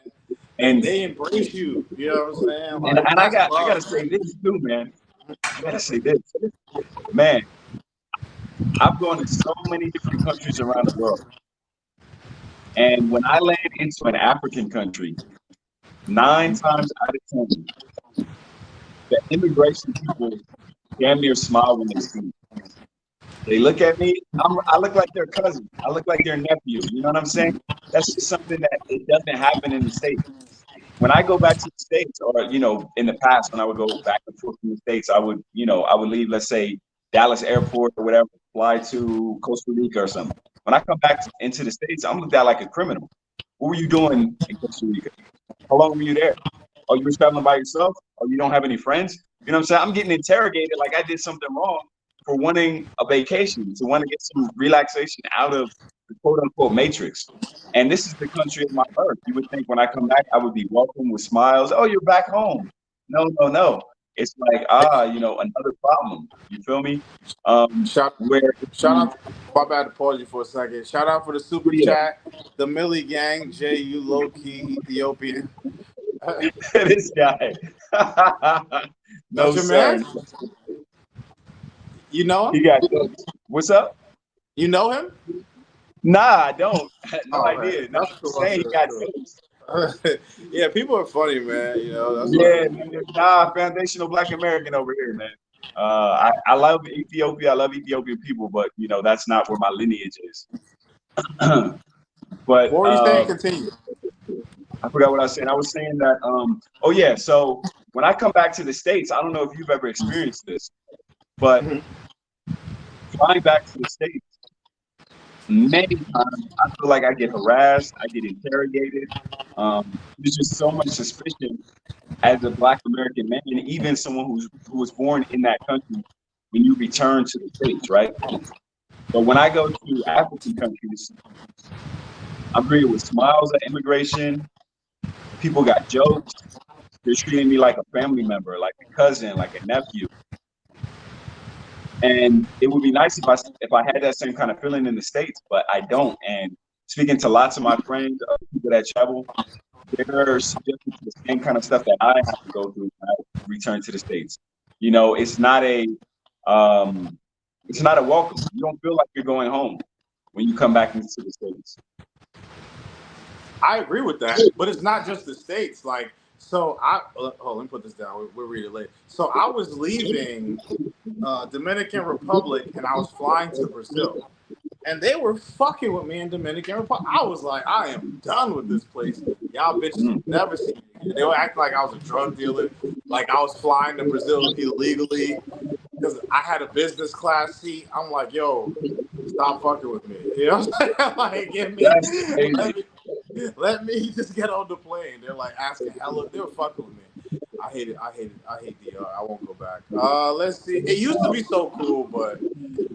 And they embrace you. You know what I'm saying? Like, and I gotta say this too, man. I gotta say this, man. I've gone to so many different countries around the world, and when I land into an African country, 9 times out of 10, the immigration people damn near smile when they see me. They look at me. I look like their cousin. I look like their nephew. You know what I'm saying? That's just something that it doesn't happen in the States. When I go back to the States, or in the past when I would go back and forth from the States, I would leave, let's say, Dallas Airport or whatever, fly to Costa Rica or something. When I come back into the States, I'm looked at like a criminal. What were you doing in Costa Rica? How long were you there? Oh, you were traveling by yourself? Oh, you don't have any friends? You know what I'm saying? I'm getting interrogated like I did something wrong for wanting a vacation, to want to get some relaxation out of the quote unquote matrix. And this is the country of my birth. You would think when I come back, I would be welcomed with smiles. Oh, you're back home. No. It's like, another problem. You feel me? Shout out. My bad to pause you for a second. Shout out for the super chat, the Millie Gang, you low key Ethiopian. This guy. No, your sir. man? You know him? He got jokes. What's up? You know him? Nah, I don't. No idea. That's cool. Saying he got jokes. Yeah, people are funny, man. Foundational Black American over here, man. I love Ethiopia. I love Ethiopian people, but that's not where my lineage is. But what were you saying? Continue. I forgot what I was saying. I was saying that. So when I come back to the States, I don't know if you've ever experienced this, but flying back to the States, many times I feel like I get harassed, I get interrogated. There's just so much suspicion as a Black American man, and even someone who was born in that country when you return to the States, right? But when I go to African countries, I'm greeted with smiles at immigration. People got jokes. They're treating me like a family member, like a cousin, like a nephew. And it would be nice if I had that same kind of feeling in the States, but I don't. And speaking to lots of my friends, people that travel, they're subjected to the same kind of stuff that I have to go through when I return to the States. You know, it's not a welcome. You don't feel like you're going home when you come back into the States. I agree with that, but it's not just the States. Like, so let me put this down. We'll read it later. So I was leaving Dominican Republic and I was flying to Brazil. And they were fucking with me in Dominican Republic. I was like, I am done with this place. Y'all bitches will never see me again. They were acting like I was a drug dealer, like I was flying to Brazil illegally because I had a business class seat. I'm like, yo, stop fucking with me. You know what I'm saying? Like, let me just get on the plane. They're like asking hella, they were fucking with me. I hate it. I hate DR. I won't go back. Let's see. It used to be so cool, but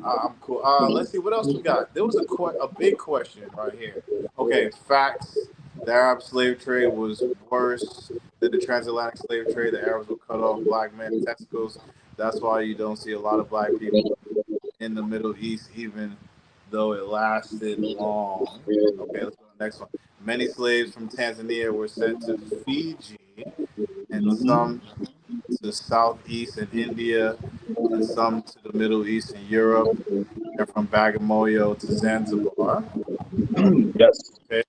I'm cool. Let's see what else we got. There was a big question right here. Okay, facts. The Arab slave trade was worse than the transatlantic slave trade. The Arabs would cut off black men's testicles. That's why you don't see a lot of black people in the Middle East, even though it lasted long. Okay, let's go to the next one. Many slaves from Tanzania were sent to Fiji, and some to Southeast and India, and some to the Middle East and Europe, and from Bagamoyo to Zanzibar. Yes. Okay.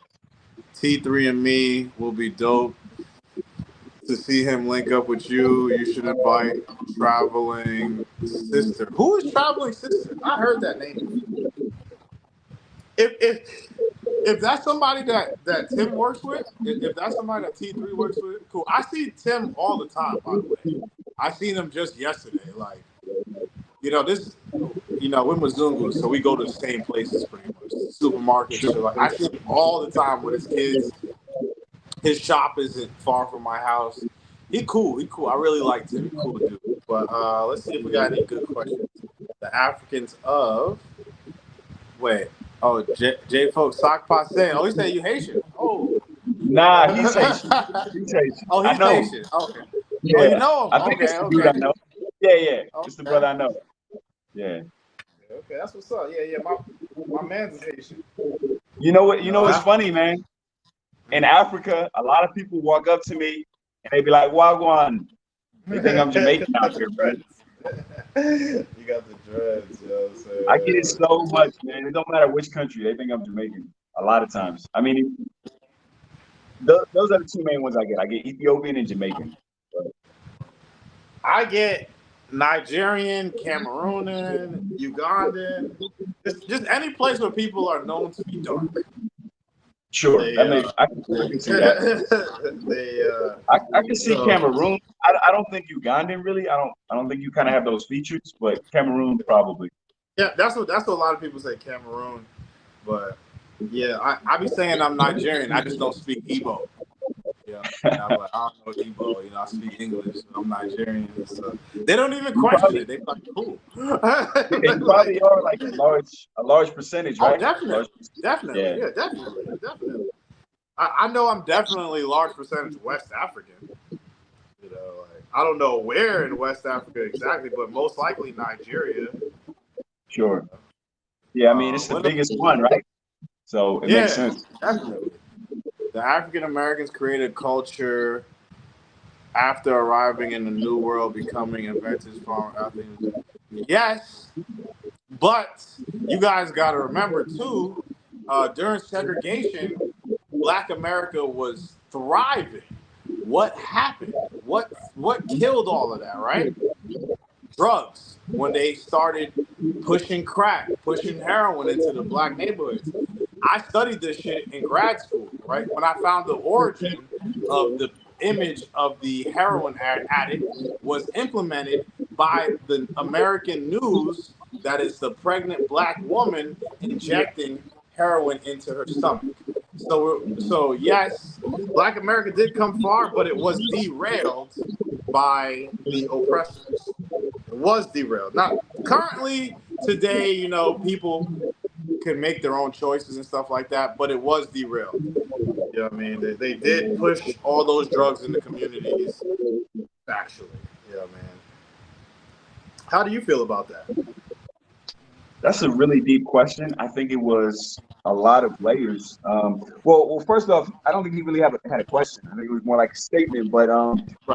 T3 and me will be dope to see him link up with you. You should invite Traveling Sister. Who is Traveling Sister? I heard that name. If that's somebody that Tim works with, if that's somebody that T3 works with, cool. I see Tim all the time, by the way. I seen him just yesterday. Like, we're Mzungu, so we go to the same places pretty much. Supermarkets. Sure. So like, I see him all the time with his kids. His shop isn't far from my house. He cool. I really liked him. Cool dude. But let's see if we got any good questions. The Africans of J folks sock passe. Oh, he said you Haitian. Oh. Nah, he's Haitian. He's Haitian. Oh, he's Haitian. Okay. Yeah. Oh, you know him. I think it's the dude I know. Yeah. Okay. It's the brother I know. Yeah. Okay, that's what's up. Yeah. My man's Haitian. You know what? You know what's funny, man? In Africa, a lot of people walk up to me and they be like, "Wagwan." They think I'm Jamaican out here, bro. You got the dreads, yo. So, I get it so much, man. It don't matter which country. They think I'm Jamaican a lot of times. I mean, those are the two main ones I get. I get Ethiopian and Jamaican. I get Nigerian, Cameroonian, Ugandan, just any place where people are known to be dark. Sure, I can see that. I can see Cameroon. I don't think Ugandan really. I don't think you kind of have those features, but Cameroon probably. Yeah, that's what a lot of people say, Cameroon. But yeah, I be saying I'm Nigerian. I just don't speak Igbo. Yeah, I'm like, I don't know Igbo. I speak English. So I'm Nigerian. So they don't even question it. They like, cool. They probably are like a large percentage, right? Oh, definitely. Yeah, definitely. I know I'm definitely large percentage West African. I don't know where in West Africa exactly, but most likely Nigeria. Sure. Yeah, I mean it's the biggest one, right? So it makes sense. Definitely. The African Americans created culture after arriving in the New World, becoming inventors, farmers, athletes. Yes, but you guys got to remember too, during segregation, Black America was thriving. What happened? What killed all of that, right? Drugs. When they started pushing crack, pushing heroin into the Black neighborhoods. I studied this shit in grad school, right? When I found the origin of the image of the heroin addict was implemented by the American news that is the pregnant Black woman injecting heroin into her stomach. So yes, Black America did come far, but it was derailed by the oppressors. It was derailed. Now, currently, today, people can make their own choices and stuff like that, but it was derailed. You know what I mean? They did push all those drugs in the communities factually. You know what I mean? How do you feel about that? That's a really deep question. I think it was a lot of layers. Well, first off, I don't think he really had a question. I think it was more like a statement. But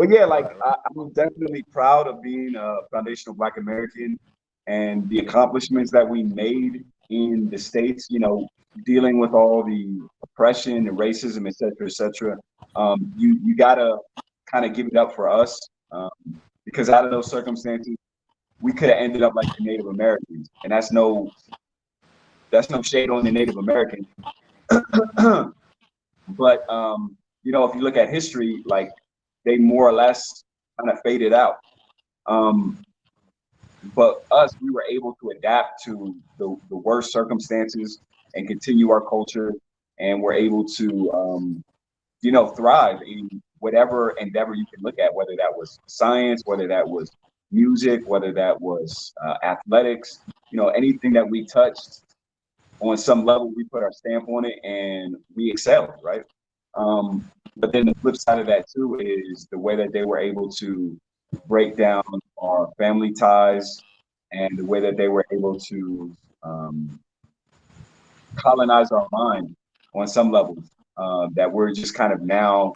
yeah, like Right. I'm definitely proud of being a foundational Black American and the accomplishments that we made in the States. You know, dealing with all the oppression and racism, et cetera, et cetera. You gotta kind of give it up for us because out of those circumstances we could have ended up like the Native Americans, and that's no shade on the Native Americans. But you know, if you look at history, like they more or less kind of faded out. Um, but us, we were able to adapt to the worst circumstances and continue our culture, and we're able to you know, thrive in whatever endeavor you can look at, whether that was science, whether that was music, whether that was athletics, you know, anything that we touched on some level, we put our stamp on it and we excelled, right? But then the flip side of that too is the way that they were able to break down our family ties and the way that they were able to colonize our mind on some levels that we're just kind of now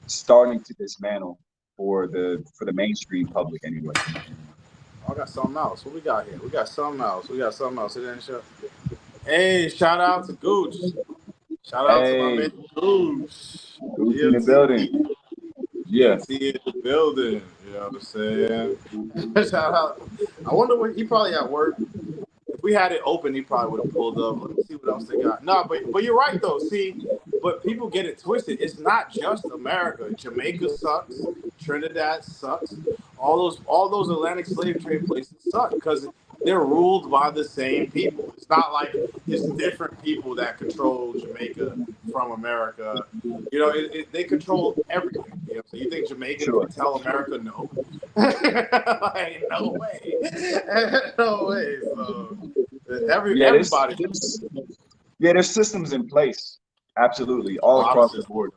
starting to dismantle for the mainstream public anyway. Oh, I got something else. What we got here? We got something else. It didn't show. Hey, shout out to Gooch. Shout out to my Hey, man Gooch. who's in the GFT. building? Yeah. GFT in the building. You know what I'm saying? Shout out. I wonder what he probably at work. If we had it open, he probably would have pulled up. Let me see what else they got. No, but you're right though. See, but people get it twisted. It's not just America. Jamaica sucks. Trinidad sucks. All those Atlantic slave trade places suck because they're ruled by the same people. It's not like it's different people that control Jamaica from America. You know, they control everything. You know? So you think Jamaica Sure. can tell America no? Like, no way. No way. So everybody. There's systems in place. Absolutely, all across the board.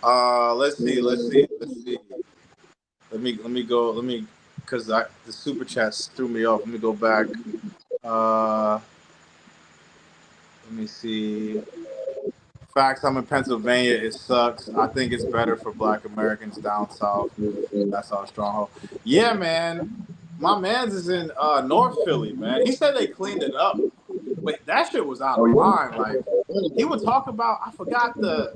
Let's see. Let me go. Because the super chats threw me off. Let me go back. Let me see. Facts. I'm in Pennsylvania. It sucks. I think it's better for Black Americans down south. That's our stronghold. Yeah, man. My man's is in North Philly, man. He said they cleaned it up, but that shit was out of line. Like he would talk about. I forgot the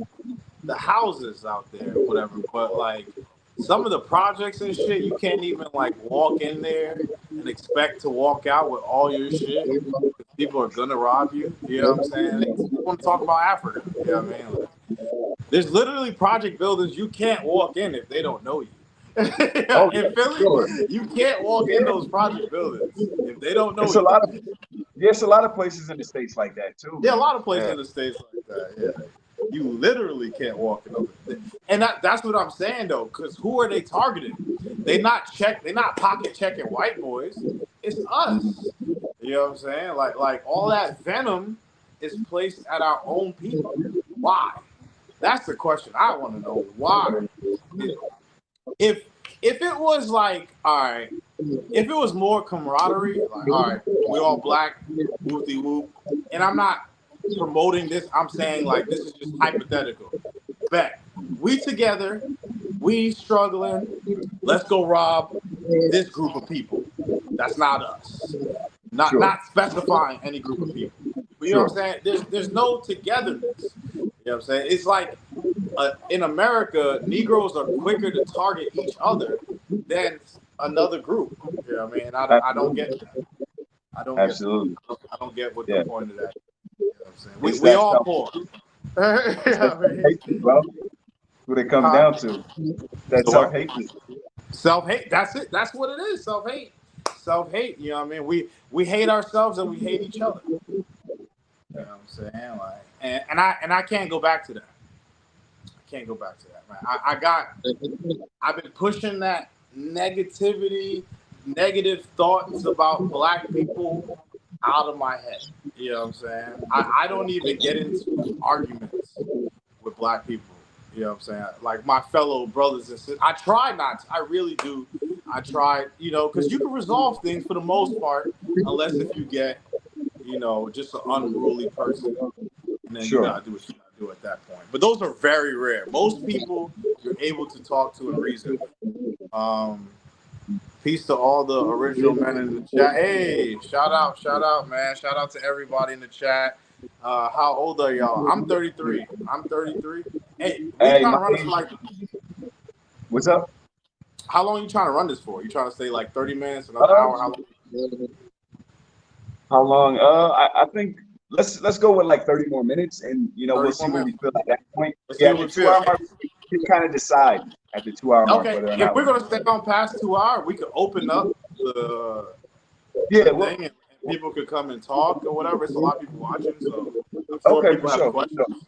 houses out there, or whatever. But like some of the projects and shit, you can't even like walk in there and expect to walk out with all your shit. People are gonna rob you. You know what I'm saying? They want to talk about Africa. You know what I mean? Like, there's literally project buildings you can't walk in if they don't know you. In Philly, sure. you can't walk in those project buildings if they don't know you. There's a lot of places in the States like that too. Yeah, a lot of places in the States like that. Yeah. You literally can't walk in those. And that's what I'm saying though, because who are they targeting? They're not pocket checking white boys. It's us. You know what I'm saying? Like all that venom is placed at our own people. Why? That's the question I want to know. Why? If it was like, all right, if it was more camaraderie, like, all right, we all black, whoopty whoop, and I'm not promoting this, I'm saying like this is just hypothetical. Bet we together, we struggling, let's go rob this group of people. That's not us. Not specifying any group of people. But you know what I'm saying? There's no togetherness. You know what I'm saying? It's like in America, Negroes are quicker to target each other than another group. You know what I mean? I don't get that. I don't get what the point of that is. You know what I'm saying? We all poor. Well, what it comes down to. That's self-hatred. Self-hate. That's it. That's what it is. Self-hate. Self-hate. You know what I mean? We hate ourselves and we hate each other. You know what I'm saying? Like, and I can't go back to that. Can't go back to that, man. I've been pushing that negative thoughts about black people out of my head. You know what I'm saying? I don't even get into arguments with black people. You know what I'm saying? Like my fellow brothers and sisters. I try not to. I really do. I try, because you can resolve things for the most part, unless if you get, just an unruly person, and then you Sure. gotta do what you gotta do at that point. But those are very rare. Most people you're able to talk to and reason with. Peace to all the original men in the chat. Hey, shout out, man. Shout out to everybody in the chat. How old are y'all? I'm 33. Hey, we Hey, trying my to run this for age, like, what's up? how long you trying to run this for? You trying to stay like 30 minutes, another Uh, hour? How long? how long? I think let's go with like 30 more minutes, and 30 we'll more see where we minutes. feel at that point. Let's see Yeah, at what the we two feel. hour mark, we can kind of decide at the 2 hour mark Okay, whether or if not we're we. gonna stay on past 2 hours, we could open up the Yeah, well, thing and people could come and talk or whatever. It's a lot of people watching, so I'm sure okay, for people have sure, for sure. questions.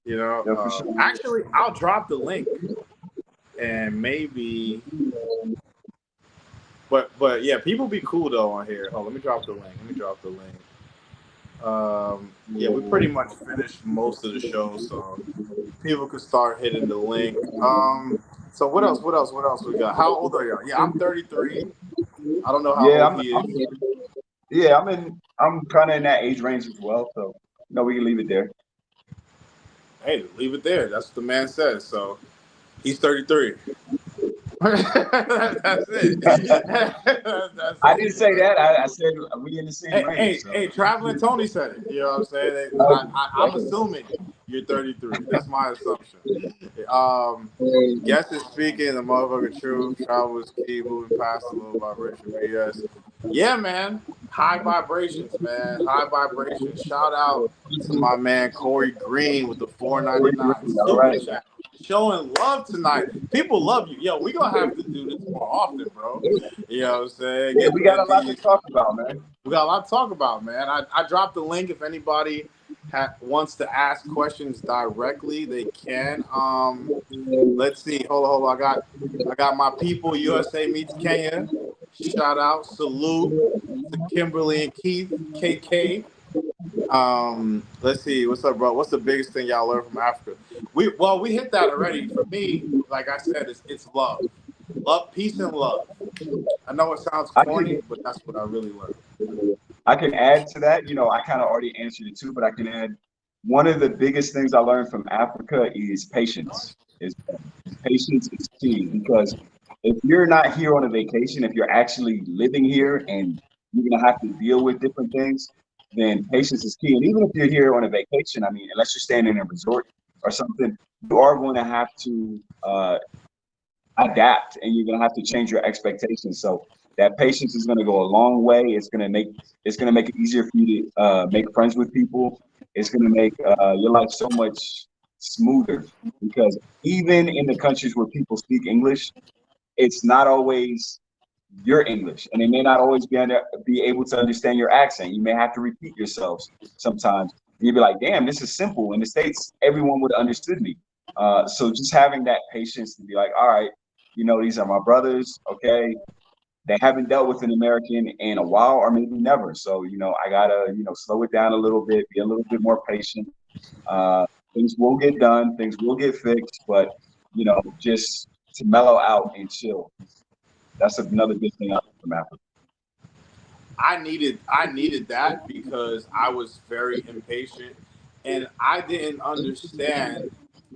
Yeah, for sure. Actually, I'll drop the link and maybe, but yeah, people be cool though on here. Hold, let me drop the link. Yeah, we pretty much finished most of the show, so people could start hitting the link. So what else? What else we got? How old are y'all? Yeah, I'm 33. I don't know how Yeah, old he is. I'm kind of in that age range as well, so we can leave it there. Hey, leave it there. That's what the man says. So he's 33. That's it. That's I it. didn't say that. I said we in the same Hey, range. hey, So hey, Traveling Tony said it. You know what I'm saying? I'm assuming you're 33. That's my assumption. Guest is speaking, the motherfucker true. Travel is key, moving past the low vibration BS. Yeah, man. High vibrations, man. High vibrations. Shout out to my man Corey Green with the 4.99 all super right. chat. Showing love tonight. People love you. Yo, we gonna have to do this more often, bro. You know what I'm saying? Yeah, Get we got a lot to these. talk about, man. We got a lot to talk about, man. I dropped the link. If anybody wants to ask questions directly, they can. Let's see. Hold on. I got my people. USA meets Kenya. Shout out, salute to Kimberly and Keith, KK. Let's see. What's up, bro? What's the biggest thing y'all learned from Africa? We hit that already. For me, like I said, it's love, peace, and love. I know it sounds I corny, can but that's what I really learned. I can add to that. I kind of already answered it too, but I can add one of the biggest things I learned from Africa is patience. Is patience is key because if you're not here on a vacation, if you're actually living here and you're gonna have to deal with different things, then patience is key. And even if you're here on a vacation, I mean, unless you're staying in a resort or something, you are going to have to adapt and you're going to have to change your expectations. So that patience is going to go a long way. It's going to make it easier for you to make friends with people. It's going to make your life so much smoother because even in the countries where people speak English, it's not always your English, and they may not always be able to understand your accent. You may have to repeat yourselves sometimes. You'd be like, "Damn, this is simple." In the States, everyone would have understood me. So just having that patience to be like, "All right, these are my brothers. Okay, they haven't dealt with an American in a while, or maybe never. So I gotta slow it down a little bit, be a little bit more patient. Things will get done, things will get fixed, but just to mellow out and chill." That's another good thing I learned from Africa. I needed that because I was very impatient and I didn't understand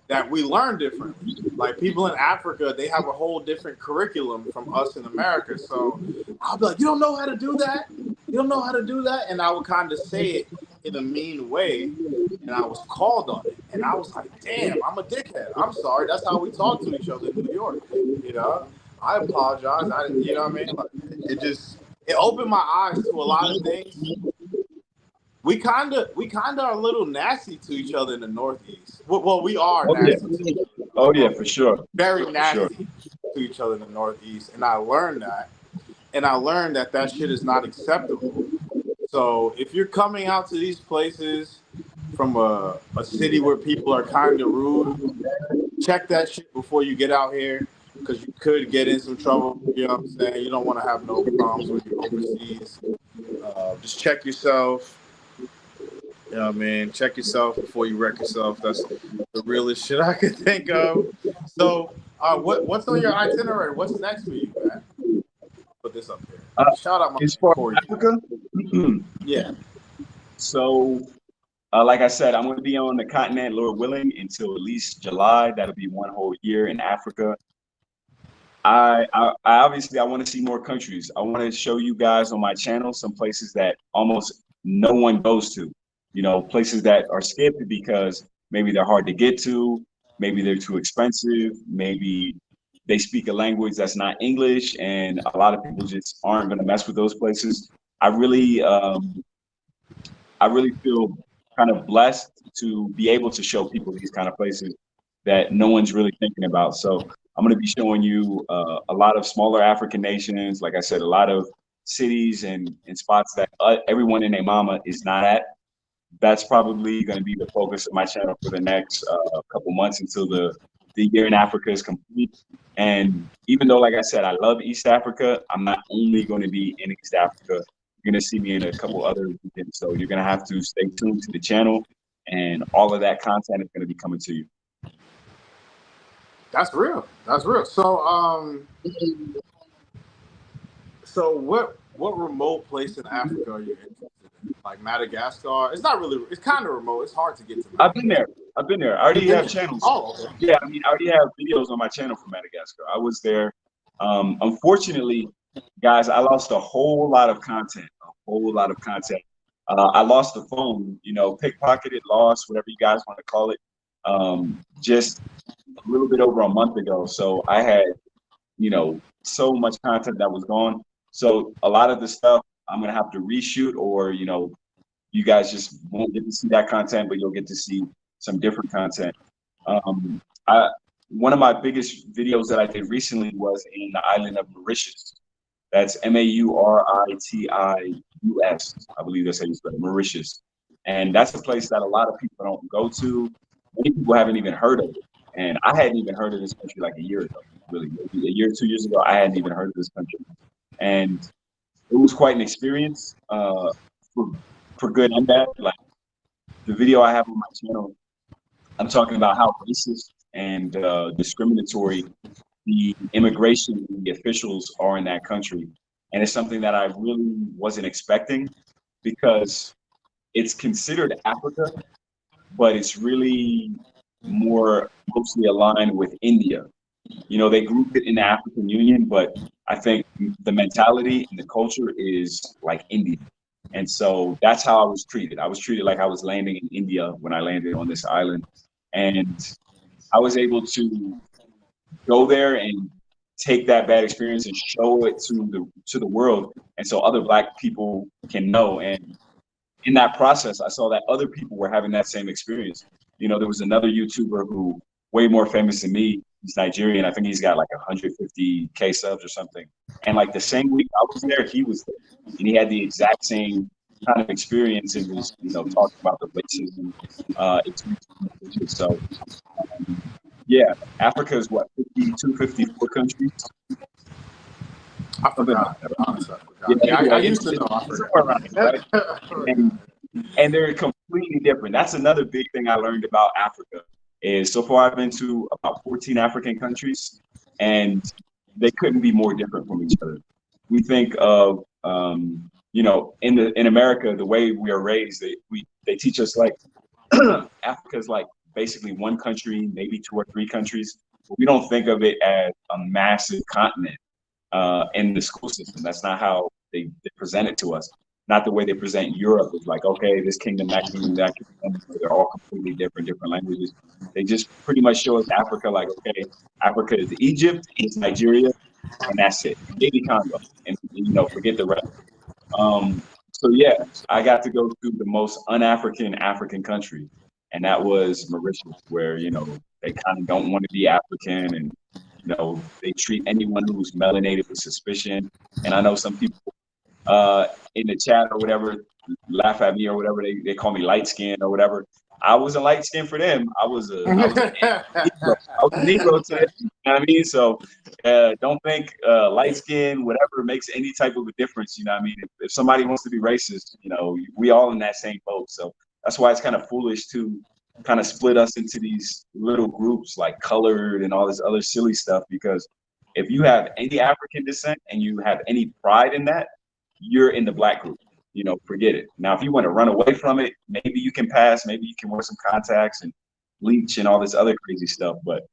that we learn differently. Like people in Africa, they have a whole different curriculum from us in America. So I'll be like, "You don't know how to do that? You don't know how to do that?" And I would kind of say it in a mean way, and I was called on it. And I was like, "Damn, I'm a dickhead. I'm sorry. That's how we talk to each other in New York." You know, I apologize. I didn't, you know what I mean? Like, it opened my eyes to a lot of things. We kind of are a little nasty to each other in the Northeast. Well, we are Oh yeah, nasty to each other in oh the yeah, for Northeast. sure, Very for sure. nasty to each other in the Northeast, and I learned that. And I learned that that shit is not acceptable. So if you're coming out to these places from a city where people are kind of rude, check that shit before you get out here because you could get in some trouble. You know what I'm saying? You don't want to have no problems when you're overseas. Just check yourself. You know what I mean? Check yourself before you wreck yourself. That's the realest shit I could think of. So, what's on your itinerary? What's next for you, man? Put this up here. Shout out my As man far Corey. as Africa, Yeah. so like I said, I'm going to be on the continent, Lord willing, until at least July. That'll be one whole year in Africa. I obviously I want to see more countries. I want to show you guys on my channel some places that almost no one goes to. You know, places that are skipped because maybe they're hard to get to, maybe they're too expensive, maybe they speak a language that's not English, and a lot of people just aren't going to mess with those places. I really, I really feel kind of blessed to be able to show people these kind of places that no one's really thinking about. So I'm going to be showing you a lot of smaller African nations. Like I said, a lot of cities and spots that everyone and their mama is not at. That's probably going to be the focus of my channel for the next couple months until the year in Africa is complete. And even though, like I said, I love East Africa, I'm not only going to be in East Africa. You're going to see me in a couple other regions. So you're going to have to stay tuned to the channel, and all of that content is going to be coming to you. That's real. That's real. So what remote place in Africa are you interested in? Like Madagascar? It's not really. It's kind of remote. It's hard to get to. I've been there. I already have channels. Oh, okay. Yeah, I mean, I already have videos on my channel from Madagascar. I was there. Unfortunately, guys, I lost a whole lot of content. I lost the phone, you know, pickpocketed, lost, whatever you guys want to call it, just a little bit over a month ago. So I had, you know, so much content that was gone. So a lot of the stuff I'm going to have to reshoot, or, you know, you guys just won't get to see that content, but you'll get to see some different content. One of my biggest videos that I did recently was in the island of Mauritius. That's Mauritius. I believe that's how you spell it, Mauritius. And that's a place that a lot of people don't go to. Many people haven't even heard of it. And I hadn't even heard of this country like a year ago, really. A year, 2 years ago, I hadn't even heard of this country. And it was quite an experience for good and bad. Like the video I have on my channel, I'm talking about how racist and discriminatory the immigration and the officials are in that country. And it's something that I really wasn't expecting, because it's considered Africa, but it's really more closely aligned with India. You know, they grouped it in the African Union, but I think the mentality and the culture is like India. And so that's how I was treated. I was treated like I was landing in India when I landed on this island. And I was able to go there and take that bad experience and show it to the world, and so other Black people can know. And in that process, I saw that other people were having that same experience. You know, there was another YouTuber who way more famous than me. He's Nigerian. I think he's got like 150K subs or something. And like the same week I was there, he was there, and he had the exact same kind of experience, and was, you know, talking about the racism experience. So yeah, Africa is what, 52, 54 countries? I forgot. Yeah, I used to know. I forgot. And they're completely different. That's another big thing I learned about Africa. Is so far I've been to about 14 African countries, and they couldn't be more different from each other. We think of, you know, in America, the way we are raised, they teach us like Africa is like basically one country, maybe 2 or 3 countries. But we don't think of it as a massive continent in the school system. That's not how they present it to us. Not the way they present Europe. It's like, okay, this kingdom, that kingdom, that kingdom. They're all completely different languages. They just pretty much show us Africa like, okay, Africa is Egypt, it's Nigeria, and that's it. Maybe Congo, and, you know, forget the rest. So yeah, I got to go to the most un-African African country, and that was Mauritius, where, you know, they kind of don't want to be African, and, you know, they treat anyone who's melanated with suspicion. And I know some people in the chat or whatever laugh at me or whatever, they call me light skinned or whatever. I wasn't light skinned for them. I was a Negro. I was a Negro to them. You know what I mean? So don't think light skin, whatever, makes any type of a difference. You know what I mean? If somebody wants to be racist, you know, we all in that same boat. So that's why it's kind of foolish to kind of split us into these little groups like colored and all this other silly stuff. Because if you have any African descent and you have any pride in that, you're in the black group. You know, forget it. Now, if you want to run away from it, maybe you can pass. Maybe you can wear some contacts and bleach and all this other crazy stuff. But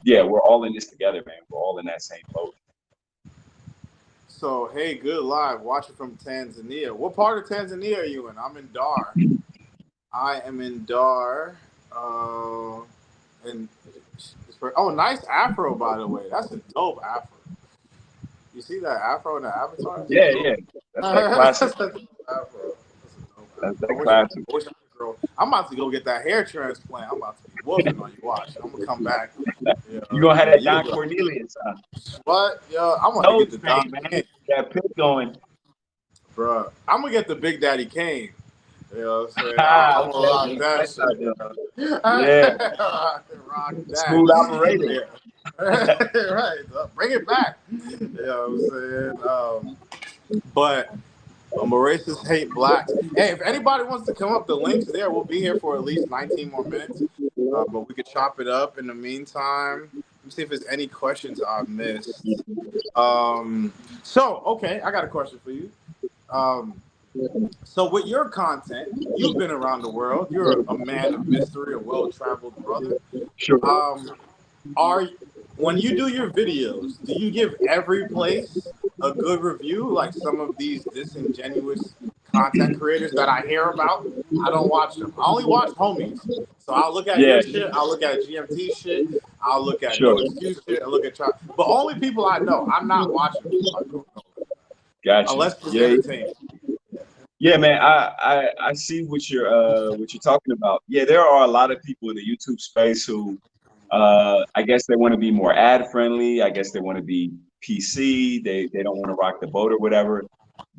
yeah, we're all in this together, man. We're all in that same boat. So, hey, good live. Watching from Tanzania. What part of Tanzania are you in? I'm in Dar. I am in Dar. And oh, nice afro, by the way. That's a dope afro. You see that afro in the avatar? Yeah, yeah. That's that classic. That's a dope afro. That's that classic. I'm about to go get that hair transplant. I'm about to be whooping on you. Watch. I'm gonna come back. You gonna have that Don Cornelius, huh? What? Yo, I'm gonna get the Don man. That pit going. Bro, I'm gonna get the Big Daddy Kane. You know what I'm saying? I'm gonna rock that shit. Yeah. Rock that. Smooth operator. Yeah. Right. Bring it back. You know what I'm saying? But racists hate blacks. Hey, if anybody wants to come up, the link's there. We'll be here for at least 19 more minutes. But we could chop it up in the meantime. Let me see if there's any questions I've missed. So, okay, I got a question for you. So with your content, you've been around the world. You're a man of mystery, a well-traveled brother. Sure. When you do your videos, do you give every place a good review, like some of these disingenuous content creators that I hear about? I don't watch them. I only watch homies. So I'll look at your shit. I'll look at GMT shit. I'll look at No Excuse shit. I'll look at but only people I know. I'm not watching them. Gotcha. Unless it's entertainment. Yeah, man, I see what you're talking about. Yeah, there are a lot of people in the YouTube space who I guess they want to be more ad friendly. I guess they want to be PC. They don't want to rock the boat or whatever.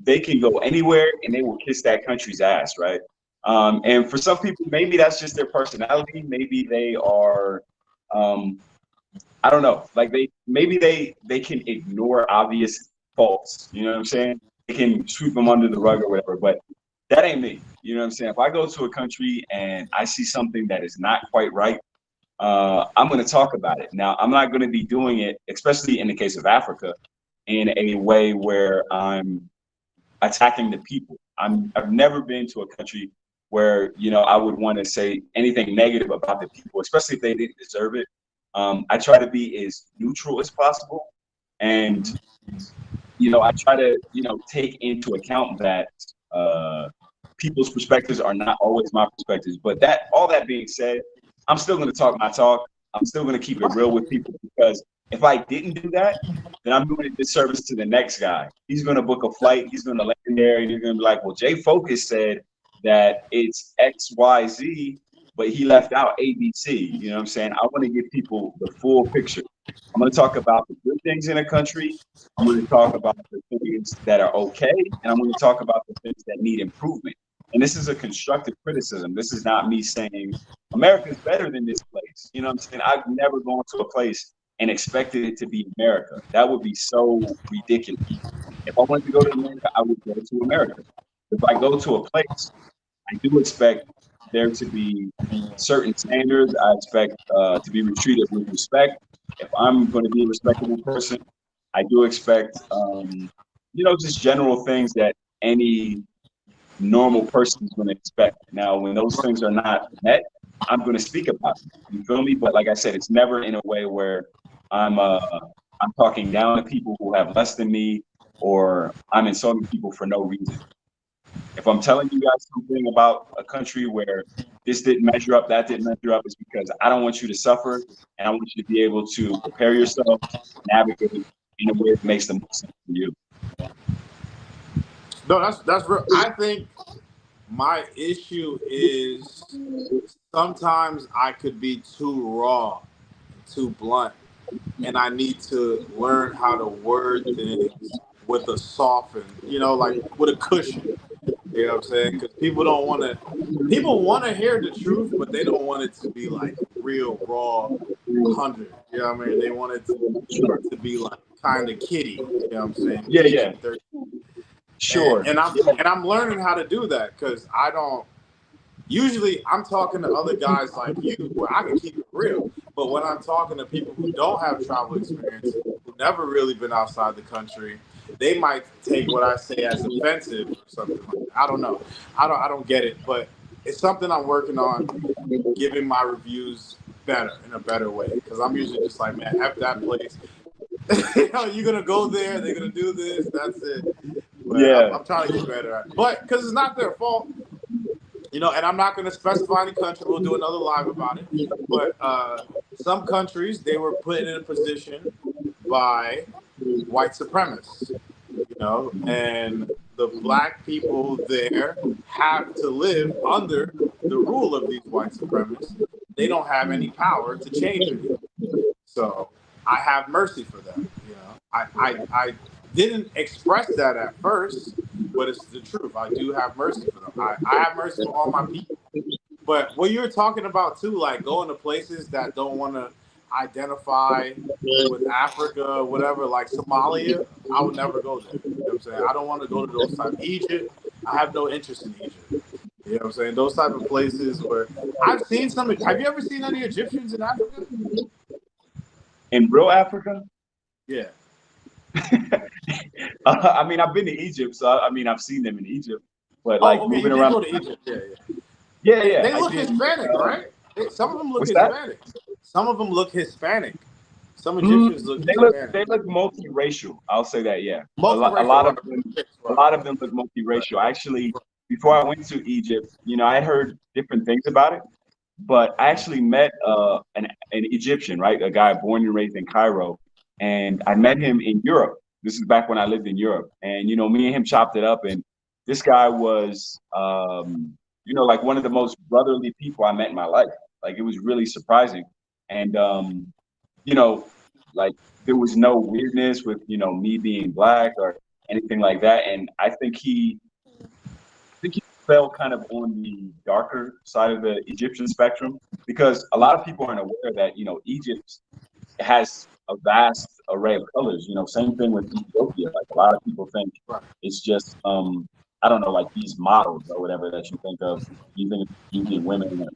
They can go anywhere and they will kiss that country's ass, right? And for some people, maybe that's just their personality. Maybe they are I don't know, like maybe they can ignore obvious faults. You know what I'm saying? They can sweep them under the rug or whatever, but that ain't me. You know what I'm saying? If I go to a country and I see something that is not quite right, I'm going to talk about it. Now, I'm not going to be doing it, especially in the case of Africa, in a way where I'm attacking the people. I've never been to a country where, you know, I would want to say anything negative about the people, especially if they didn't deserve it. I try to be as neutral as possible. And, you know, I try to, you know, take into account that people's perspectives are not always my perspectives. But all that being said, I'm still going to talk my talk. I'm still going to keep it real with people, because if I didn't do that, then I'm doing a disservice to the next guy. He's going to book a flight. He's going to land there, and he's going to be like, well, Jay Focus said that it's XYZ, but he left out ABC. You know what I'm saying? I want to give people the full picture. I'm going to talk about the good things in a country. I'm going to talk about the things that are okay, and I'm going to talk about the things that need improvement. And this is a constructive criticism. This is not me saying America's better than this place. You know what I'm saying? I've never gone to a place and expected it to be America. That would be so ridiculous. If I wanted to go to America, I would go to America. If I go to a place, I do expect there to be certain standards. I expect to be treated with respect. If I'm going to be a respectable person, I do expect, you know, just general things that any normal person is going to expect. Now, when those things are not met, I'm going to speak about it. You feel me? But like I said, it's never in a way where I'm talking down to people who have less than me, or I'm insulting people for no reason. If I'm telling you guys something about a country where this didn't measure up, that didn't measure up, it's because I don't want you to suffer, and I want you to be able to prepare yourself, navigate in a way that makes the most sense for you. No, that's real. I think my issue is sometimes I could be too raw, too blunt, and I need to learn how to word things with a soften, you know, like with a cushion. You know what I'm saying? Because people want to hear the truth, but they don't want it to be like real raw 100. You know what I mean? They want it Sure. to be like kind of kiddie. You know what I'm saying? Yeah, yeah. PG-13. Sure. And I'm learning how to do that because I don't. Usually, I'm talking to other guys like you where I can keep it real. But when I'm talking to people who don't have travel experience, who never really been outside the country, they might take what I say as offensive or something like that. I don't know. I don't get it, but it's something I'm working on, giving my reviews better in a better way. Because I'm usually just like, man, F that place. You're gonna go there, they're gonna do this, that's it. But Yeah. I'm trying to get better at it. But because it's not their fault. And I'm not going to specify any country. We'll do another live about it. But some countries, they were put in a position by white supremacists, and the black people there have to live under the rule of these white supremacists. They don't have any power to change anything. So I have mercy for them. I didn't express that at first, but it's the truth. I do have mercy for them. I have mercy for all my people. But what you're talking about too, like going to places that don't want to identify with Africa, whatever, like Somalia, I would never go there. You know what I'm saying? I don't want to go to those type. Egypt, I have no interest in Egypt. You know what I'm saying? Those type of places where I've seen some. Have you ever seen any Egyptians in Africa? In real Africa? Yeah. I mean, I've been to Egypt, so I mean, I've seen them in Egypt, but like Oh, okay. You moving did around. go to Egypt. Yeah, yeah. Yeah, They, yeah, they I look did. Hispanic, right? Some of them look What's that? Hispanic. Some of them look Hispanic. Some Egyptians look Hispanic. They look multiracial. I'll say that. Yeah, a Multiracial, lot of right? them, a Right. lot of them look multiracial. Actually, before I went to Egypt, I had heard different things about it, but I actually met an Egyptian, right, a guy born and raised in Cairo, and I met him in Europe. This is back when I lived in Europe, and me and him chopped it up, and this guy was, like one of the most brotherly people I met in my life. Like it was really surprising, and you know, like there was no weirdness with me being black or anything like that, and I think he fell kind of on the darker side of the Egyptian spectrum because a lot of people aren't aware that Egypt has a vast array of colors. Same thing with Ethiopia. Like a lot of people think Right. it's just I don't know, like these models or whatever that you think of. You think of Ethiopian women,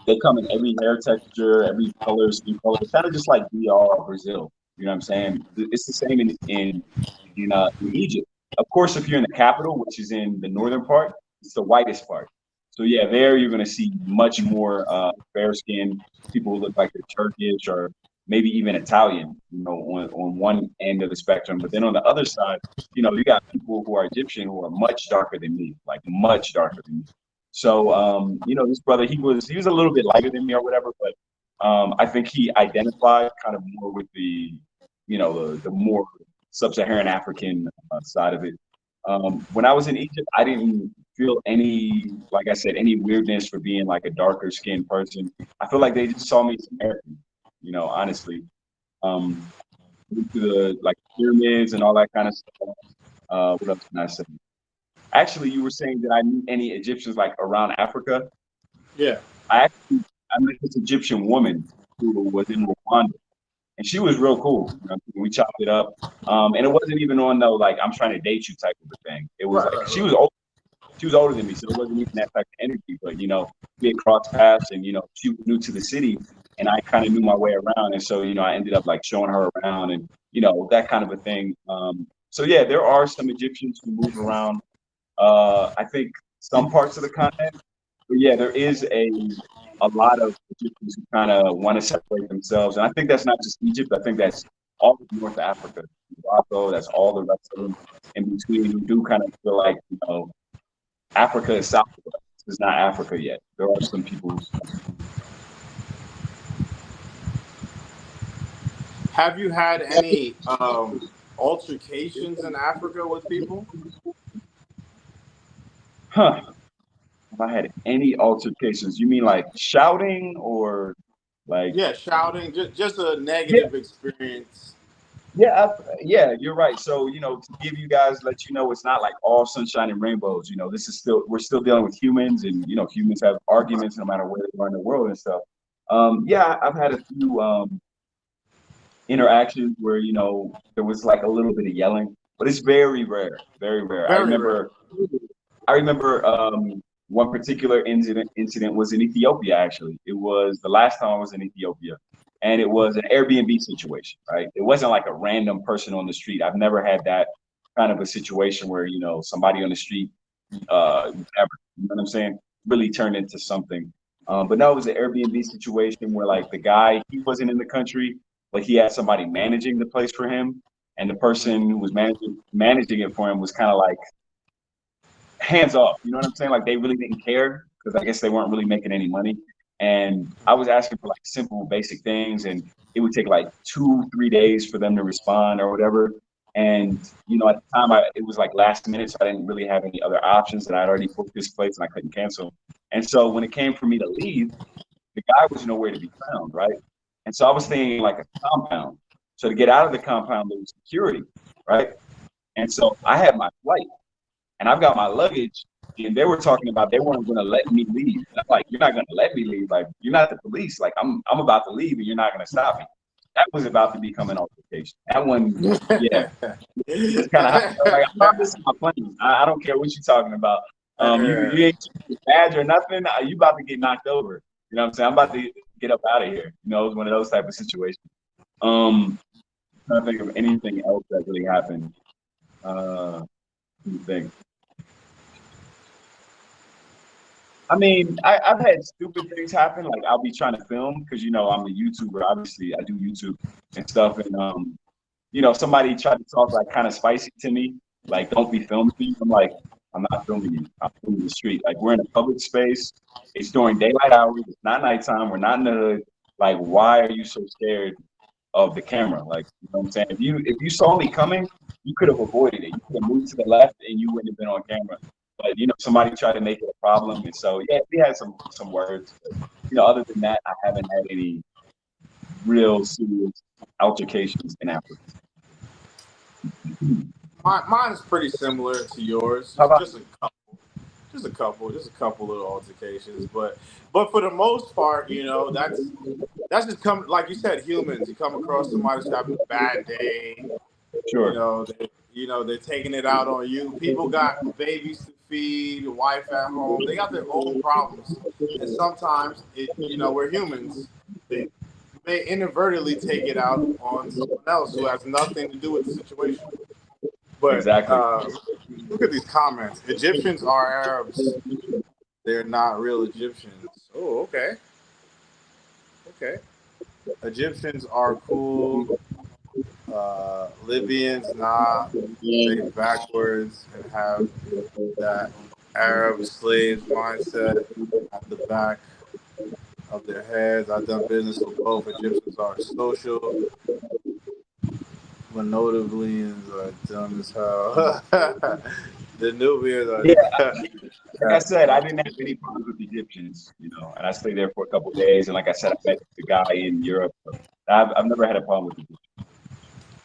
they come in every hair texture, every color, skin color, kind of just like DR Brazil. You know what I'm saying? It's the same in Egypt. Of course, if you're in the capital, which is in the northern part, it's the whitest part. So yeah, there you're going to see much more fair skinned people who look like they're Turkish or maybe even Italian, on one end of the spectrum. But then on the other side, you got people who are Egyptian who are much darker than me, like much darker than me. So this brother, he was a little bit lighter than me or whatever, but I think he identified kind of more with the more sub-Saharan African side of it. When I was in Egypt, I didn't feel any, like I said, any weirdness for being like a darker skinned person. I feel like they just saw me as American, honestly. Went to the like pyramids and all that kind of stuff. What else can I say? Actually, you were saying that I knew any Egyptians like around Africa. Yeah. I met this Egyptian woman who was in Rwanda, and she was real cool. We chopped it up, and it wasn't even on no like I'm trying to date you type of a thing. It was Right. like Right. she Right. was old. She was older than me, so it wasn't even that type of energy. But we had crossed paths, and she was new to the city, and I kind of knew my way around, and so I ended up like showing her around, and that kind of a thing. So yeah, there are some Egyptians who move around. I think some parts of the continent, but yeah, there is a lot of Egyptians who kind of want to separate themselves, and I think that's not just Egypt. I think that's all of North Africa, Morocco. That's all the rest of them in between who do kind of feel like Africa is south of us. It's not Africa yet. There are some people. Have you had any altercations in Africa with people? Huh? Have I had any altercations? You mean like shouting or like? Yeah, shouting, just a Yeah, negative experience. Yeah, you're right. So, to give you guys, let you know, it's not like all sunshine and rainbows. This is we're still dealing with humans, and humans have arguments no matter where they are in the world and stuff. Yeah, I've had a few interactions where there was like a little bit of yelling, but it's very rare, very rare. I Very rare. remember, I remember one particular incident was in Ethiopia. Actually, it was the last time I was in Ethiopia, and it was an Airbnb situation. Right, it wasn't like a random person on the street. I've never had that kind of a situation where somebody on the street, ever, you know what I'm saying, really turned into something. But no, it was an Airbnb situation where like the guy, he wasn't in the country, but he had somebody managing the place for him, and the person who was managing it for him was kind of like hands off. You know what I'm saying? Like they really didn't care because I guess they weren't really making any money. And I was asking for like simple, basic things, and it would take like 2, 3 days for them to respond or whatever. And at the time, it was like last minute, so I didn't really have any other options, and I'd already booked this place and I couldn't cancel. And so when it came for me to leave, the guy was nowhere to be found, right? And so I was staying in like a compound. So to get out of the compound, there was security, right? And so I had my flight and I've got my luggage, and they were talking about they weren't going to let me leave. And I'm like, you're not going to let me leave. Like, you're not the police. Like, I'm about to leave, and you're not going to stop me. That was about to become an altercation. That one, yeah, it's kind of like I'm missing my plane. I don't care what you're talking about. You ain't badge or nothing. You about to get knocked over. You know what I'm saying? I'm about to get up out of here. It was one of those type of situations. I'm trying to think of anything else that really happened. Let me think. I mean, I've had stupid things happen. Like I'll be trying to film because I'm a YouTuber. Obviously, I do YouTube and stuff. And somebody tried to talk like kind of spicy to me, like don't be filming me. I'm like, I'm not filming you. I'm filming the street. Like we're in a public space. It's during daylight hours. It's not nighttime. We're not in the hood. Like, why are you so scared of the camera? Like, you know what I'm saying? If you saw me coming, you could have avoided it. You could have moved to the left and you wouldn't have been on camera. But somebody tried to make it a problem, and so yeah, we had some words. But, other than that, I haven't had any real serious altercations in Africa. Mine is pretty similar to yours. How about Just a couple little altercations, but for the most part, that's just come like you said, humans. You come across somebody who's having a bad day. Sure. They're taking it out on you. People got babies to feed, a wife at home. They got their own problems, and sometimes we're humans. They may inadvertently take it out on someone else who has nothing to do with the situation. But Exactly. Look at these comments. Egyptians are Arabs. They're not real Egyptians. Oh, okay. Okay. Egyptians are cool. Libyans, nah. They backwards and have that Arab slave mindset at the back of their heads. I've done business with both. Egyptians are social. But Nubians are dumb as hell. The Nubians are. Yeah, like I said, I didn't have any problems with Egyptians, and I stayed there for a couple of days. And like I said, I met the guy in Europe. I've never had a problem with Egyptians.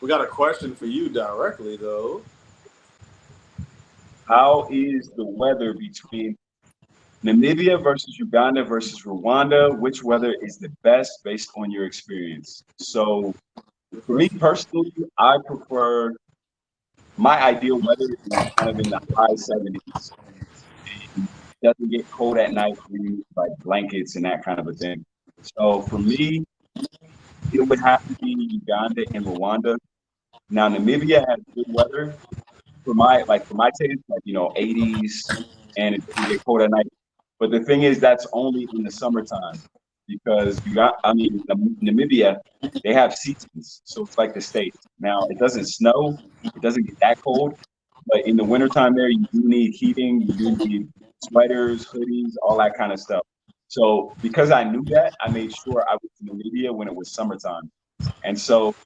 We got a question for you directly, though. How is the weather between Namibia versus Uganda versus Rwanda? Which weather is the best based on your experience? So, for me personally, I prefer my ideal weather is kind of in the high 70s. It doesn't get cold at night. We use like blankets and that kind of a thing. So for me, it would have to be Uganda and Rwanda. Now Namibia has good weather for my taste, like 80s, and it doesn't get cold at night. But the thing is, that's only in the summertime because Namibia, they have seasons, so it's like the States. Now it doesn't snow, it doesn't get that cold, but in the wintertime there, you do need heating, you do need sweaters, hoodies, all that kind of stuff. So because I knew that, I made sure I was in Namibia when it was summertime. And so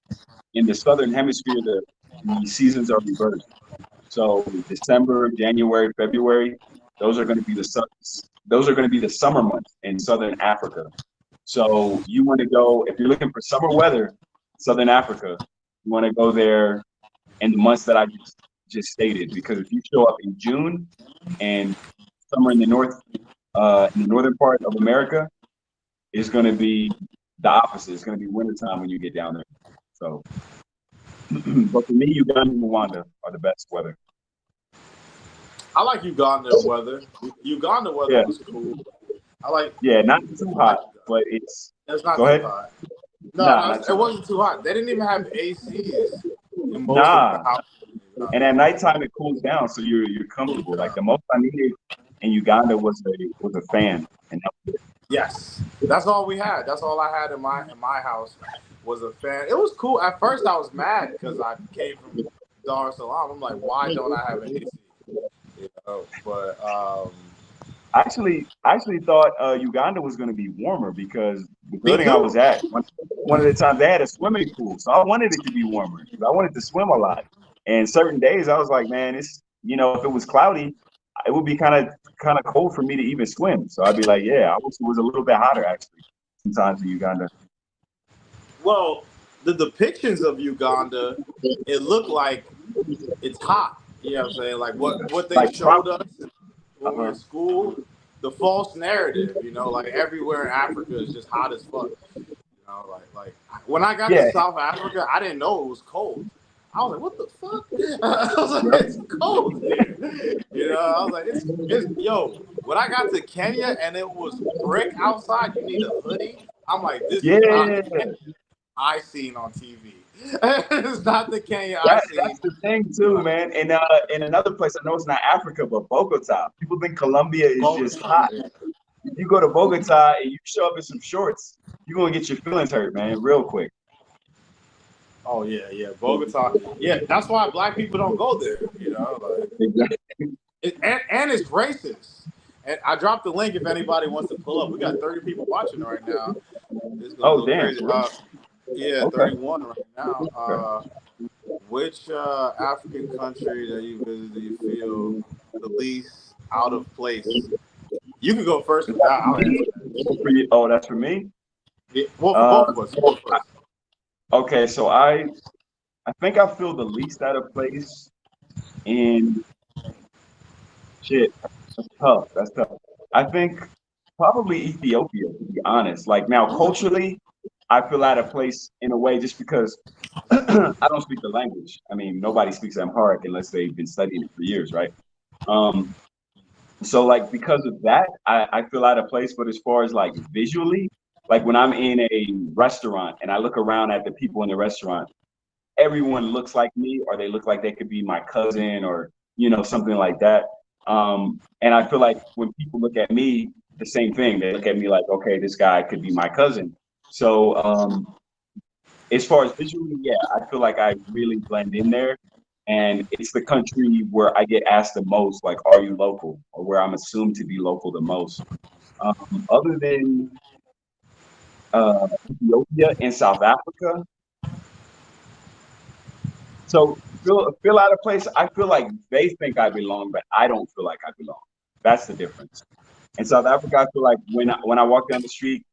in the southern hemisphere, the seasons are reversed. So December, January, February, those are going to be the summer months in southern Africa. So you want to go if you're looking for summer weather, southern Africa. you want to go there in the months that I just stated, because if you show up in June and somewhere in the northern part of America, it's going to be the opposite. It's going to be wintertime when you get down there. So, but for me, Uganda and Rwanda are the best weather. I like Uganda weather. Uganda weather Yeah. was cool. I like. Yeah, not too hot, but it's. It's not Go too ahead. hot. Nah, No, not it too hot. wasn't too hot. They didn't even have ACs in most of the Nah, houses. and at nighttime it cools down, so you're comfortable. Like the most I needed in Uganda was a fan, and that was it. Yes, that's all we had. That's all I had in my house was a fan. It was cool. At first, I was mad because I came from Dar es Salaam. I'm like, why don't I have an AC? You know, but I actually thought Uganda was going to be warmer because the me building I was too. at, one of the times they had a swimming pool, so I wanted it to be warmer because I wanted to swim a lot. And certain days I was like, man, it's if it was cloudy, it would be kind of cold for me to even swim. So I'd be like, yeah, I wish it was a little bit hotter actually. Sometimes in Uganda. Well, the depictions of Uganda, it looked like it's hot. You know what I'm saying? Like what they Like showed us when we were uh-huh. in school, the false narrative, like everywhere in Africa is just hot as fuck. Like when I got to Yeah, South Africa, I didn't know it was cold. I was like, what the fuck? I was like, it's cold here. I was like, it's yo, when I got to Kenya and it was brick outside, you need a hoodie. I'm like, this is not yeah. the Kenya I seen on TV. It's not the Kenya I That's seen. the thing too, man. And in another place, I know it's not Africa, but Bogota. People think Colombia is just Bogota. hot. If you go to Bogota and you show up in some shorts, you're gonna get your feelings hurt, man, real quick. Oh yeah, Bogota. Yeah, that's why black people don't go there. Like Exactly. and it's racist. And I dropped the link if anybody wants to pull up. We got 30 people watching right now. It's gonna Oh, go damn. crazy. Yeah, Okay. 31 right now. Which African country that you visited do you feel the least out of place? You can go first with that. I'll answer that. Oh, that's for me. Yeah, well, for Uh, both of us. You go first. okay, so I think I feel the least out of place in shit. That's tough. That's tough. I think probably Ethiopia, to be honest. Like now, culturally, I feel out of place in a way just because I don't speak the language. I mean, nobody speaks Amharic unless they've been studying it for years, right? Um, so like because of that, I feel out of place. But as far as like visually, like when I'm in a restaurant and I look around at the people in the restaurant, everyone looks like me, or they look like they could be my cousin, or something like that. And I feel like when people look at me, the same thing. They look at me like, okay, this guy could be my cousin. So as far as visually, yeah, I feel like I really blend in there. And it's the country where I get asked the most, like, are you local? Or where I'm assumed to be local the most. Other than Ethiopia and South Africa. So feel out of place. I feel like they think I belong, but I don't feel like I belong. That's the difference. In South Africa, I feel like when I walk down the street,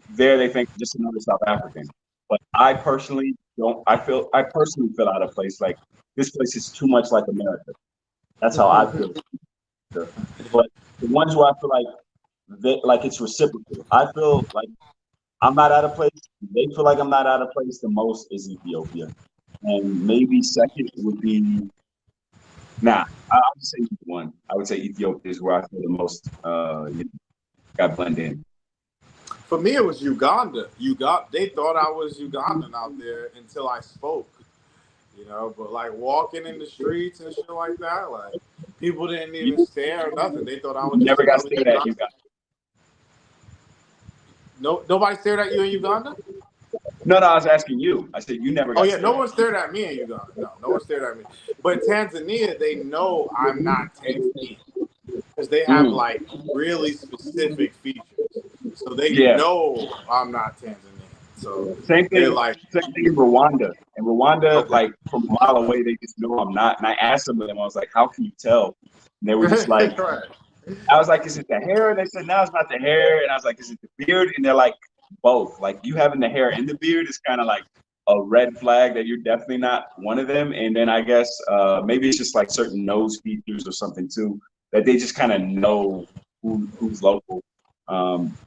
there they think just another South African. But I personally don't. I personally feel out of place. Like this place is too much like America. That's how I feel. But the ones where I feel like it's reciprocal. I feel like I'm not out of place. They feel like I'm not out of place. The most is Ethiopia, and maybe second would be I would say one. I would say Ethiopia is where I feel the most. Got blend in. For me, it was Uganda. They thought I was Ugandan out there until I spoke. But like walking in the streets and shit like that, like people didn't even stare or nothing. They thought I was just Never got another stared at Ugandan. you guys. No, nobody stared at you in Uganda. No, I was asking you. I said you never got. Oh yeah, no one stared at me in Uganda. No one stared at me. But Tanzania, they know I'm not Tanzanian because they have like really specific features, so they know I'm not Tanzanian. So same they're thing. like, Same thing in Rwanda. In Rwanda, okay. like from a mile away, they just know I'm not. And I asked some of them, I was like, "How can you tell?" And they were just like, right. I was like, "Is it the hair?" And they said, "No, it's not the hair." And I was like, "Is it the beard?" And they're like, "Both." Like you having the hair and the beard is kind of like a red flag that you're definitely not one of them. And then I guess maybe it's just like certain nose features or something too that they just kind of know who's local.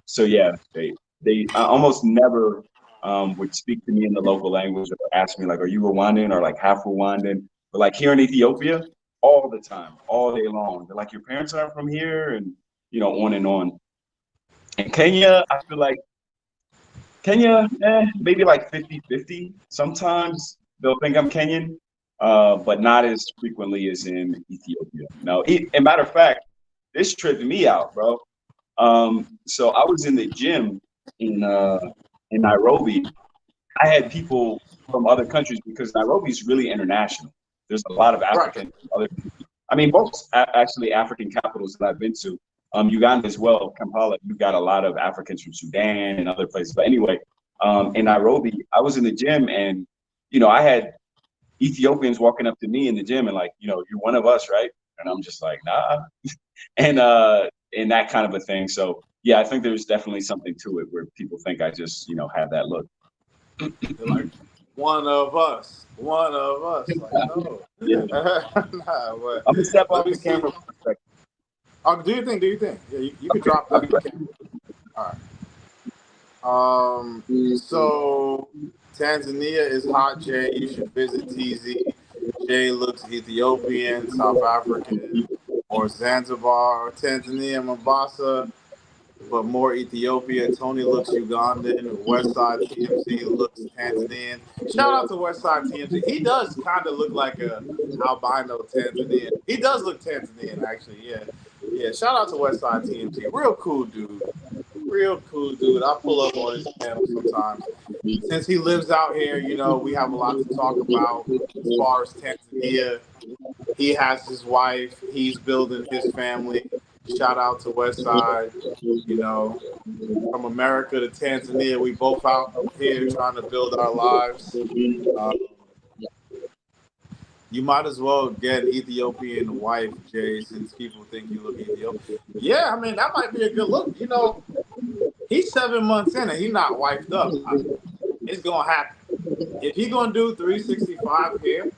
So yeah, they almost never would speak to me in the local language or ask me like, "Are you Rwandan?" or like half Rwandan. But like here in Ethiopia, all the time, all day long, they're like, "Your parents are from here," and on and on. In Kenya, I feel like Kenya, maybe like 50-50. Sometimes they'll think I'm Kenyan, but not as frequently as in Ethiopia. No, and matter of fact, this tripped me out, bro. So I was in the gym in Nairobi. I had people from other countries because Nairobi is really international. There's a lot of Right. African, other, I mean, most actually African capitals that I've been to. Uganda as well, Kampala. You got a lot of Africans from Sudan and other places. But anyway, in Nairobi, I was in the gym and I had Ethiopians walking up to me in the gym and like, you're one of us, right? And I'm just like, nah. And that kind of a thing. So yeah, I think there's definitely something to it where people think I just, have that look. They're like, one of us. One of us. Like, no. Yeah. Nah, but I'm gonna step let off me the see. camera for a second. Oh, do you think? Do you think? Yeah, you can drop that. Okay. All right. So Tanzania is hot, Jay. You should visit TZ. Jay looks Ethiopian, South African, or Zanzibar, or Tanzania, Mombasa, but more Ethiopia. Tony looks Ugandan. Westside TMZ looks Tanzanian. Shout out to Westside TMZ. He does kind of look like a albino Tanzanian. He does look Tanzanian, actually. Yeah, yeah. Shout out to Westside TMZ. Real cool dude. Real cool dude. I pull up on his channel sometimes. Since he lives out here, we have a lot to talk about as far as Tanzania. He has his wife. He's building his family. Shout out to Westside. From America to Tanzania, we both out here trying to build our lives. You might as well get an Ethiopian wife, Jay, since people think you look Ethiopian. Yeah, I mean, that might be a good look. He's 7 months in and he's not wifed up. It's going to happen. If he's going to do 365 here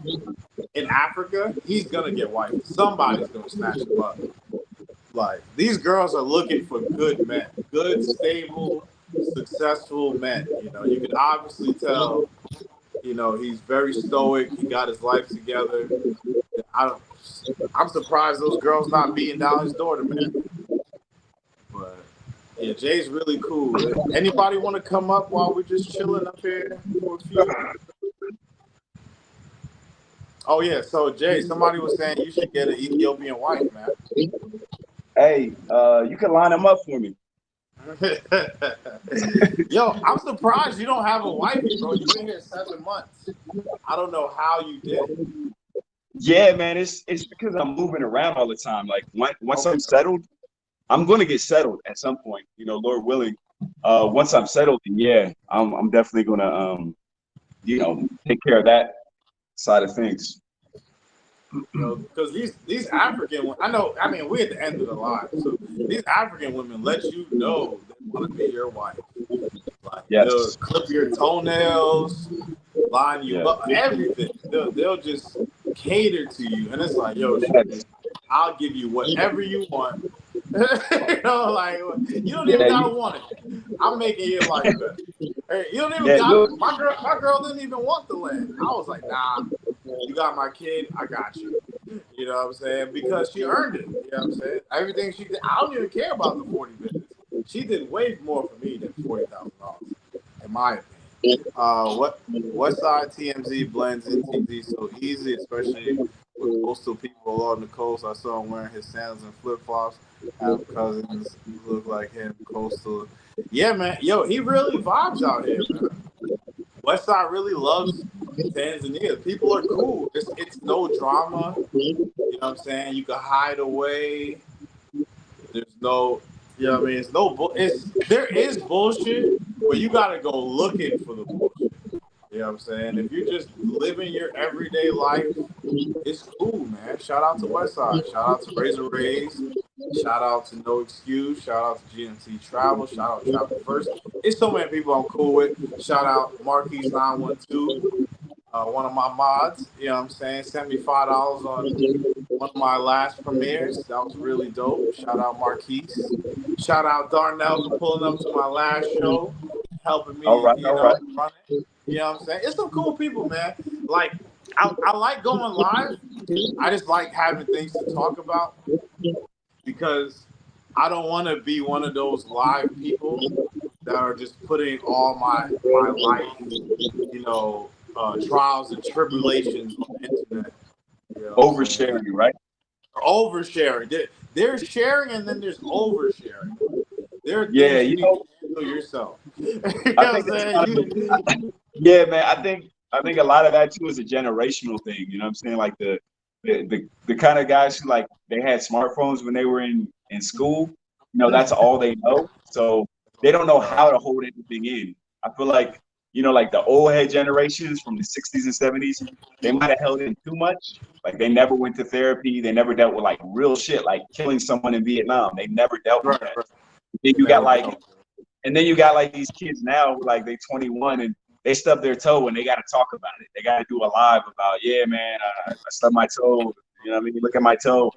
in Africa, he's going to get wifed. Somebody's going to snatch him up. Like, these girls are looking for good men, good, stable, successful men. You can obviously tell, he's very stoic. He got his life together. I'm surprised those girls not beating down his door to marry. But yeah, Jay's really cool. Anybody want to come up while we're just chilling up here for a few? Oh yeah, so Jay, somebody was saying you should get an Ethiopian wife, man. Hey, you can line them up for me. Yo, I'm surprised you don't have a wife, bro. You've been here 7 months. I don't know how you did it. Yeah, man, it's because I'm moving around all the time. Like once I'm settled, I'm going to get settled at some point. Lord willing. Once I'm settled, yeah, I'm definitely going to take care of that side of things. Because these African women, I mean, we're at the end of the line. So these African women let you know they want to be your wife. Like, yes. They'll clip your toenails, line you up, everything. They'll just cater to you. And it's like, yo, I'll give you whatever you want. You don't even gotta want it. I'm making your life better. Hey, you don't even got it. My girl didn't even want the land. I was like, nah, you got my kid, I got you. You know what I'm saying? Because she earned it. You know what I'm saying? Everything she did, I don't even care about the 40 minutes. She did way more for me than $40,000, in my opinion. Westside TMZ blends in TZ so easy, especially with coastal people along the coast. I saw him wearing his sandals and flip flops. Have cousins who look like him, coastal. Yeah, man. Yo, he really vibes out here, man. Westside really loves Tanzania. People are cool. It's no drama. You know what I'm saying? You can hide away. There's no, there is bullshit, but you gotta go looking for the bullshit. You know what I'm saying? If you're just living your everyday life, it's cool, man. Shout out to Westside. Shout out to Razor Rays. Shout out to No Excuse. Shout out to GMT Travel. Shout out to Travel First. it's so many people I'm cool with. Shout out Marquise 912, one of my mods. You know what I'm saying? Sent me $5 on one of my last premieres. That was really dope. Shout out Marquise. Shout out Darnell for pulling up to my last show, helping All me, right, all right. run it. You know what I'm saying? It's some cool people, man. Like I like going live. I just like having things to talk about because I don't want to be one of those live people that are just putting all my life, trials and tribulations on the internet. You know what I'm saying? Oversharing, right? Oversharing. There's sharing and then there's oversharing. There are Yeah, things you you need know, to handle yourself. You know I what I'm think that's saying? kind of yeah, man. I think a lot of that too is a generational thing. You know what I'm saying? Like the kind of guys who like they had smartphones when they were in school. That's all they know. So they don't know how to hold anything in. I feel like like the old head generations from the 60s and 70s, they might have held in too much. Like they never went to therapy. They never dealt with like real shit, like killing someone in Vietnam. They never dealt with Right, that. right. Then They you got never like know. and then you got like these kids now, who, like they 21 and they stub their toe and they got to talk about it. They got to do a live about, yeah, man, I stubbed my toe. You know what I mean? Look at my toe.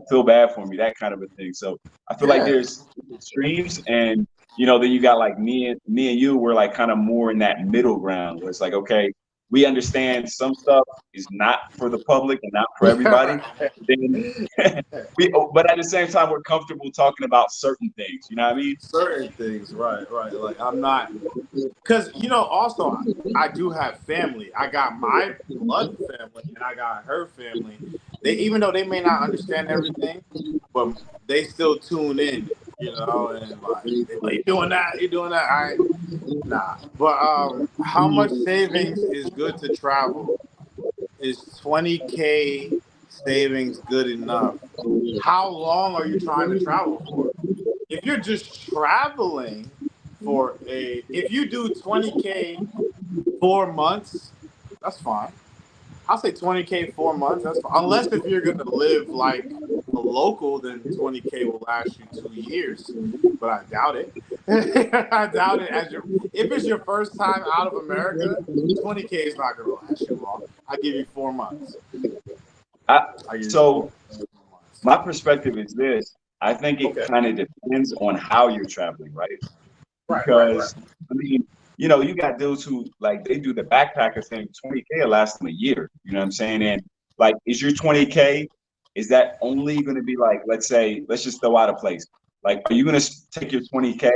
Feel bad for me, that kind of a thing. So I feel like Yeah. there's extremes, and then you got like me and you. We're like kind of more in that middle ground where it's like, okay, we understand some stuff is not for the public and not for everybody. Then but at the same time, we're comfortable talking about certain things. You know what I mean? Certain things, right, right. Like I'm not, because also I do have family. I got my blood family and I got her family. They, even though they may not understand everything, but they still tune in, and like, they like, you doing that, you doing that. I Nah. But how much savings is good to travel? Is 20K savings good enough? How long are you trying to travel for? If you're just traveling if you do 20K 4 months, that's fine. I'll say 20K 4 months. That's fine. Unless if you're gonna live like a local, then 20K will last you 2 years. But I doubt it. I doubt it. If it's your first time out of America, 20K is not gonna last you long. I give you 4 months. I, I give you so 4 months. my perspective is this. I think it Okay. kind of depends on how you're traveling, right? Right. Right. Right. Because I mean, you got dudes who like they do the backpacker thing. 20K will last them a year. You know what I'm saying? And like, is your 20K? Is that only going to be like, let's just throw out a place. Like, are you going to take your 20K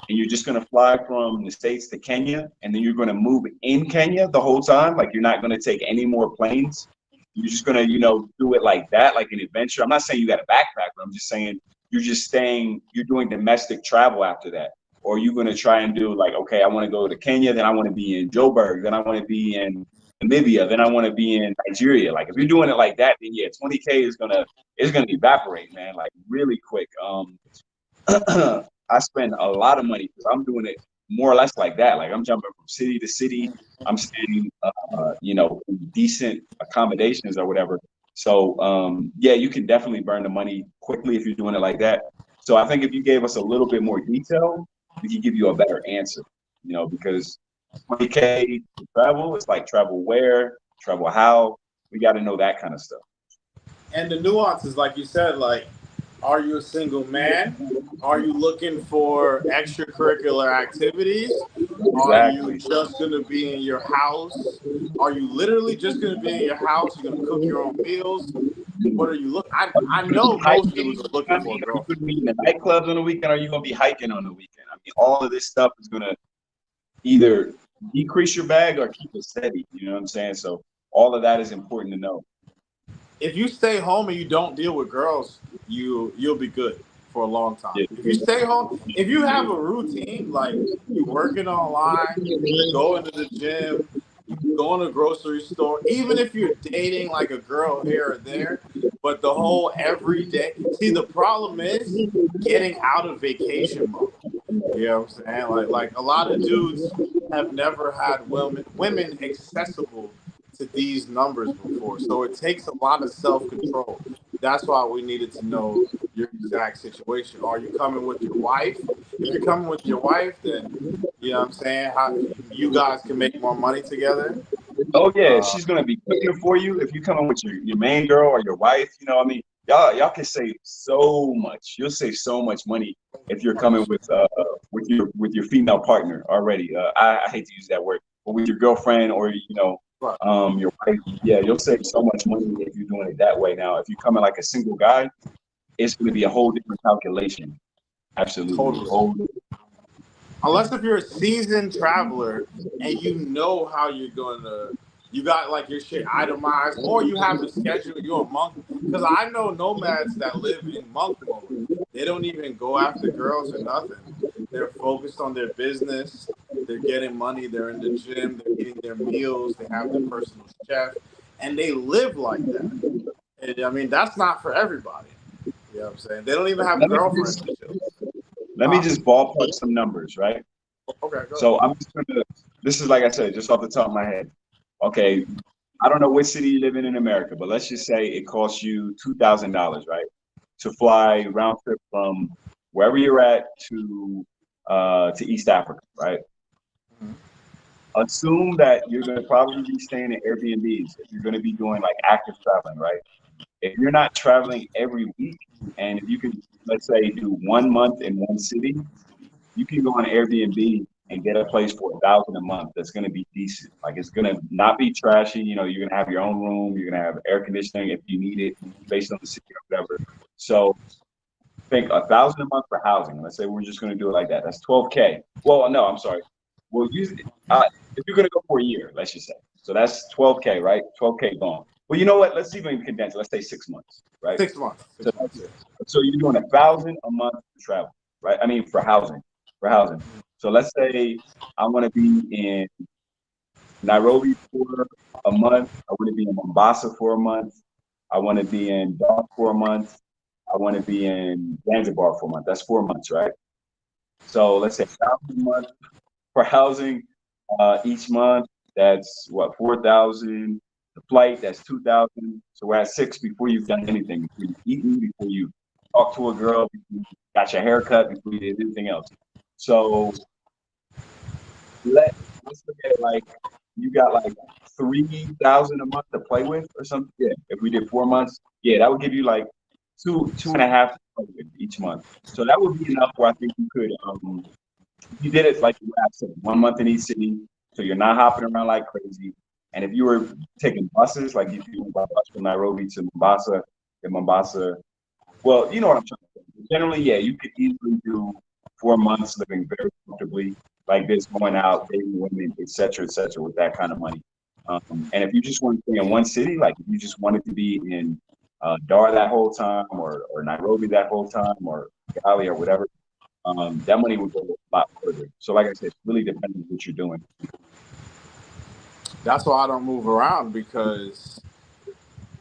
and you're just going to fly from the States to Kenya, and then you're going to move in Kenya the whole time? Like, you're not going to take any more planes. You're just going to, do it like that, like an adventure. I'm not saying you got a backpack, but I'm just saying you're doing domestic travel after that. Or are you going to try and do like, okay, I want to go to Kenya, then I want to be in Joburg, then I want to be in Namibia, then I want to be in Nigeria. Like if you're doing it like that, then yeah, 20K is gonna evaporate, man, like really quick. I spend a lot of money because I'm doing it more or less like that. Like I'm jumping from city to city. I'm staying, in decent accommodations or whatever. So yeah, you can definitely burn the money quickly if you're doing it like that. So I think if you gave us a little bit more detail, we could give you a better answer. Because 20K to travel, it's like travel where, travel how. We got to know that kind of stuff. And the nuances, like you said, like, are you a single man? Are you looking for extracurricular activities? Are you Exactly. just going to be in your house? Are you literally just going to be in your house? You're going to cook your own meals? What are you looking? I Gonna be know most hiking. dudes are I looking for a mean, are you girlfriend. gonna be in the nightclubs on the weekend? Or are you gonna be hiking on the weekend? I mean, all of this stuff is gonna either decrease your bag or keep it steady. You know what I'm saying? So all of that is important to know. If you stay home and you don't deal with girls, you'll be good for a long time. Yeah. If you stay home, if you have a routine, like you working online, you going to the gym, you going to the grocery store, even if you're dating like a girl here or there, but the whole everyday. See, the problem is getting out of vacation mode. You know what I'm saying? Like a lot of dudes have never had women accessible to these numbers before. So it takes a lot of self-control. That's why we needed to know your exact situation. Are you coming with your wife? If you're coming with your wife, then you know what I'm saying, how you guys can make more money together. Oh yeah, she's gonna be cooking for you if you come in with your main girl or your wife. You know, I mean, y'all can save so much. You'll save so much money if you're coming with your female partner already. I hate to use that word, but with your girlfriend or Right. your wife. Yeah, you'll save so much money if you're doing it that way. Now, if you come in like a single guy, it's gonna be a whole different calculation. Absolutely, Totally. whole. Unless if you're a seasoned traveler and you know how you're going to, you got like your shit itemized, or you have a schedule, you're a monk. Because I know nomads that live in monk mode. They don't even go after girls or nothing. They're focused on their business. They're getting money. They're in the gym. They're eating their meals. They have their personal chef, and they live like that. And I mean, that's not for everybody. You know what I'm saying? They don't even have Let me girlfriends just and shit. let me just ballpark some numbers, right? Okay, go ahead. So I'm just gonna. This is like I said, just off the top of my head. Okay, I don't know what city you live in America, but let's just say it costs you $2,000, right, to fly round trip from wherever you're at to East Africa, right? Mhm. Assume that you're going to probably be staying in Airbnbs if you're going to be doing like active traveling, right? If you're not traveling every week, and if you can, let's say, do 1 month in one city, you can go on Airbnb and get a place for 1,000 a month. That's going to be decent. Like it's going to not be trashy. You know, you're going to have your own room. You're going to have air conditioning if you need it, based on the city or whatever. So think 1,000 a month for housing. Let's say we're just going to do it like that. That's 12K. Well, no, I'm sorry. We'll use it. If you're going to go for a year, let's just say. So that's 12K, right? 12K gone. Well, you know what? Let's even condense it. Let's say 6 months, right? 6 months. So, 6 months. Yeah. so you're doing 1,000 a month for travel, right? I mean, for housing. So let's say I want to be in Nairobi for a month. I want to be in Mombasa for a month. I want to be in Dar for a month. I want to be in Zanzibar for a month. That's 4 months, right? So let's say 1,000 a month for housing each month. That's what, 4,000. The flight, that's 2,000. So we're at six before you've done anything, before you've eaten, before you talk to a girl, before you got your haircut, before you did anything else. So let's look at it like you got like 3,000 a month to play with or something. Yeah, if we did 4 months, yeah, that would give you like two and a half to play with each month. So that would be enough where I think you could you did it like you said, 1 month in each city, so you're not hopping around like crazy. And if you were taking buses, like if you went by bus from Nairobi to Mombasa, then Mombasa, well, you know what I'm trying to say. Generally, yeah, you could easily do 4 months living very comfortably, like this, going out, dating women, et cetera, with that kind of money. And if you just want to stay in one city, like if you just wanted to be in Dar that whole time, or Nairobi that whole time, or Kigali or whatever, that money would go a lot further. So, like I said, it really depends on what you're doing. That's why I don't move around, because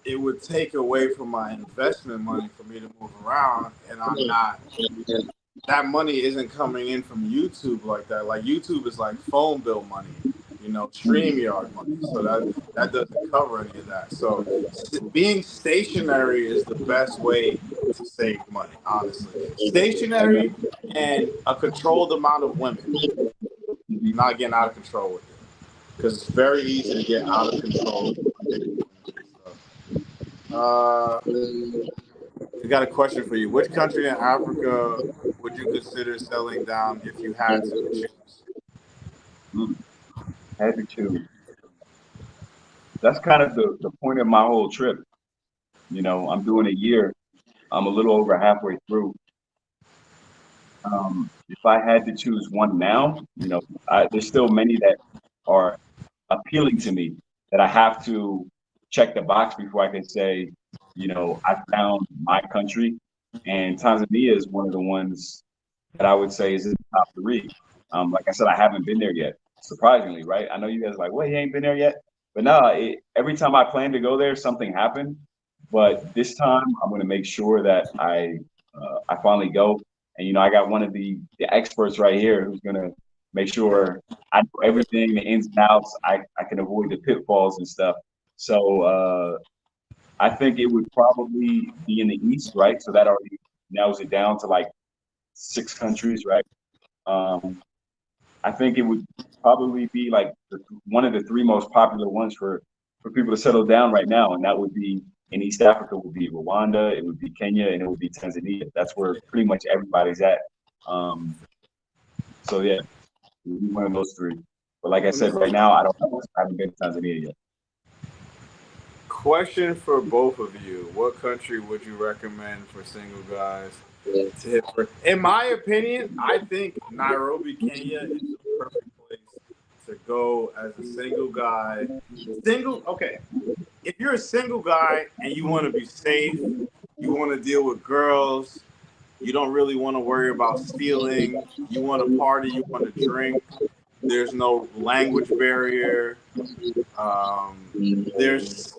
it would take away from my investment money for me to move around, and I'm not. That money isn't coming in from YouTube like that. Like YouTube is like phone bill money, StreamYard money. So that doesn't cover any of that. So being stationary is the best way to save money, honestly. Stationary and a controlled amount of women. Not getting out of control with it, because it's very easy to get out of control. I got a question for you. Which country in Africa would you consider settling down if you had to choose? Had to choose. That's kind of the point of my whole trip. You know, I'm doing a year. I'm a little over halfway through. If I had to choose one now, there's still many that are appealing to me that I have to check the box before I can say, I found my country. And Tanzania is one of the ones that I would say is in the top three. Like I said, I haven't been there yet, surprisingly, right? I know you guys are like, well, you ain't been there yet. But no, every time I plan to go there, something happened. But this time, I'm going to make sure that I finally go. And I got one of the experts right here who's going to make sure I know everything, the ins and outs. I can avoid the pitfalls and stuff. So I think it would probably be in the East, right? So that already narrows it down to like 6 countries, right? I think it would probably be like one of the three most popular ones for people to settle down right now, and that would be in East Africa would be Rwanda, it would be Kenya, and it would be Tanzania. That's where pretty much everybody's at. So yeah, it would be one of those three. But like I Let me said, right see. now I haven't been to Tanzania yet. Question for both of you: what country would you recommend for single guys to hit for? In my opinion, I think Nairobi, Kenya is the perfect place to go as a single guy. Single, okay. If you're a single guy and you want to be safe, you want to deal with girls, you don't really want to worry about stealing, you want to party, you want to drink. There's no language barrier. Um, there's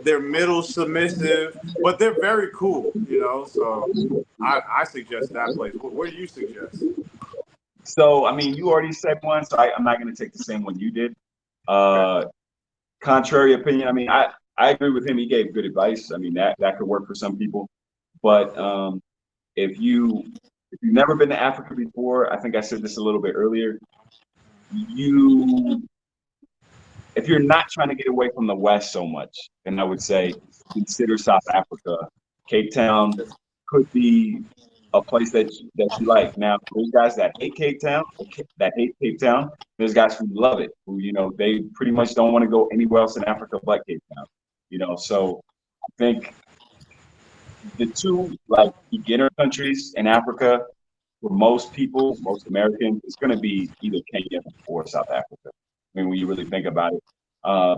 they're middle submissive, but they're very cool, you know. So I suggest that place. What do you suggest? So I mean, you already said one, so I'm not going to take the same one you did. Okay. Contrary opinion. I mean, I agree with him. He gave good advice. I mean, that could work for some people, but if you if you've never been to Africa before, I think I said this a little bit earlier. You if you're not trying to get away from the West so much, then I would say consider South Africa. Cape Town could be a place that you like. Now, there's guys that hate Cape Town, that hate Cape Town. There's guys who love it, who they pretty much don't want to go anywhere else in Africa but Cape Town. So I think the two like beginner countries in Africa for most people, most Americans, it's going to be either Kenya or South Africa. I mean, when you really think about it,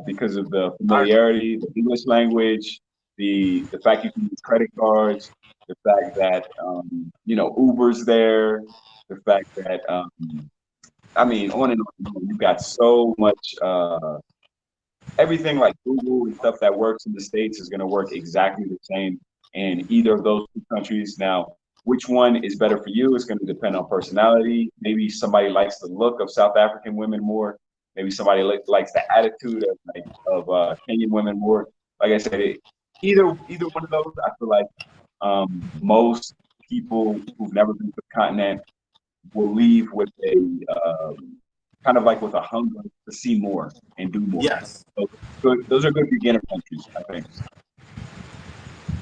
because of the I familiarity, the English language, the fact you can use credit cards, the fact that Uber's there, the fact that I mean, on and on. You've got so much. Everything like Google and stuff that works in the States is going to work exactly the same in either of those two countries. Now, which one is better for you is going to depend on personality. Maybe somebody likes the look of South African women more. Maybe somebody likes the attitude of Kenyan women more. Like I said, either one of those, I feel like most people who've never been to the continent will leave with a kind of like with a hunger to see more and do more. Yes. So those are good beginner countries, I think.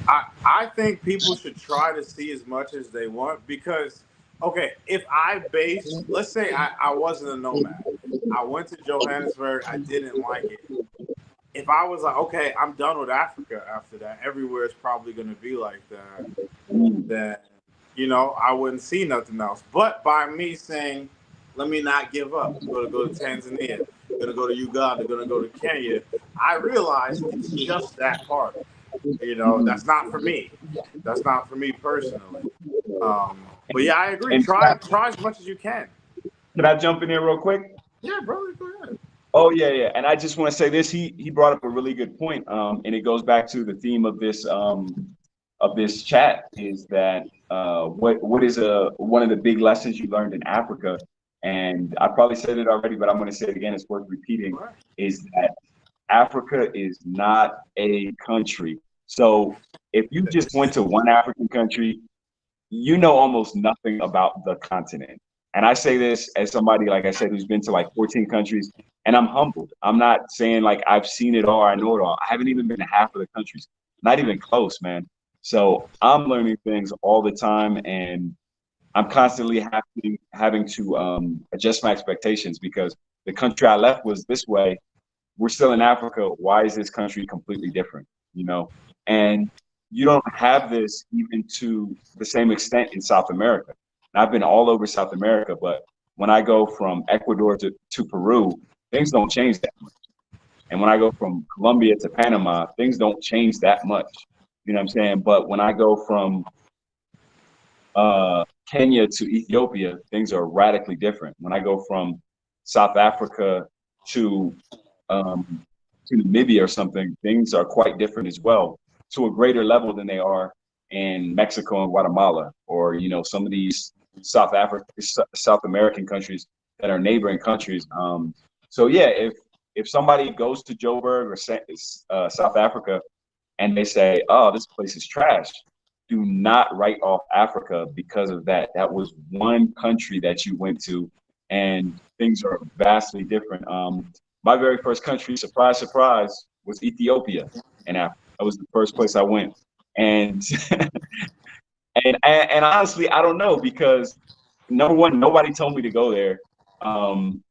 I think people should try to see as much as they want because, okay, if let's say I wasn't a nomad, I went to Johannesburg, I didn't like it. If I was like, okay, I'm done with Africa after that, everywhere is probably going to be like that, then, I wouldn't see nothing else. But by me saying, let me not give up, I'm going to go to Tanzania, I'm going to go to Uganda, I'm going to go to Kenya, I realize it's just that hard. That's not for me. That's not for me personally. But yeah, I agree. And Try as much as you can. can I jump in there real quick? Yeah, brother, go ahead. Oh yeah. And I just want to say this. He brought up a really good point. And it goes back to the theme of this chat is that what is one of the big lessons you learned in Africa, and I probably said it already, but I'm going to say it again. It's worth repeating. Is that Africa is not a country. So if you just went to one African country, you know almost nothing about the continent. And I say this as somebody, like I said, who's been to like 14 countries, and I'm humbled. I'm not saying like I've seen it all, I know it all. I haven't even been to half of the countries, not even close, man. So I'm learning things all the time, and I'm constantly having to adjust my expectations because the country I left was this way. We're still in Africa. Why is this country completely different? And you don't have this even to the same extent in South America. And I've been all over South America, but when I go from Ecuador to Peru, things don't change that much. And when I go from Colombia to Panama, things don't change that much. You know what I'm saying? But when I go from Kenya to Ethiopia, things are radically different. When I go from South Africa to Namibia or something, things are quite different as well, to a greater level than they are in Mexico and Guatemala, or some of these South American countries that are neighboring countries. So yeah, if somebody goes to Joburg or South Africa and they say, "Oh, this place is trash," do not write off Africa because of that. That was one country that you went to, and things are vastly different. My very first country, surprise, surprise, was Ethiopia in Africa. That was the first place I went, and and honestly, I don't know because number one, nobody told me to go there. Um,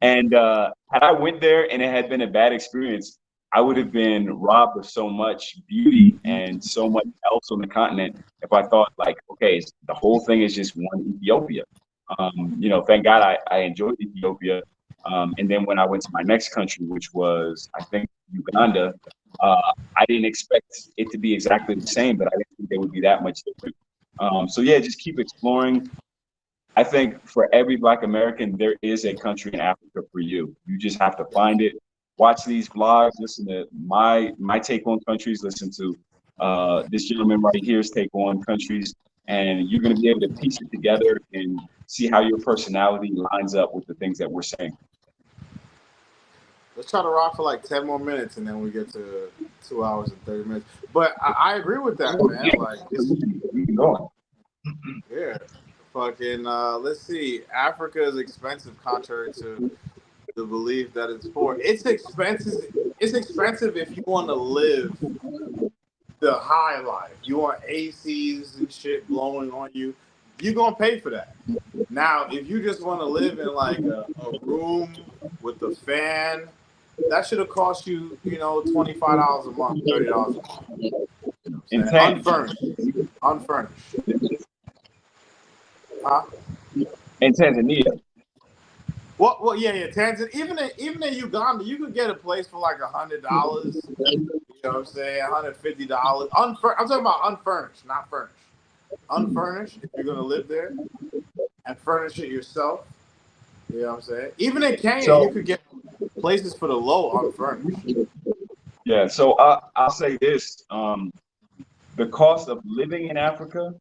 and had I went there and it had been a bad experience, I would have been robbed of so much beauty and so much else on the continent if I thought like, okay, the whole thing is just one Ethiopia. Thank God I enjoyed Ethiopia. And then when I went to my next country, which was, I think, Uganda, I didn't expect it to be exactly the same, but I didn't think they would be that much different. So yeah, just keep exploring. I think for every Black American, there is a country in Africa for you. You just have to find it. Watch these vlogs. Listen to my take on countries. Listen to this gentleman right here's take on countries, and you're going to be able to piece it together and see how your personality lines up with the things that we're saying. Let's try to rock for like 10 more minutes, and then we get to 2 hours and 30 minutes. But I agree with that, man. Like, we can go on. Yeah. Fucking, let's see. Africa is expensive, contrary to the belief that it's poor. It's expensive. It's expensive if you want to live the high life. You want ACs and shit blowing on you. You're gonna pay for that. Now, if you just want to live in like a room with a fan, that should have cost you, $25 a month, $30 a month. Unfurnished. Huh? In Tanzania. Well, yeah. Tanzania, even in Uganda, you could get a place for like $100. You know what I'm saying? $150. I'm talking about unfurnished, not furnished. Unfurnished, if you're gonna live there, and furnish it yourself. You know what I'm saying? Even in Kenya, you could get places for the low unfurnished. Yeah. So I'll say this: the cost of living in Africa,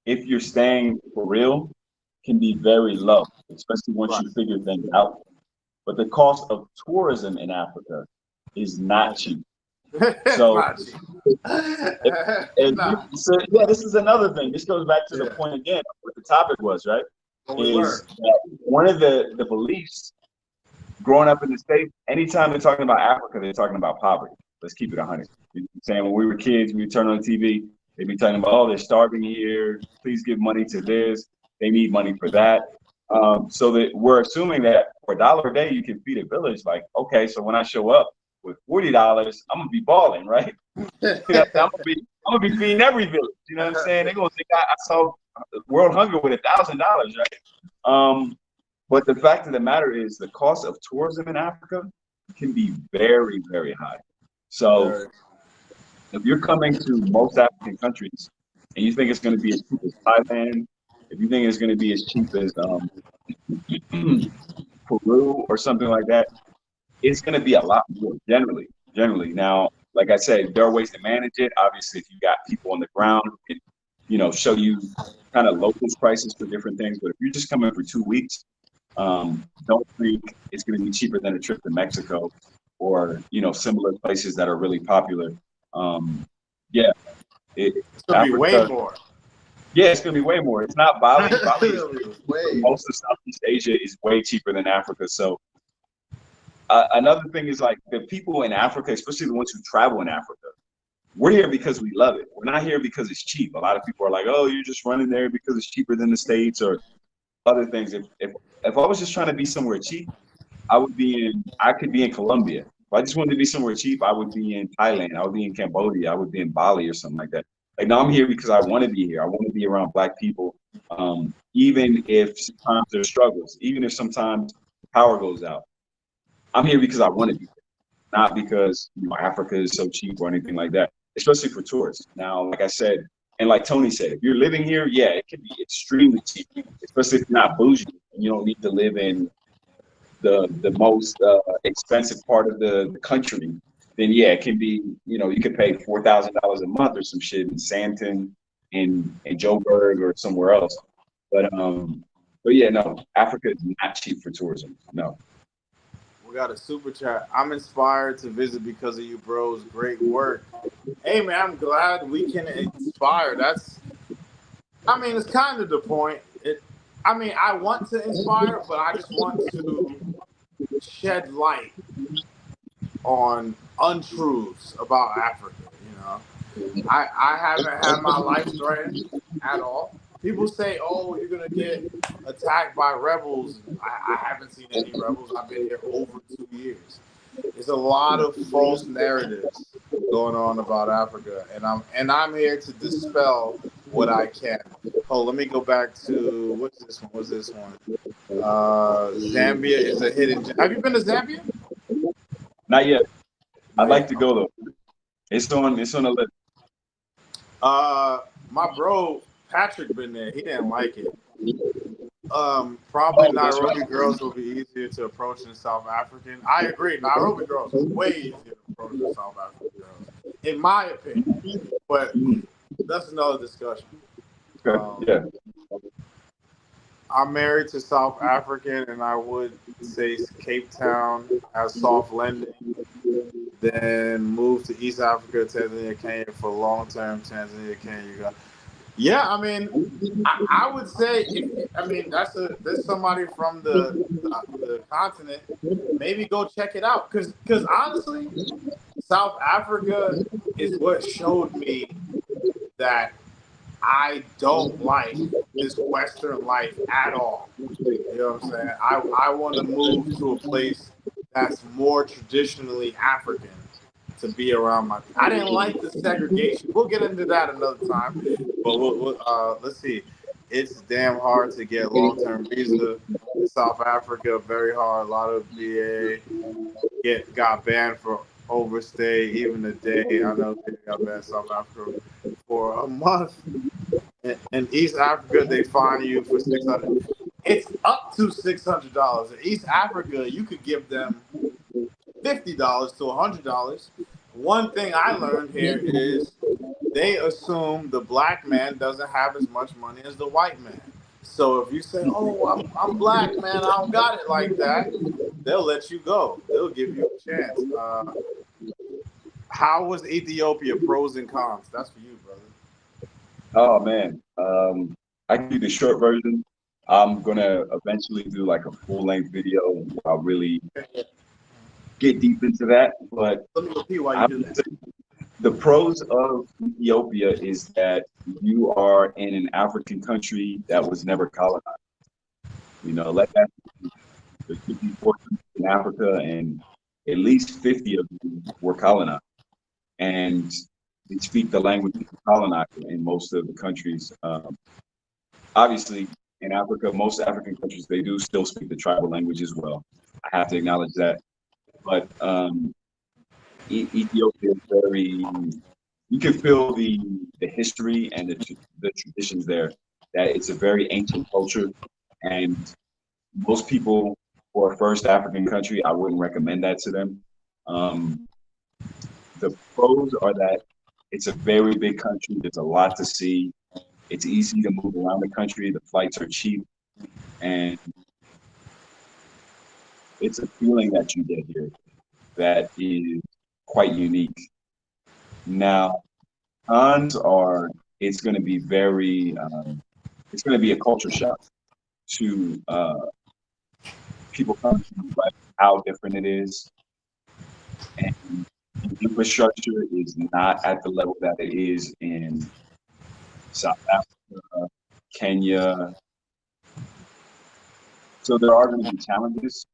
if you're staying for real, can be very low, especially once you figure things out. But the cost of tourism in Africa is not cheap. So, this is another thing. This goes back to the point again, what the topic was, right? Is that one of the beliefs growing up in the States, anytime they're talking about Africa, they're talking about poverty. Let's keep it 100. You're saying when we were kids, we would turn on the TV, they'd be talking about, oh, they're starving here. Please give money to this. They need money for that. So that we're assuming that for $1 a day, you can feed a village. Like, okay, so when I show up with $40, I'm gonna be balling, right? I'm gonna be feeding every village. You know what I'm saying? They're gonna think I saw World Hunger with $1,000, right? But the fact of the matter is, the cost of tourism in Africa can be very, very high. So if you're coming to most African countries and you think it's going to be as cheap as Thailand, if you think it's going to be as cheap as Peru or something like that, it's going to be a lot more generally. Now, like I said, there are ways to manage it. Obviously, if you got people on the ground who can, show you kind of local prices for different things. But if you're just coming for 2 weeks, don't think it's going to be cheaper than a trip to Mexico or, similar places that are really popular. It's going to be way more. Yeah, it's going to be way more. It's not Bali. Most of Southeast Asia is way cheaper than Africa. So another thing is like the people in Africa, especially the ones who travel in Africa, we're here because we love it. We're not here because it's cheap. A lot of people are like, oh, you're just running there because it's cheaper than the States or other things. If I was just trying to be somewhere cheap, I could be in Colombia. If I just wanted to be somewhere cheap, I would be in Thailand. I would be in Cambodia. I would be in Bali or something like that. Like, no, I'm here because I want to be here. I want to be around Black people. Even if sometimes there's struggles, even if sometimes power goes out, I'm here because I want to be here, not because Africa is so cheap or anything like that, especially for tourists. Now, like I said, and like Tony said, if you're living here, yeah, it can be extremely cheap, especially if you're not bougie and you don't need to live in the most expensive part of the country. Then yeah, it can be, you could pay $4,000 a month or some shit in Sandton, in Joburg or somewhere else. But yeah, no, Africa is not cheap for tourism. No. We got a super chat. I'm inspired to visit because of you, bros. Great work. Hey, man, I'm glad we can inspire. I mean, it's kind of the point. I mean, I want to inspire, but I just want to shed light on untruths about Africa. You know, I haven't had my life threatened at all. People say, "Oh, you're gonna get attacked by rebels." I haven't seen any rebels. I've been here over 2 years. There's a lot of false narratives going on about Africa, and I'm here to dispel what I can. Oh, let me go back to what's this one? What's this one? Zambia is a hidden gem. Have you been to Zambia? Not yet. I'd like to go though. It's on the list. My bro Patrick been there. He didn't like it. Probably Nairobi girls will be easier to approach than South African. I agree. Nairobi girls are way easier to approach than South African girls, in my opinion. But that's another discussion. Yeah. I'm married to South African, and I would say Cape Town has soft landing. Then move to East Africa, Tanzania, Kenya for long term. Tanzania, Kenya, Uganda. Yeah, I mean, I would say, there's somebody from the continent. Maybe go check it out, because honestly, South Africa is what showed me that I don't like this Western life at all. You know what I'm saying? I want to move to a place that's more traditionally African to be around my. I didn't like the segregation. We'll get into that another time. But let's see. It's damn hard to get long-term visa in South Africa. Very hard. A lot of BA got banned for overstay, even a day. I know they got banned in South Africa for a month. In East Africa, they fine you for $600. It's up to $600. In East Africa, you could give them $50 to $100. One thing I learned here is they assume the black man doesn't have as much money as the white man. So if you say, "Oh, I'm black, man, I don't got it like that," they'll let you go. They'll give you a chance. How was Ethiopia? Pros and cons. That's for you, brother. Oh man. I can do the short version. I'm gonna eventually do like a full length video. I'll really get deep into that. But Let me repeat why you do that. The pros of Ethiopia is that you are in an African country that was never colonized. You know, there could be 4 countries in Africa, and at least 50 of them were colonized. And they speak the language of the colonizer in most of the countries. Obviously, in Africa, most African countries, they do still speak the tribal language as well. I have to acknowledge that. But Ethiopia is very, you can feel the history and the traditions there, that it's a very ancient culture. And most people, for a first African country, I wouldn't recommend that to them. The pros are that it's a very big country. There's a lot to see. It's easy to move around the country. The flights are cheap. And it's a feeling that you get here that is quite unique. Now, cons are, it's going to be it's going to be a culture shock to people coming to the West, how different it is. And the infrastructure is not at the level that it is in South Africa, Kenya. So there are going to be challenges.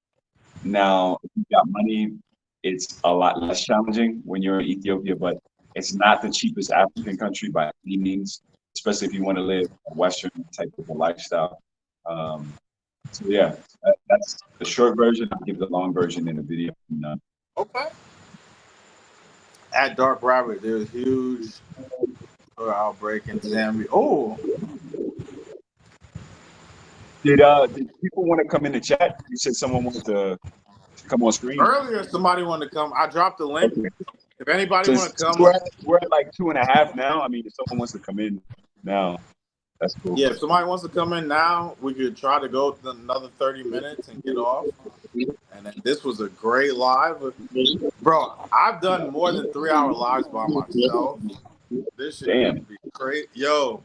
Now, if you've got money, it's a lot less challenging when you're in Ethiopia, but it's not the cheapest African country by any means, especially if you want to live a Western type of a lifestyle. So yeah, that's the short version. I'll give the long version in the video. Okay. At Dark Rabbit, there's huge outbreak in Zambia. Oh, did people want to come in the chat? You said someone wanted to come on screen. Earlier, somebody wanted to come. I dropped the link. Okay. If anybody want to come, we're at like 2.5 now. I mean, if someone wants to come in now, that's cool. Yeah, if somebody wants to come in now, we could try to go another 30 minutes and get off. And then this was a great live. Bro, I've done more than 3 hour lives by myself. This shit Damn. would be great. Yo,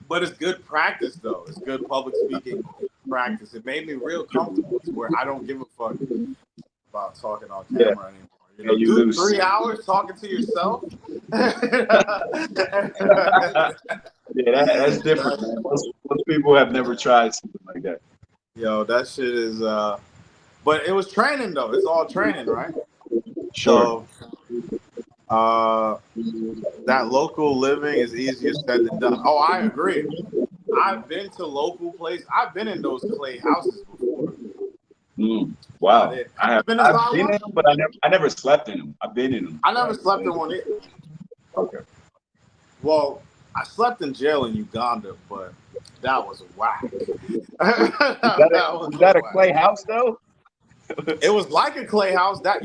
but it's good practice, though. It's good public speaking practice. It made me real comfortable to where I don't give a fuck about talking on camera anymore. You know, you dude, lose. 3 hours talking to yourself. Yeah, that's different, man. Most people have never tried something like that. Yo, that shit is but it was training though. It's all training, right? Sure. So that local living is easier said than done. Oh, I agree. I've been to local places. I've been in those clay houses before. Wow. I've been in one? them, but I never slept in them. I've been in them. I never slept in one either. Okay. Well, I slept in jail in Uganda, but that was whack. Is that a clay house though? It was like a clay house. That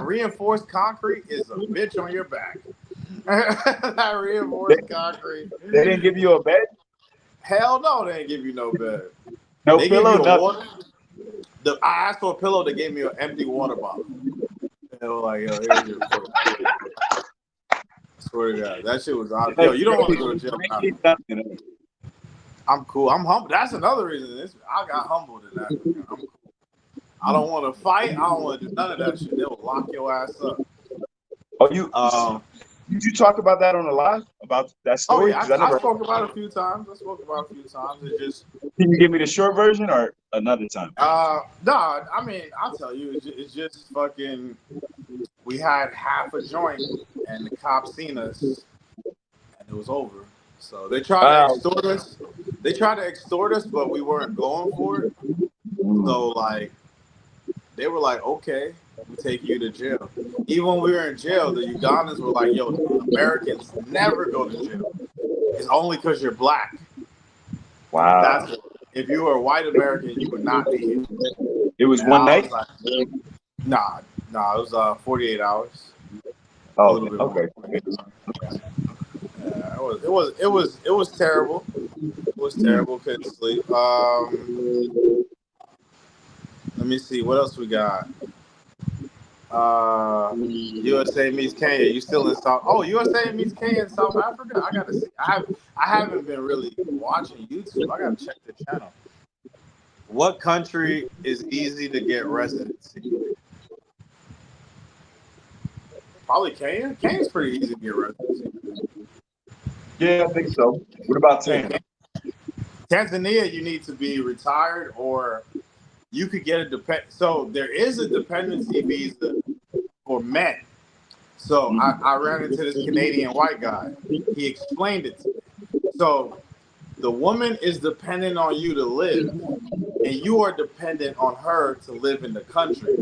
reinforced concrete is a bitch on your back. That reinforced concrete. They didn't give you a bed? Hell no, they didn't give you no bed. No they pillow, give you nothing. I asked for a pillow. They gave me an empty water bottle. And they were like, "Yo, here's your pillow." I swear to God, that shit was out. Yo, you don't want to go to jail now. I'm cool. I'm humble. That's another reason. I got humbled in that. I'm cool. I don't want to fight. I don't want to do none of that shit. They will lock your ass up. Oh, did you talk about that on the live about that story? Oh yeah, I spoke about it a few times. It's just. Can you give me the short version or another time? No, I mean I'll tell you. It's just fucking. We had half a joint, and the cops seen us, and it was over. So they tried to extort us. They tried to extort us, but we weren't going for it. So like, they were like, "Okay, we'll take you to jail." Even when we were in jail, the Ugandans were like, "Yo, Americans never go to jail. It's only because you're black." Wow. If you were a white American, you would not be here. It was one night? Like, nah, it was 48 hours. Oh, okay. Yeah, it was terrible. It was terrible. Couldn't sleep. Let me see what else we got. USA meets Kenya. You still in South? Oh, USA meets Kenya in South Africa. I gotta see. I haven't been really watching YouTube. I gotta check the channel. What country is easy to get residency? Probably Kenya. Kenya's pretty easy to get residency. Yeah, I think so. What about Tanzania? Tanzania, you need to be retired, or you could get a So there is a dependency visa for men. So I ran into this Canadian white guy. He explained it to me. So the woman is dependent on you to live, and you are dependent on her to live in the country.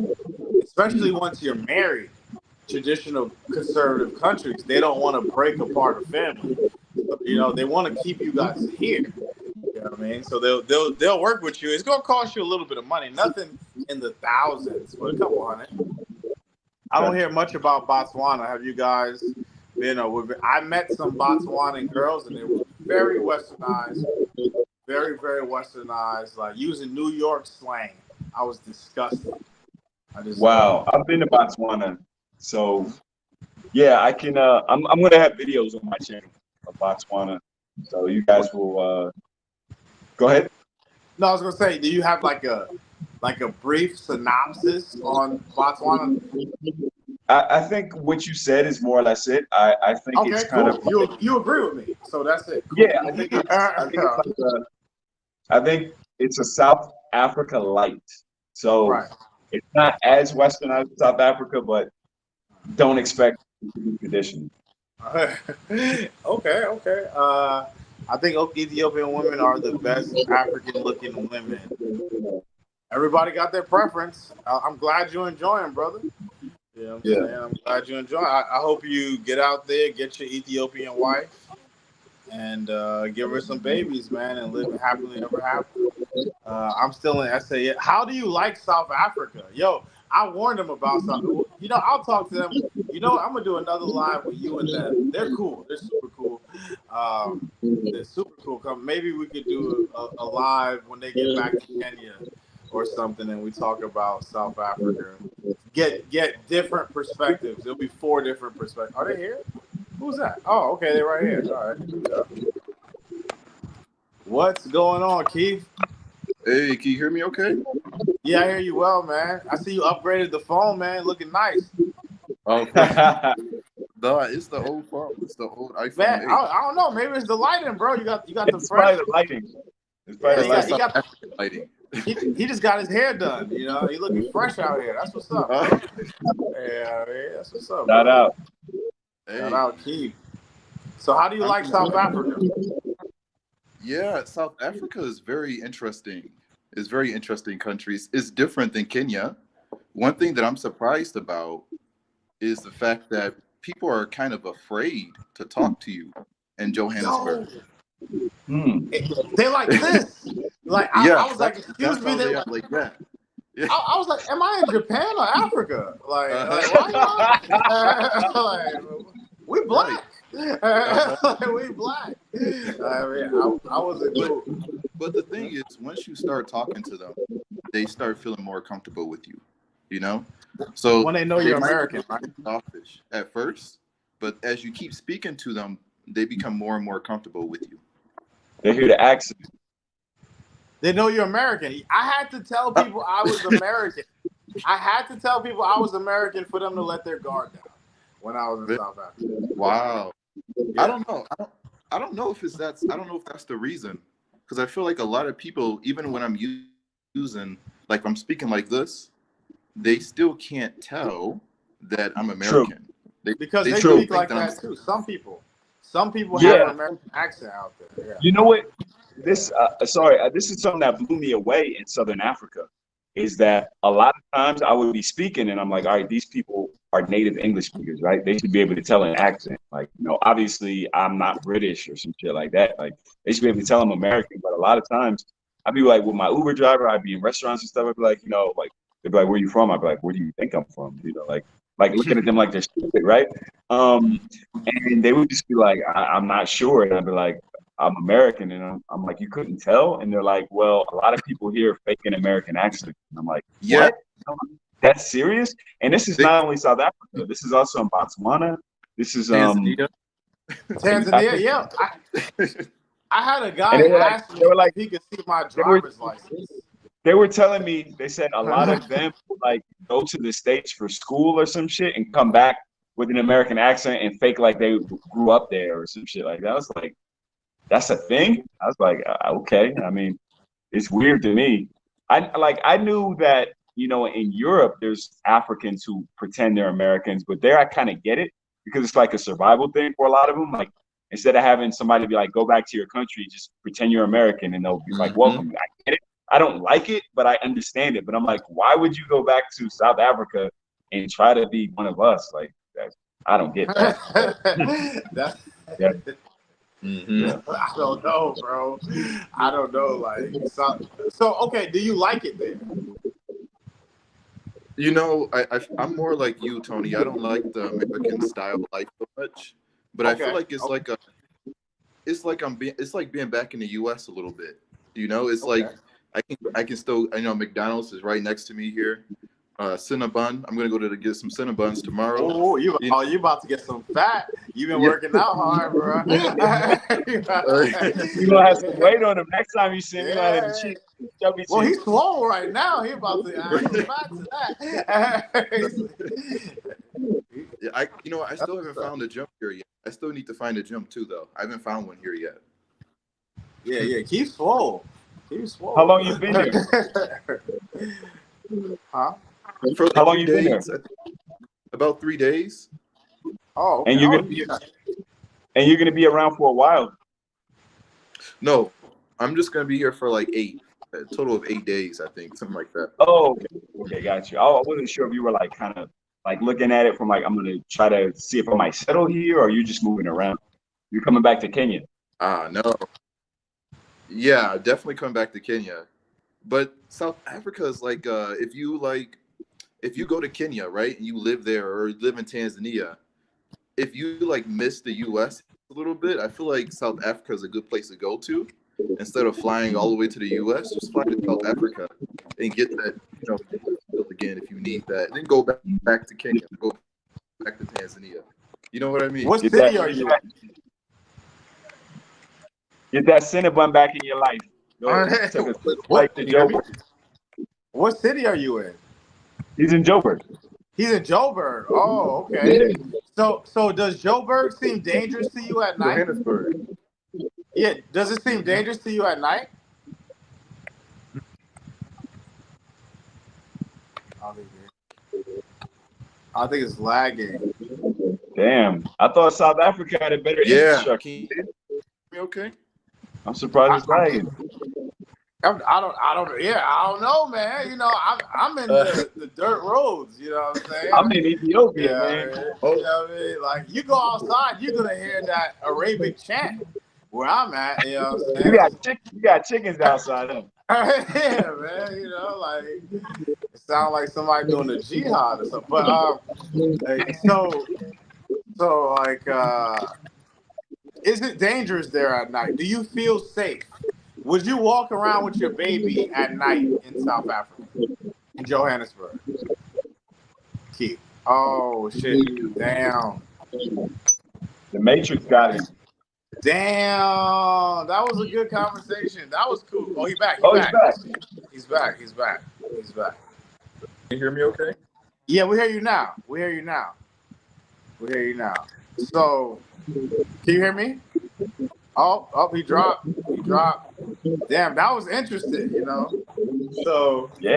Especially once you're married. Traditional conservative countries, they don't want to break apart a family. You know, they want to keep you guys here. You know what I mean? So they'll work with you. It's gonna cost you a little bit of money, nothing in the thousands, but a couple hundred. I don't hear much about Botswana. Have you guys been? I met some Botswanan girls, and they were very westernized, very very westernized, like using New York slang. I was disgusted. Wow, I've been to Botswana, so yeah, I can. I'm gonna have videos on my channel of Botswana, so you guys will. Go ahead. No, I was gonna say, do you have like a brief synopsis on Botswana? I think what you said is more or less it. I think it's kind of you agree with me, so that's it. Cool. Yeah, I think it's a South Africa light. So it's not as westernized as South Africa, but don't expect it to be traditional. Okay. I think Ethiopian women are the best African-looking women. Everybody got their preference. I'm glad you're enjoying, brother. You know what I'm saying? I'm glad you enjoy. I hope you get out there, get your Ethiopian wife, and give her some babies, man, and live happily ever after. I'm still in SA. How do you like South Africa? Yo, I warned them about something. You know, I'll talk to them. You know, I'm gonna do another live with you and them. They're cool. They're super cool. They're super cool. Maybe we could do a live when they get back to Kenya. or something, and we talk about South Africa. Get different perspectives. It'll be 4 different perspectives. Are they here? Who's that? Oh, okay, they're right here. All right. Good job. What's going on, Keith? Hey, can you hear me okay? Yeah, I hear you well, man. I see you upgraded the phone, man. Looking nice. Oh, no, it's the old phone. It's the old iPhone Man, 8. I don't know. Maybe it's the lighting, bro. You got the It's fresh. probably the lighting. It's Yeah, probably the That's lighting. South African lighting. he just got his hair done. You know, he looking fresh out here. That's what's up, bro. Yeah, man, that's what's up, Shout bro. out. Shout Hey, out, Keith. So, how do you like South Africa? yeah, South Africa is very interesting. It's very interesting countries. It's different than Kenya. One thing that I'm surprised about is the fact that people are kind of afraid to talk to you in Yo, Johannesburg. they like this. Like Yeah, I was like, excuse that's me. how they are like that. Yeah. I was like, am I in Japan or Africa? Uh-huh. Why y'all? Like, we Right. black. Uh-huh. Like, we black. I mean, I wasn't cool. But the thing is, once you start talking to them, they start feeling more comfortable with you, you know? So When they know they you're might American, be right? offish at first, but as you keep speaking to them, they become more and more comfortable with you. They hear the accent. They know you're American. I had to tell people I was American. I had to tell people I was American for them to let their guard down when I was in South Africa. Wow. Yeah. I don't know. I don't know if I don't know if that's the reason. Because I feel like a lot of people, even when I'm using, like I'm speaking like this, they still can't tell that I'm American. Because they still speak think like that I'm that too. Some people have Yeah. an American accent out there. Yeah. You know what? This this is something that blew me away in Southern Africa, is that a lot of times I would be speaking and I'm like, all right, these people are native English speakers, right? They should be able to tell an accent. Like, obviously I'm not British or some shit like that. Like, they should be able to tell I'm American. But a lot of times I'd be like with my Uber driver, I'd be in restaurants and stuff. I'd be like, like they'd be like, where you from? I'd be like, where do you think I'm from? Like looking at them like they're stupid, right? And they would just be like, I'm not sure. And I'd be like, I'm American. And I'm like, you couldn't tell? And they're like, well, a lot of people here fake an American accent. And I'm like, Yeah. what? That's serious? And this is They- not only South Africa. This is also in Botswana. This is Tanzania. Tanzania, yeah. I had a guy And ask me if he could see my driver's license. They were telling me, they said a lot of them would like go to the States for school or some shit and come back with an American accent and fake like they grew up there or some shit like that. I was like, that's a thing? I was like, okay. I mean, it's weird to me. I knew that, in Europe there's Africans who pretend they're Americans, but there I kind of get it because it's like a survival thing for a lot of them. Like, instead of having somebody be like, go back to your country, just pretend you're American and they'll be like, welcome. I get it. I don't like it, but I understand it. But I'm like, why would you go back to South Africa and try to be one of us? Like, I don't get that. Yeah. I don't know, bro. I don't know. Like, so okay. Do you like it there? I'm more like you, Tony. I don't like the American style life so much, but I feel like it's like being back in the U.S. a little bit. It's like I can still, McDonald's is right next to me here. Cinnabon. I'm gonna go to get some Cinnabons tomorrow. Oh, you about to get some fat? You've been working out hard, bro. You're gonna have some weight on him next time you see him. Well, he's swole right now. He about to add some fat to that. Yeah, I still haven't found a gym here yet. I still need to find a gym too, though. I haven't found one here yet. Yeah. Keep swole. How long you been here? Huh? For like How long you been here? About 3 days. Oh, okay. And you're gonna be around for a while. No, I'm just gonna be here for like a total of 8 days, I think, something like that. Oh, okay, got you. I wasn't sure if you were like kind of like looking at it from like, I'm gonna try to see if I might settle here, or you just moving around. You're coming back to Kenya. No. Yeah, definitely coming back to Kenya. But South Africa is like if you go to Kenya, right, and you live there or live in Tanzania, if you like miss the US a little bit, I feel like South Africa is a good place to go to instead of flying all the way to the U.S., just fly to South Africa and get that, feel again if you need that. And then go back to Kenya, go back to Tanzania. You know what I mean? What city are you in? Get that Cinnabon back in your life. What city are you in? He's in Joburg. He's in Joburg. Oh, okay. So does Joburg seem dangerous to you at night? Johannesburg. Yeah. Does it seem dangerous to you at night? I think it's lagging. Damn. I thought South Africa had a better infrastructure. Okay. I'm surprised it's lagging. I don't know, man. I'm in the dirt roads. You know what I'm saying? I'm in Ethiopia, man. You know what I mean? Like, you go outside, you're gonna hear that Arabic chant where I'm at. You know what I'm saying? You got chickens outside, huh? Yeah, man. Like, it sounds like somebody doing a jihad or something. But so like, is it dangerous there at night? Do you feel safe? Would you walk around with your baby at night in South Africa, in Johannesburg? Keith. Oh, shit. Damn. The Matrix got him. Damn. That was a good conversation. That was cool. Oh, he's back. He's back. He's back. Can you hear me okay? Yeah, we hear you now. So, can you hear me? Oh, he dropped. Damn, that was interesting, So yeah,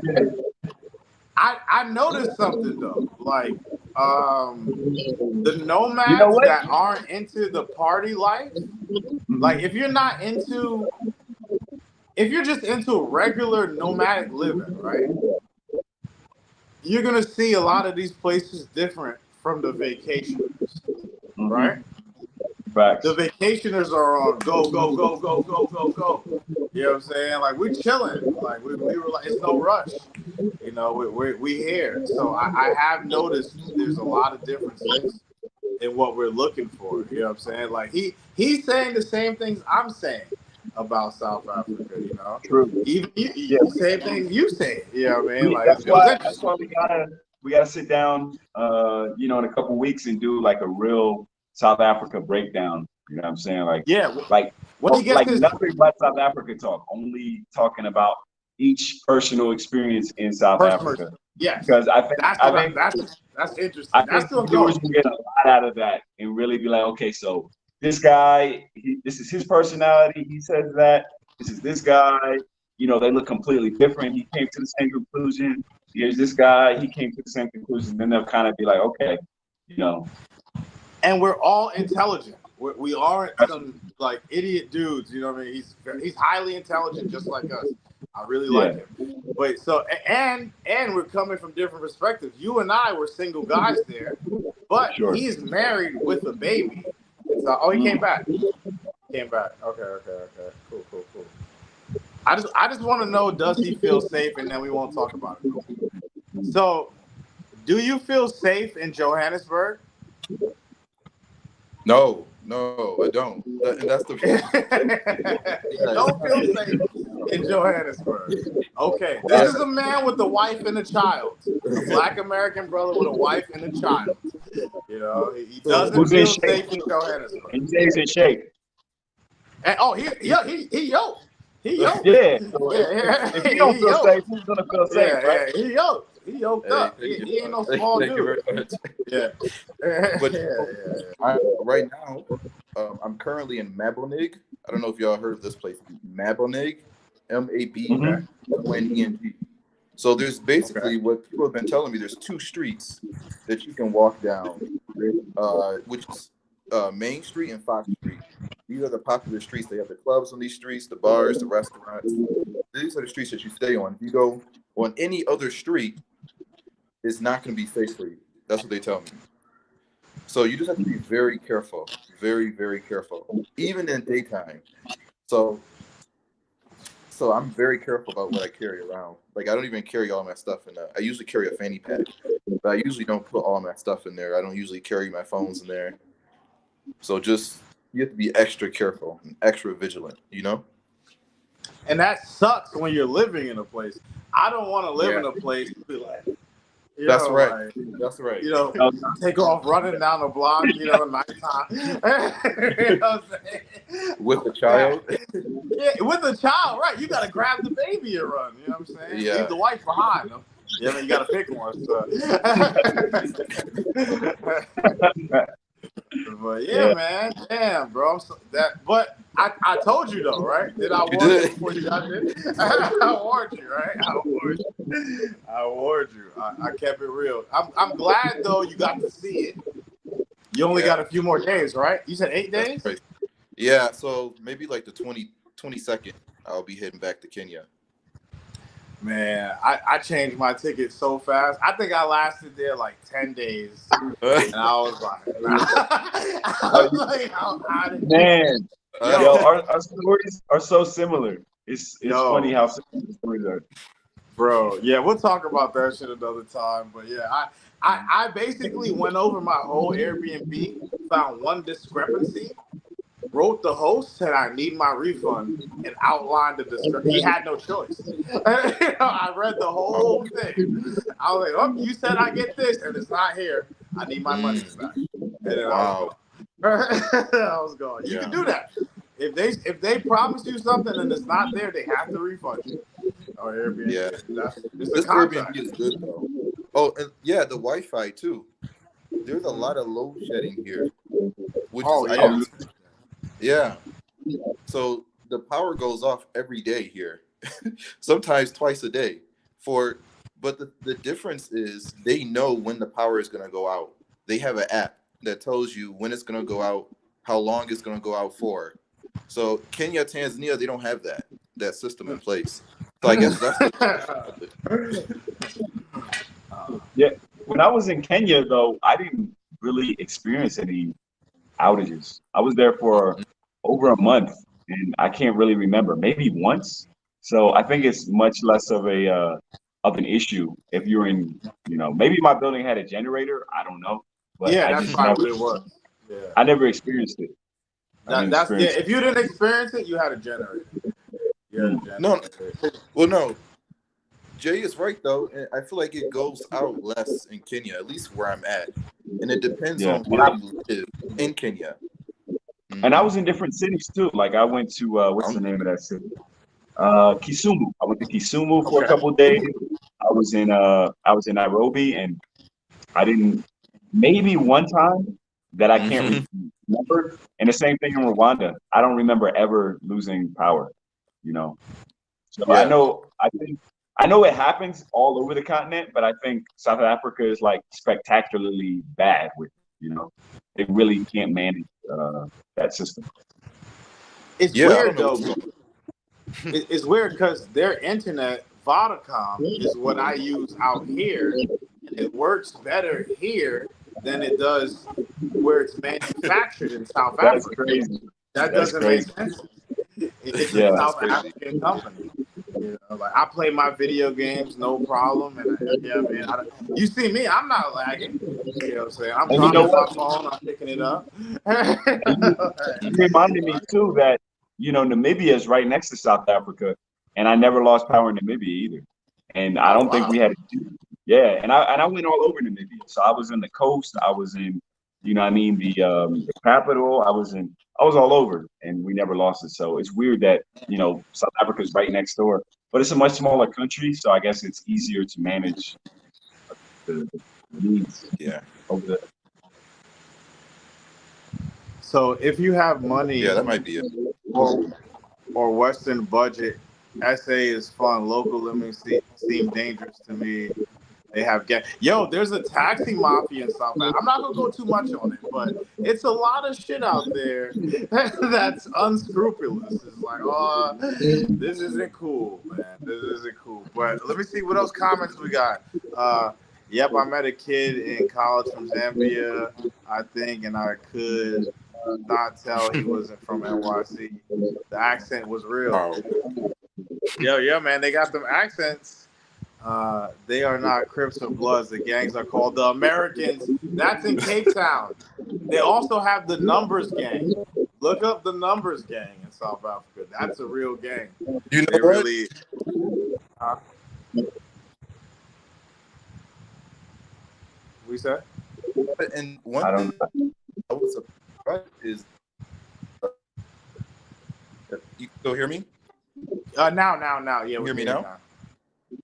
I noticed something though, like the nomads that aren't into the party life, like if you're just into regular nomadic living, right? You're gonna see a lot of these places different from the vacationers, right? Facts. The vacationers are on go. You know what I'm saying? Like, we're chilling. Like, we were like, it's no rush. We here. So I have noticed there's a lot of differences in what we're looking for. You know what I'm saying? Like, he's saying the same things I'm saying about South Africa. True. Even same things you say. You know what I mean? Like, that's why we gotta sit down, in a couple weeks and do like a real South Africa breakdown. You know what I'm saying? Like, when he gets nothing but South Africa talk, only talking about each personal experience in South Africa. Yes, because I think that's interesting. I think viewers will get a lot out of that and really be like, okay, so this guy, this is his personality. He says that. This is this guy. They look completely different. He came to the same conclusion. Here's this guy. He came to the same conclusion. Then they'll kind of be like, okay, And we're all intelligent. We aren't some like idiot dudes. You know what I mean? He's highly intelligent, just like us. I really like him. But so and we're coming from different perspectives. You and I were single guys there, but he's married with a baby. So, he came back. Okay. Cool. I just want to know, does he feel safe? And then we won't talk about it. So, do you feel safe in Johannesburg? No, I don't. That's the You don't feel safe in Johannesburg. Okay. This is a man with a wife and a child. A Black American brother with a wife and a child. He doesn't feel safe in Johannesburg. He stays in shape. And he yoked. Yeah. So if you don't feel safe, who's gonna feel safe, right? Yeah, he yoked up. He ain't no small dude. Thank you very much. Yeah. But right now, I'm currently in Mabonig. I don't know if y'all heard of this place. Mabonig, Maboneng. So there's basically what people have been telling me. There's two streets that you can walk down, which is Main Street and Fox Street. These are the popular streets. They have the clubs on these streets, the bars, the restaurants. These are the streets that you stay on. If you go on any other street, it's not going to be safe for you. That's what they tell me. So you just have to be very careful, very, very careful, even in daytime. So I'm very careful about what I carry around. Like, I don't even carry all my stuff in I usually carry a fanny pack, but I usually don't put all my stuff in there. I don't usually carry my phones in there. So you have to be extra careful and extra vigilant, And that sucks when you're living in a place. I don't want to live in a place to be like, That's right. like, That's right. take off running down the block, nighttime. You know what I'm saying? With a child. Yeah, with a child, right? You got to grab the baby and run. You know what I'm saying? Yeah. Leave the wife behind. Yeah, I mean, you got to pick one. So. But man, damn, bro. But I told you though, right? Did I warn you before you got there? I warned you, right? I warned you. I kept it real. I'm glad though you got to see it. You only got a few more days, right? You said 8 days? Right. Yeah, so maybe like the 22nd, I'll be heading back to Kenya. Man, I changed my ticket so fast. I think I lasted there like 10 days. And I was like, man, our stories are so similar. It's funny how similar the stories are. Bro, yeah, we'll talk about that shit another time. But yeah, I basically went over my whole Airbnb, found one discrepancy, wrote the host, said I need my refund, and outlined the discrepancy. He had no choice. I read the whole thing. I was like, oh, you said I get this, and it's not here. I need my money back. And then I was gone. You can do that. If they promise you something and it's not there, they have to refund you. Or Airbnb. Yeah. This Airbnb is good though. Oh, and yeah, the Wi-Fi too. There's a lot of load shedding here. Yeah. So the power goes off every day here, sometimes twice a day. But the difference is they know when the power is going to go out. They have an app that tells you when it's going to go out, how long it's going to go out for. So Kenya, Tanzania, they don't have that system in place. So I guess that's yeah. When I was in Kenya, though, I didn't really experience any outages. I was there for over a month, and I can't really remember. Maybe once. So I think it's much less of an issue if you're in. Maybe my building had a generator. I don't know, but that's probably what it was. Yeah. I never experienced it. If you didn't experience it, you had a generator. No. Jay is right though, and I feel like it goes out less in Kenya, at least where I'm at, and it depends on where you live in Kenya. And I was in different cities too. Like I went to what's the name of that city? Kisumu. I went to Kisumu for a couple of days. I was in Nairobi, and I didn't maybe one time that I can't remember. And the same thing in Rwanda. I don't remember ever losing power. So I know it happens all over the continent, but I think South Africa is like spectacularly bad with, they really can't manage that system. It's weird though. It's weird because their internet, Vodacom, is what I use out here. And it works better here than it does where it's manufactured in South Africa. That's crazy. That doesn't make sense. It's a South African company. Like I play my video games, no problem. And you see me, I'm not lagging. You know what I'm saying? I'm dropping my phone, I'm picking it up. You reminded me too that, Namibia is right next to South Africa, and I never lost power in Namibia either. And I don't think we had and I went all over Namibia. So I was in the coast, I was in, the capital, I was all over, and we never lost it. So it's weird that, South Africa is right next door, but it's a much smaller country. So I guess it's easier to manage the needs over there. So if you have money, that might be it. Or Western budget, SA is fun. Local living seem dangerous to me. They have there's a taxi mafia in South Africa. I'm not gonna go too much on it, but it's a lot of shit out there that's unscrupulous. It's like, this isn't cool, man. This isn't cool. But let me see what else comments we got. I met a kid in college from Zambia, I think, and I could not tell he wasn't from NYC. The accent was real. Yeah, man, they got them accents. They are not Crips or Bloods. The gangs are called the Americans. That's in Cape Town. They also have the Numbers Gang. Look up the Numbers Gang in South Africa. That's a real gang. You know They what? really. We said. And one thing I was surprised is, you still hear me? Now. Yeah, You hear me now?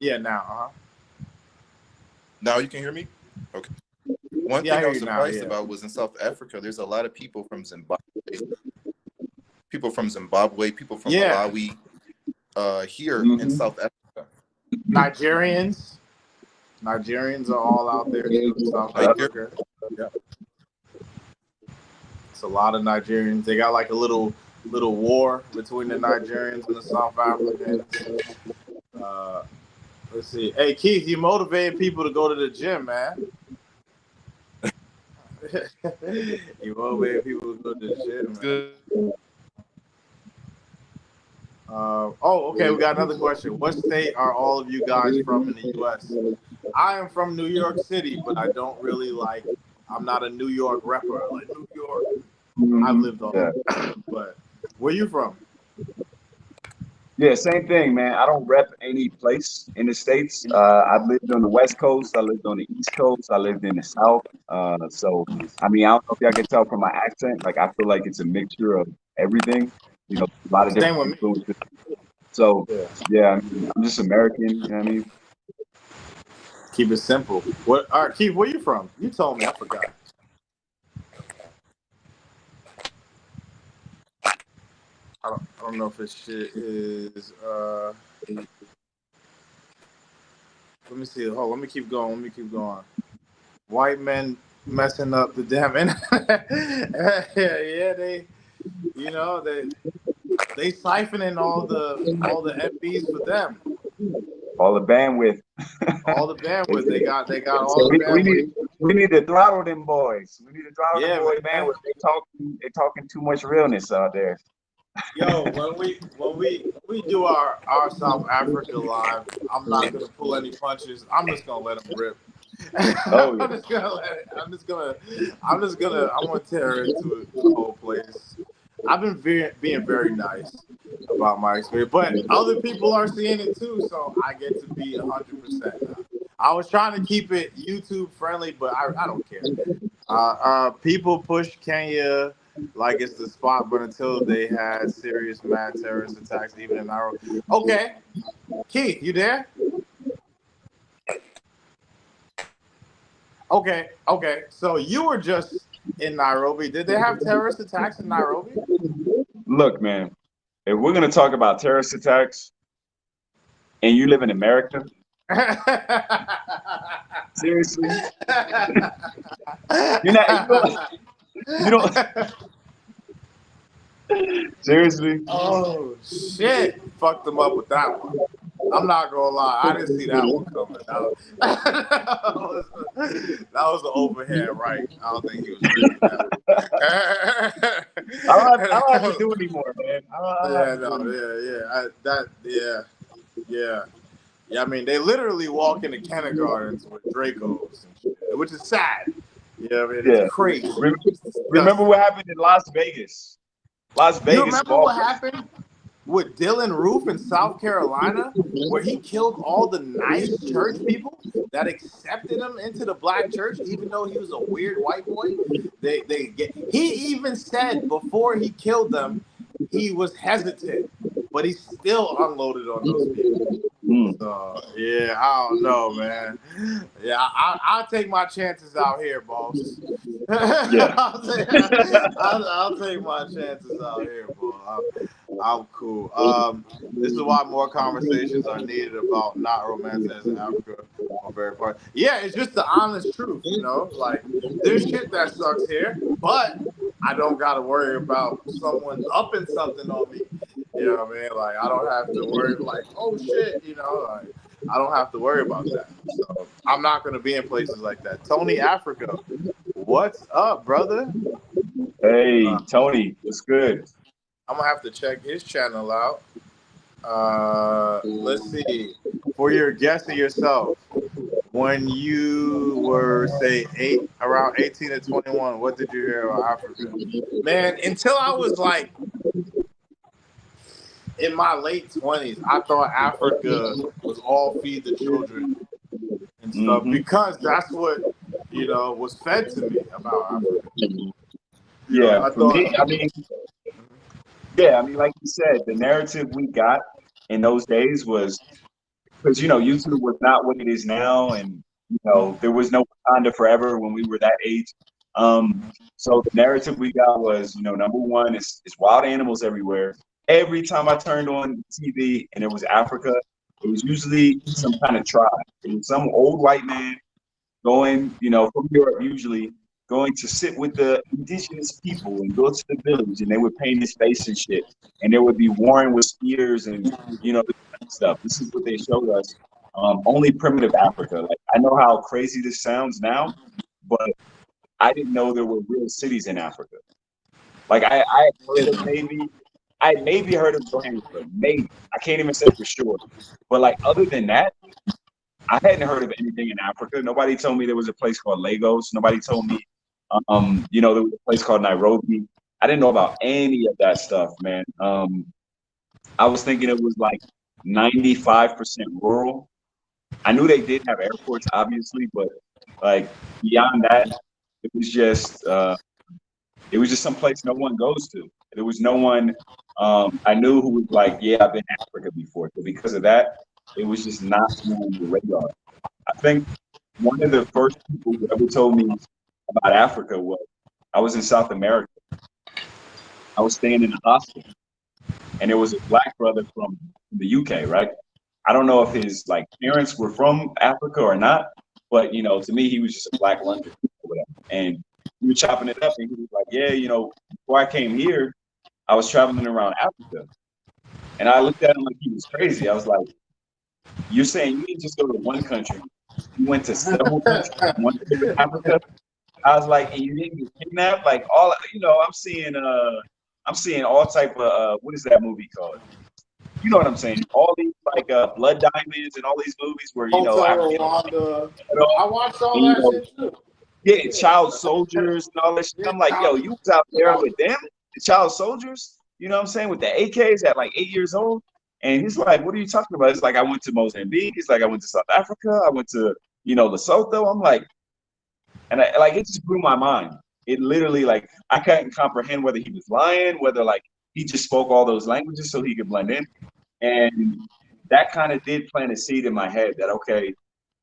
Yeah, now. Now you can hear me? Okay. One Yeah, thing I I was hear you now, surprised yeah. about was in South Africa, there's a lot of people from Zimbabwe, people from Malawi, here in South Africa. Nigerians are all out there too in South Africa. Yeah. It's a lot of Nigerians. They got like a little war between the Nigerians and the South Africans. Let's see. Hey Keith, you motivated people to go to the gym, man. You motivated people to go to the gym, man. Good. Okay. We got another question. What state are all of you guys from in the U.S.? I am from New York City, but I don't really like. I'm not a New York rapper. Like New York, I've lived all over. But where you from? Yeah, same thing, man. I don't rep any place in the States. I've lived on the West Coast. I lived on the East Coast. I lived in the South. So, I mean, I don't know if y'all can tell from my accent. Like, I feel like it's a mixture of everything. You know, a lot of Same different with me. influences. So, Yeah. yeah, I mean, I'm just American. You know what I mean? Keep it simple. All right, Keith, where you from? You told me. I forgot. I don't know if this shit is. Let me see. Hold. Let me keep going. White men messing up the damn internet. Yeah, they. You know they siphoning all the MBs for them. All the bandwidth. All the bandwidth. They got all the bandwidth. We need to throttle them boys. We need to throttle them boys, man. They talking too much realness out there. Yo, when we do our South Africa live, I'm not gonna pull any punches. I'm just gonna let them rip. Oh, yeah. I'm gonna tear into the whole place. I've been being very nice about my experience, but other people are seeing it too, so I get to be 100% now. I was trying to keep it YouTube friendly, but I don't care. People push Kenya like it's the spot, but until they had serious mad terrorist attacks, even in Nairobi. Okay, Keith, you there? Okay. So you were just in Nairobi. Did they have terrorist attacks in Nairobi? Look, man, if we're gonna talk about terrorist attacks, and you live in America, seriously, you don't. Seriously. Oh shit! Fucked them up with that one. I'm not gonna lie, I didn't see that one coming. That was the overhead right. I don't think he was ready for that. I don't have to do anymore, man. Yeah. I mean, they literally walk into kindergartens with Dracos and shit, which is sad. Yeah, I mean, it's crazy. Remember what happened in Las Vegas? You remember what happened with Dylan Roof in South Carolina, where he killed all the nice church people that accepted him into the black church, even though he was a weird white boy? He even said before he killed them, he was hesitant, but he still unloaded on those people. So yeah, I don't know, man. Yeah, I'll take my chances out here, boss. Yeah. I'll take my chances out here, boy. I'm cool. This is why more conversations are needed about not romanticizing Africa on very part. Yeah, it's just the honest truth, you know. Like there's shit that sucks here, but I don't gotta worry about someone upping something on me. You know what I mean? Like I don't have to worry like, oh shit, you know, like I don't have to worry about that. So I'm not gonna be in places like that. Tony Africa, what's up, brother? Hey, Tony, what's good? I'm gonna have to check his channel out. Let's see. For your guess of yourself, when you were say around 18 to 21, what did you hear about Africa? Man, until I was like in my late 20s, I thought Africa was all feed the children and stuff because that's what was fed to me about Africa. Yeah, I for me, thought. I mean, yeah, I mean, like you said, the narrative we got in those days was because YouTube was not what it is now, and there was no Wakanda forever when we were that age. So the narrative we got was, number one, it's wild animals everywhere. Every time I turned on TV and it was Africa, it was usually some kind of tribe. It was some old white man going, from Europe usually, going to sit with the indigenous people and go to the village, and they would paint his face and shit, and they would be warring with spears and this kind of stuff. This is what they showed us. Only primitive Africa. Like, I know how crazy this sounds now, but I didn't know there were real cities in Africa. Like I had heard of maybe heard of Johannesburg, maybe. I can't even say for sure. But like other than that, I hadn't heard of anything in Africa. Nobody told me there was a place called Lagos. Nobody told me, there was a place called Nairobi. I didn't know about any of that stuff, man. I was thinking it was like 95% rural. I knew they did have airports, obviously, but like beyond that, it was just some place no one goes to. There was no one I knew who was like, yeah, I've been to Africa before. So because of that, it was just not on the radar. I think one of the first people who ever told me about Africa was I was in South America. I was staying in a hostel, and there was a black brother from the UK, right? I don't know if his like parents were from Africa or not, but to me, he was just a black London or whatever. And we were chopping it up, and he was like, "Yeah, before I came here, I was traveling around Africa." And I looked at him like he was crazy. I was like, "You're saying you didn't just go to one country? You went to several countries, one in Africa?" I was like, "And you didn't get kidnapped? Like all, I'm seeing all type of what is that movie called? You know what I'm saying? All these like Blood Diamonds and all these movies where Hotel African, Rwanda. I watched all and, that shit too. yeah, child soldiers and all that shit. I'm like, yo, you was out there with them, the child soldiers. You know what I'm saying? With the AKs at like 8 years old. And he's like, what are you talking about? It's like, I went to Mozambique. He's like, I went to South Africa. I went to, Lesotho. I'm like, and it just blew my mind. It literally, like, I couldn't comprehend whether he was lying, whether like he just spoke all those languages so he could blend in. And that kind of did plant a seed in my head that, okay,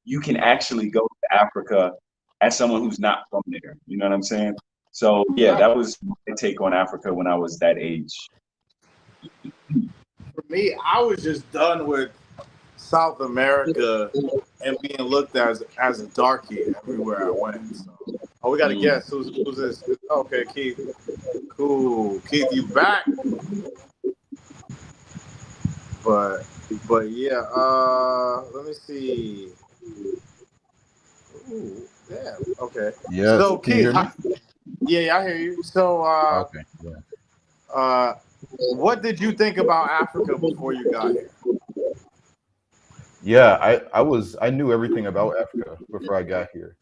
you can actually go to Africa as someone who's not from there. You know what I'm saying? So yeah, that was my take on Africa when I was that age. For me, I was just done with South America and being looked at as a darkie everywhere I went. So, we got to guess who's this? Okay, Keith. Cool, Keith, you back? But yeah. Let me see. Ooh, yeah. Okay. Yes. So Can you Keith, hear me? yeah, I hear you. So Okay. Yeah. what did you think about Africa before you got here? Yeah, I knew everything about Africa before I got here.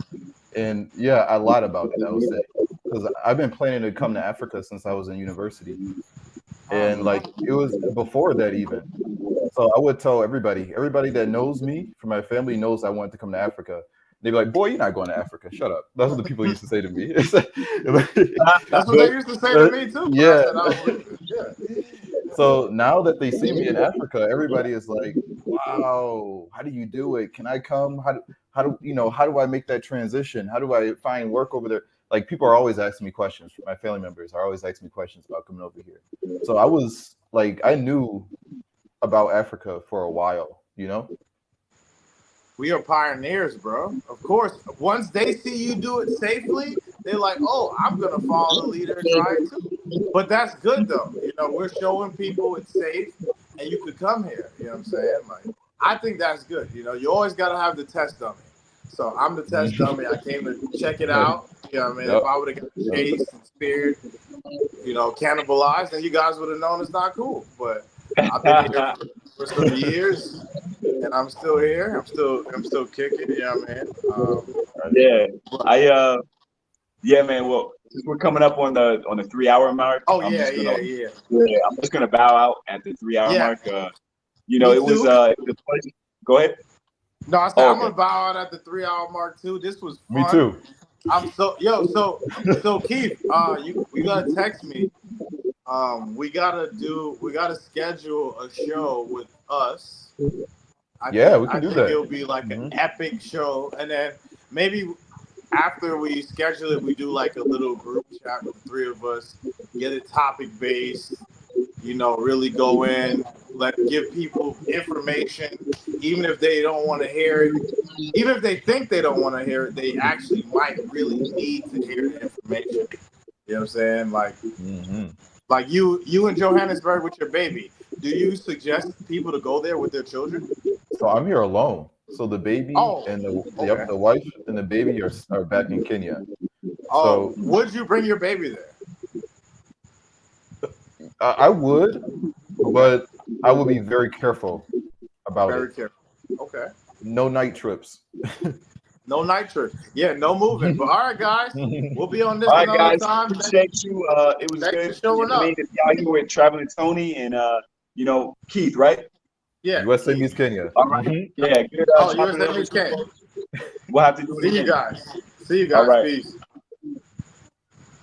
And yeah, I lied about it. I would say because I've been planning to come to Africa since I was in university. And like it was before that even. So I would tell everybody that knows me from my family knows I wanted to come to Africa. They'd be like, "Boy, you're not going to Africa. Shut up." That's what the people used to say to me. That's what they used to say to me too. Yeah. Yeah. So now that they see me in Africa, everybody is like, "Wow, how do you do it? Can I come? How do I make that transition? How do I find work over there?" Like people are always asking me questions. My family members are always asking me questions about coming over here. So I was like, I knew about Africa for a while, We are pioneers, bro. Of course, once they see you do it safely, they're like, "Oh, I'm gonna follow the leader and try it too." But that's good though. We're showing people it's safe and you could come here. You know what I'm saying? Like, I think that's good. You always gotta have the test dummy. So I'm the test dummy. I came to check it out. You know what I mean? Yep. If I would have got chased and speared, cannibalized, then you guys would have known it's not cool. But I've been here. for some years, and I'm still here. I'm still kicking. You know what I mean? Yeah, man. Well, since we're coming up on the 3 hour mark, Oh I'm yeah, just gonna yeah. I'm just gonna bow out at the 3 hour Yeah. mark. Me It was too. a pleasure. Go ahead. No, I said Oh, I'm okay. gonna bow out at the 3 hour mark too. This was fun. Me too. I'm so Keith, we gotta text me. We gotta schedule a show with us. I can do think that. it'll be like an epic show, and then maybe after we schedule it, we do like a little group chat with the three of us, get it topic based, really go in, give people information, even if they don't want to hear it, even if they think they don't want to hear it, they actually might really need to hear the information. You know what I'm saying? Like you in Johannesburg with your baby. Do you suggest people to go there with their children? So I'm here alone. So the baby and okay. the wife and the baby are back in Kenya. Oh, would you bring your baby there? I would, but I would be very careful about Very it. careful. Okay. No night trips. No night trips. Yeah, no moving. But all right, guys, we'll be on this All right, another guys. time. Appreciate you. It was Thanks good. for showing up. Y'all here with Traveling Tony and Keith, right? Yeah. USA meets Kenya. All right. Yeah. Good. USA meets Kenya. We'll have to do it again. See you guys. All right. Peace.